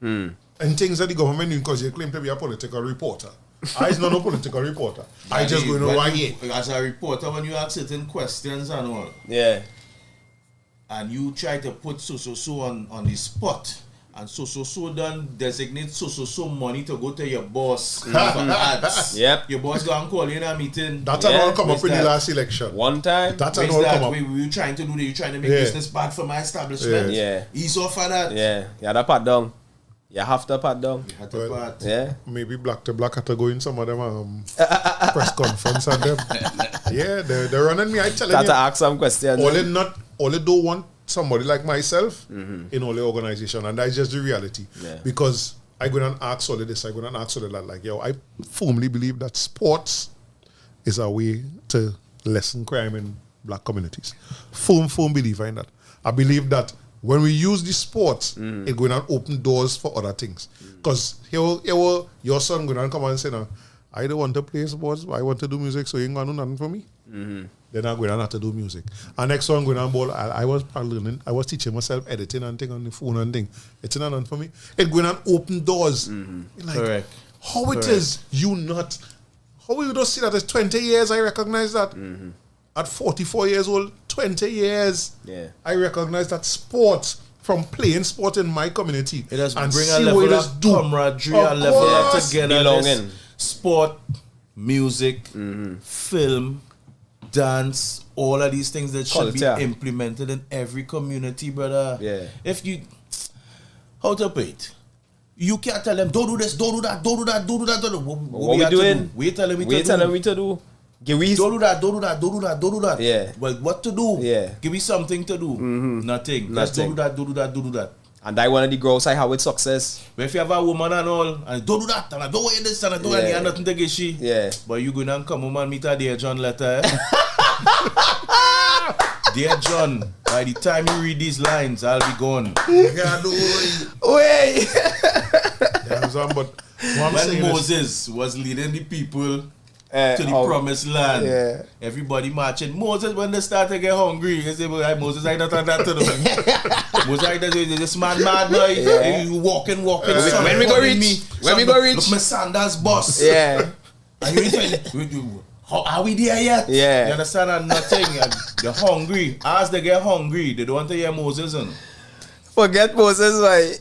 And things that the government doing because you claim to be a political reporter. I is not a political reporter. I just go know why. As a reporter, when you ask certain questions and all. Yeah. And you try to put so on the spot, and so done designate so money to go to your boss for ads. Yep. Your boss go and call you in a meeting. That's all come up in the last election. One time. That's all come up. We trying to do that. You trying to make business bad for my establishment. Yeah. He's off for that. Yeah. You had to pat down. You have to pat down. You have to pat. Yeah. Maybe Black to Black had to go in some of them press conference and them. Yeah, they're running me. I tell you. Got to ask some questions. All they don't want somebody like myself in all the organization, and that's just the reality. Yeah. Because I go and ask all of this, I go and ask all of that. Like, yo, I firmly believe that sports is a way to lessen crime in black communities. Firm believer in that. I believe that when we use the sports, it's going to open doors for other things. Because your son going to come and say, no, I don't want to play sports, I want to do music, so you ain't going to do nothing for me. Then I'm going to have to do music. And next one going on ball, I was learning, I was teaching myself editing and thing on the phone and thing. It's not nothing for me. It's going to open doors. Like, Correct. How it is you not, how you don't see that it's 20 years, I recognize that. At 44 years old, 20 years, I recognize that sports, from playing sport in my community, It does and bring see a what level it of do. camaraderie, a Of level of course. togetherness. Belonging. Sport, music, film, dance, all of these things that should Culture. be implemented in every community, brother. Yeah. If you, how to put it? You can't tell them, don't do this, don't do that, don't do that, don't do that. Don't do. What we have to doing? do? We tell them We tell them we to do. Give we don't do that, don't do that, don't do that, don't do that. Yeah. But what to do? Yeah. Give me something to do. Nothing. Just don't do that, don't do that, don't do that. And I one of the girls I have with success. But if you have a woman and all, and don't do that, and I don't want this, and I don't want Yeah. nothing to get she. Yeah. But you go and come home and meet her dear John letter. Dear John, by the time you read these lines, I'll be gone. Wait. But what I'm saying When is- Moses was leading the people to the promised land, everybody marching. Moses, when they start to get hungry, they say, well, hey, Moses, I not on that to them. Moses, I this man mad boy. You walking. When we go reach? When we go reach? Look, my Sanders boss. Yeah. And you tell are we there yet? Yeah. You understand? And nothing. They're hungry. As they get hungry, they don't want to hear Moses. And Forget Moses, boy.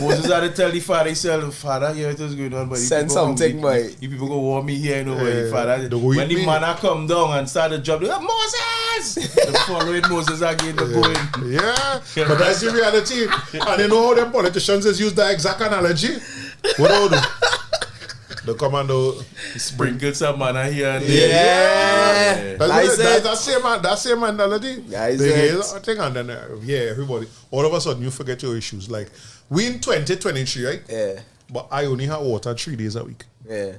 Moses had to tell the father himself, Father, here it is going on, but Send something, boy. You people go want me here, you know, boy. Father. don't go When eat the me. man come down and start the job, they go, Moses! They're following Moses again, they're going. Yeah, but that's the reality. And you know how them politicians has used that exact analogy? What do they do? The commando Sprinkle some man here and Yeah. there. That same analogy. Guys, They hear it. a thing and then everybody. All of a sudden you forget your issues. Like we in 2023, right? Yeah. But I only have water 3 days a week. Yeah.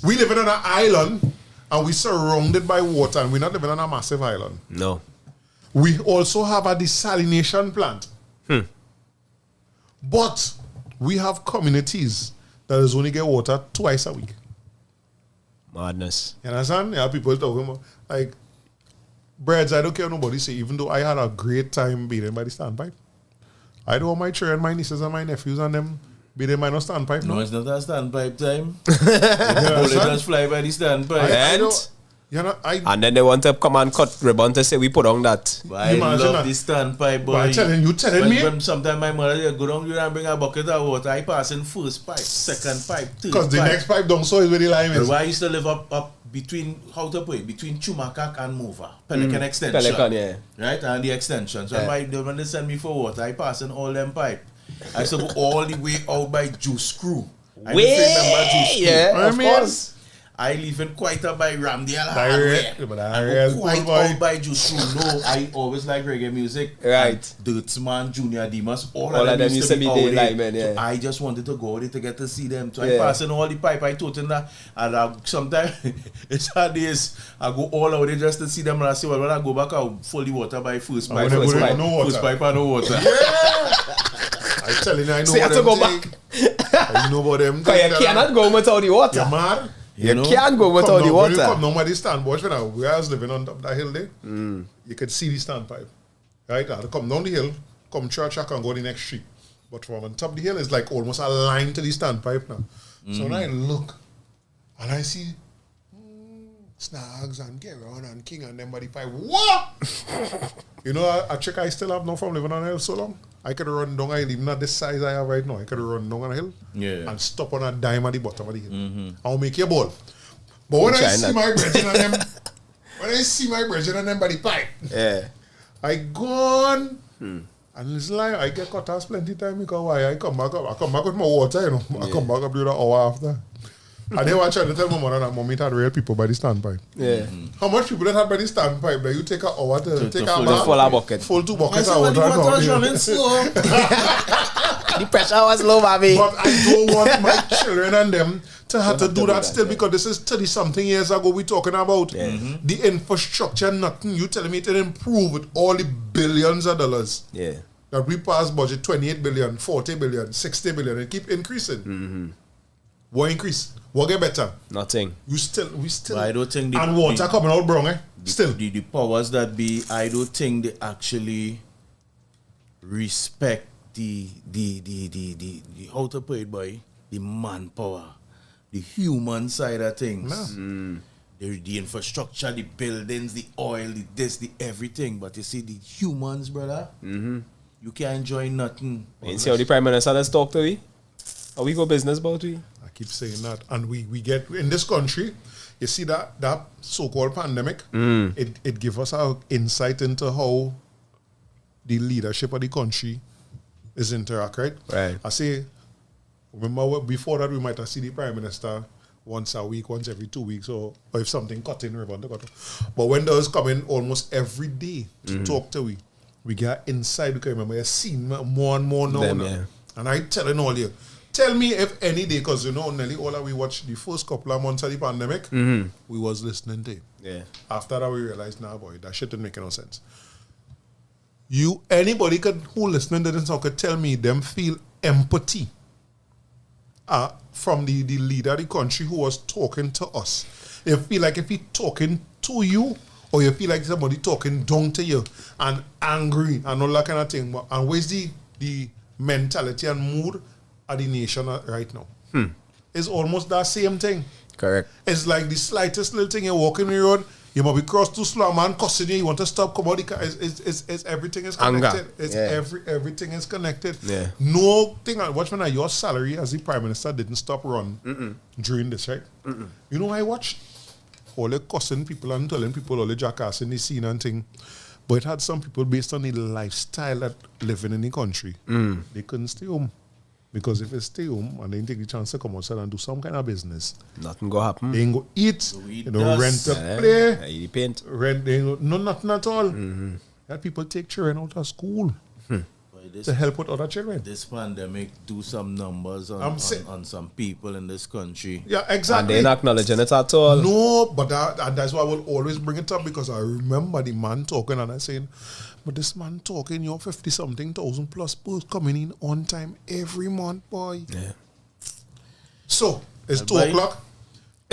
We living on an island and we surrounded by water, and we're not living on a massive island. No. We also have a desalination plant. But we have communities that is only get water twice a week. Madness. You understand? Yeah, people talking about, like, breads, I don't care what nobody say, even though I had a great time beating by the standpipe. I don't want my children, my nieces and my nephews and them beating by no standpipe. No, it's not a standpipe time. Yeah, Bullet just fly by the standpipe. I And? don't, you know, And then they want to come and cut ribbon to say we put on that. But I Imagine love that. this standpipe, boy. But I telling me? When sometimes my mother say, go down here and bring a bucket of water, I pass in first pipe, second pipe, third Because the pipe. next pipe down so is where the lime But is. why I used to live up between, how to put it, between Chumakak and Mova, Pelican Extension. Pelican, yeah. Right, and the extension. So when they send me for water, I pass in all them pipe. I used to go all the way out by Juice Crew. I Way, remember Juice Crew. yeah, of course. I live in quite a by Ramdale Direct, Hardware. but I direct, go quite cool boy. out by Juice Crew. No, I always like reggae music. Right. Dirtsman, Junior Demas, all All of them used to be the out there. linemen, yeah. So I just wanted to go there to get to see them. So Yeah. I pass in all the pipe. I told them that, and sometimes it's hard days. I go all out there just to see them, and I say, well, when I go back, I'll fill the water by first And pipe. when they First go there, pipe, no water. First pipe and no water. I telling you, I know So you what have to them go take. I know about them. Because you cannot go without the water. You're mad? You know? can't go without Come the down, when you water. come down by the stand, watch when I was living on top of that hill there, you could see the standpipe. Right? I had to come down the hill, come church, I can go the next street. But from on top of the hill, it's like almost a line to the standpipe now. So when I look, and I see Snags and Geron and King and them by the pipe. What? You know, a trick I still have now from living on a hill so long. I could run down a hill, even at this size I have right now. I could run down on a hill and stop on a dime at the bottom of the hill. I'll make you a ball. But when I see my brethren and them, by the pipe, I gone. And it's like I get cut off plenty time because why I come back up. I come back with my water, you know. I come back up during an hour after. And then I try to tell my mother that mommy had real people by the standpipe. Yeah. How much people that had by the standpipe that you take an hour to take a bath, full a bucket. full 2 buckets I of said, water. the water was and running slow. The pressure was low, baby. But I don't want my children and them to have to do that still because this is 30-something years ago we're talking about. The infrastructure, nothing. You telling me it improve with all the billions of dollars. Yeah. That we pass budget 28 billion, 40 billion, 60 billion and keep increasing. What increase? What get better? Nothing. We still. But I don't think and water coming out wrong, Still. The powers that be, I don't think they actually respect the how to put it, boy, the manpower, the human side of things. The infrastructure, the buildings, the oil, the this, the everything. But you see, the humans, brother, you can't enjoy nothing. You see how the Prime Minister has talked to me? How we go business about we? I keep saying that. And we get, in this country, you see that so-called pandemic, it gives us our insight into how the leadership of the country is interact, right? Right. I say, remember before that we might have seen the Prime Minister once a week, once every 2 weeks, or if something cut in ribbon. But when those come in almost every day to talk to we get inside because remember you're seeing more and more now. And I telling all you, tell me if any day, because you know, nearly all that we watched the first couple of months of the pandemic, we was listening to. Yeah. After that, we realized, nah, boy, that shit didn't make no sense. Anybody who listening to this now could tell me them feel empathy from the leader of the country who was talking to us. You feel like if he talking to you, or you feel like somebody talking down to you and angry and all that kind of thing. And where's the mentality and mood of the nation right now? It's almost that same thing. Correct. It's like the slightest little thing, you're walking the road, you might be cross too slow, man cussing you want to stop, come out the car. It's everything is connected. Anger. Everything is connected. Yeah. No thing, watch when your salary as the Prime Minister didn't stop run during this, right? You know I watched? All the cussing people and telling people all the jackass in the scene and thing. But it had some people based on the lifestyle that living in the country. They couldn't stay home. Because if they stay home and they take the chance to come outside and do some kind of business, nothing go happen. They ain't go eat, rent a play, eat paint. Rent, they ain't no nothing at all. That people take children out of school to help with other children. This pandemic do some numbers on some people in this country. Yeah, exactly. And they're not acknowledging it at all. No, but that's why I will always bring it up because I remember the man talking and I saying, but this man talking, you're 50-something thousand plus posts coming in on time every month, boy. Yeah. So, it's 2 o'clock.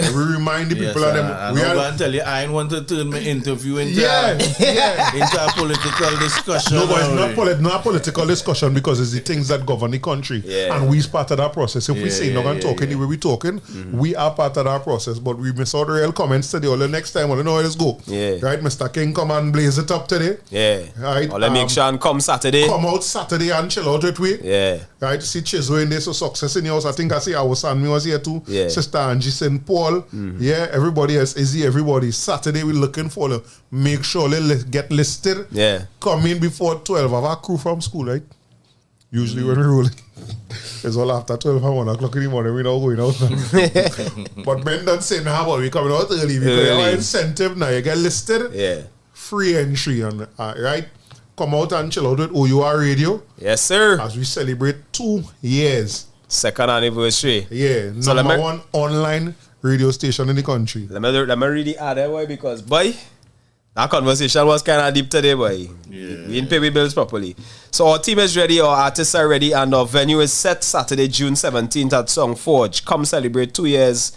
We remind the people of them. I'm going to tell you, I ain't want to turn my interview into into a political discussion. No, but it's not political discussion because it's the things that govern the country. And we're part of that process. If we say not going to talk the way we're talking, we are part of that process. But we miss out the real comments today. All the next time, I don't know how this go. Right, Mr. King, come and blaze it up today. Right. All make sure and come Saturday. Come out Saturday and chill out with we. Right, see Chizo in there, so success in your house. I think I see our son was here too. Sister Angie St. Paul. Everybody else is here. Everybody. Saturday we're looking for them. Make sure they get listed. Come in before 12. Have our crew from school, right? Usually when we roll, it's all after 12 and 1 o'clock in the morning. We're not going out. But men don't say nah, but we coming out early because you have incentive now. You get listed. Free entry and right. Come out and chill out with OUR Radio. Yes, sir. As we celebrate 2 years. Second anniversary. So number one online radio station in the country. Let me really add that, boy, because, boy, that conversation was kind of deep today, boy. We didn't pay our bills properly. So our team is ready, our artists are ready, and our venue is set Saturday, June 17th at Song Forge. Come celebrate 2 years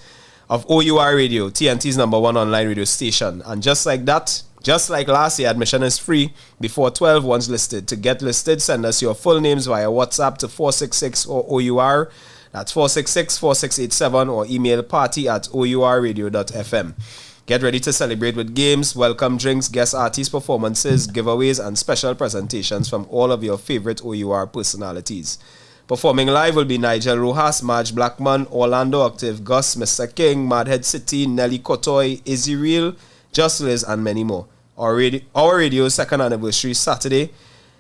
of OUR Radio, TNT's #1 online radio station. And just like that, just like last year, admission is free before 12 once listed. To get listed, send us your full names via WhatsApp to 466 or OUR. That's 466-4687 or email party@ourradio.fm. Get ready to celebrate with games, welcome drinks, guest artist performances, giveaways, and special presentations from all of your favorite OUR personalities. Performing live will be Nigel Rojas, Marge Blackman, Orlando Active, Gus, Mr. King, Madhead City, Nelly Kotoy, Izzy Real, Just Liz, and many more. Our radio's second anniversary, Saturday,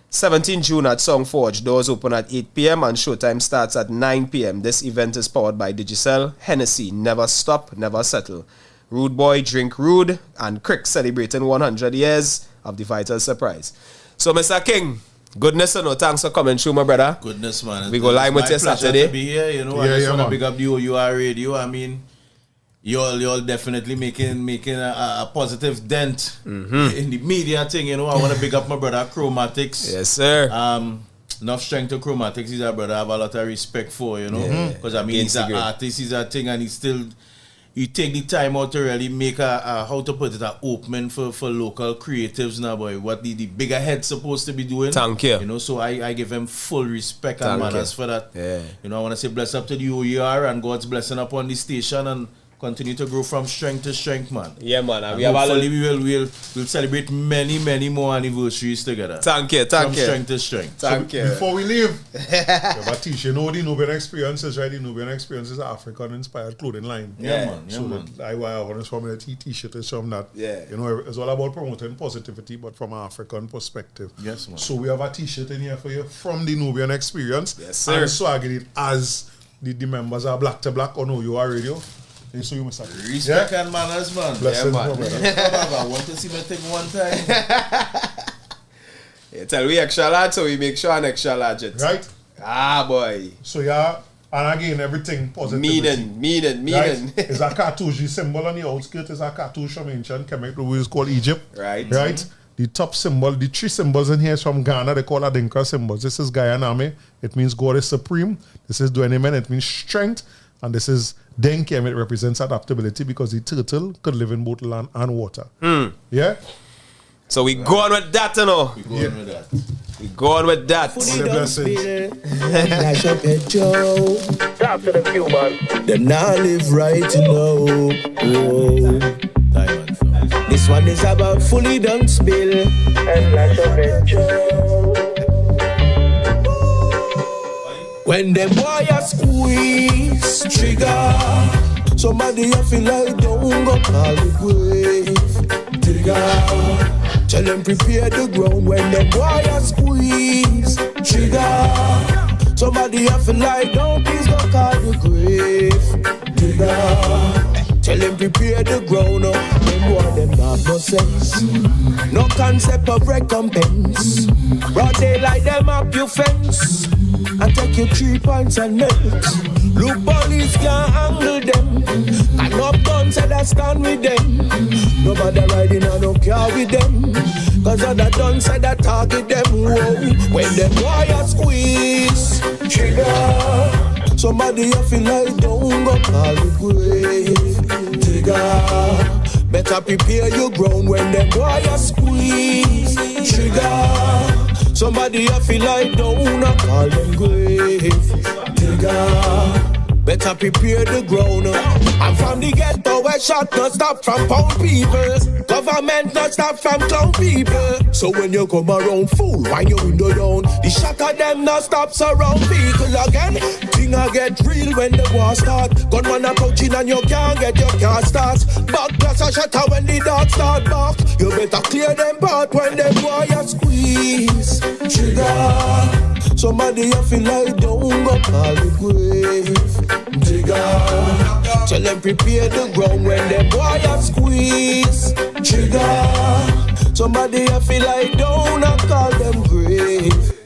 17 June at Song Forge. Doors open at 8 p.m. and showtime starts at 9 p.m. This event is powered by Digicel, Hennessy, Never Stop, Never Settle, Rude Boy, Drink Rude, and Crick celebrating 100 years of the Vital Surprise. So, Mr. King, Goodness, no, thanks for coming through, my brother. Goodness, man. We go live with you Saturday. To be here, you know, I just want to big up the OUR radio. I mean, you're definitely making a positive dent in the media thing, you know. I want to big up my brother Chromatics. Yes, sir. Enough strength to Chromatics. He's a brother I have a lot of respect for, you know. Because I mean, he's an artist, he's a thing, and he take the time out to really make a how to put it, an opening for local creatives now, boy. What the bigger head's supposed to be doing. Thank you. You know, so I give him full respect and manners for that. Yeah. You know, I want to say bless up to the OER and God's blessing upon the station and continue to grow from strength to strength, man. Yeah, man. And we'll celebrate many more anniversaries together. Thank you. From strength to strength. Thank you. Before we leave, Batish, you know the Nubian Experiences, right? The Nubian Experiences are African-inspired clothing line. Yeah, man. I want to from the T-shirt is from that. Yeah. You know, it's all about promoting positivity, but from an African perspective. Yes, man. So we have a T-shirt in here for you from the Nubian Experience. Yes, sir. And swagging it as the members are black to black on OUR radio. So you must have respect and manners, man. Blessings, man. I want to see me take one time. Tell we extra large, so we make sure an extra large it. Right? Ah, boy. So yeah, and again, everything positivity. Meaning. Right? It's a cartouche. The symbol on the outskirt is a cartouche from ancient Kemet, which is called Egypt. Right. The top symbol, the three symbols in here is from Ghana. They call Adinka symbols. This is Gaianame. It means God is supreme. This is Duenemen. It means strength. And this is Denkem. It represents adaptability because the turtle could live in both land and water. Yeah? So we go on with that, you know. We go on with that. We go on with that. All the blessings. Talk to the few, man. Them now live right, you know. This one is about fully done spill and lash of when them wires squeeze trigger, somebody I feel like don't go call the grave. Trigger, tell them prepare the ground when them wires squeeze trigger. Somebody I feel like don't please go call the grave. Trigger, tell them prepare the ground. Them boy them have no sense, no concept of recompense. Broad daylight them up your fence and take your 3 points and melt. Look, police can't handle them. And up guns said I stand with them. Nobody riding on no car with them. Cause other done said I target them. Whoa. When them wires squeeze trigger, somebody I feel like don't go call the grave. Trigger, better prepare your ground when them wires squeeze trigger. Somebody I feel like don't call them grave. Digger, better prepare the ground. I'm from the ghetto where shot not stop from pound people. Government not stop from clown people. So when you come around fool, wind your window down. The shot of them not stop surround vehicle again. Thing I get real when the war start. Gunman a coaching and you can't get your car starts. Back glass a shatter when the dogs start bark. You better clear them part when them wires squeeze trigger. Somebody I feel like don't go call the grave. Digger, tell them prepare the ground when them wires squeeze trigger. Somebody I feel like don't call them grave.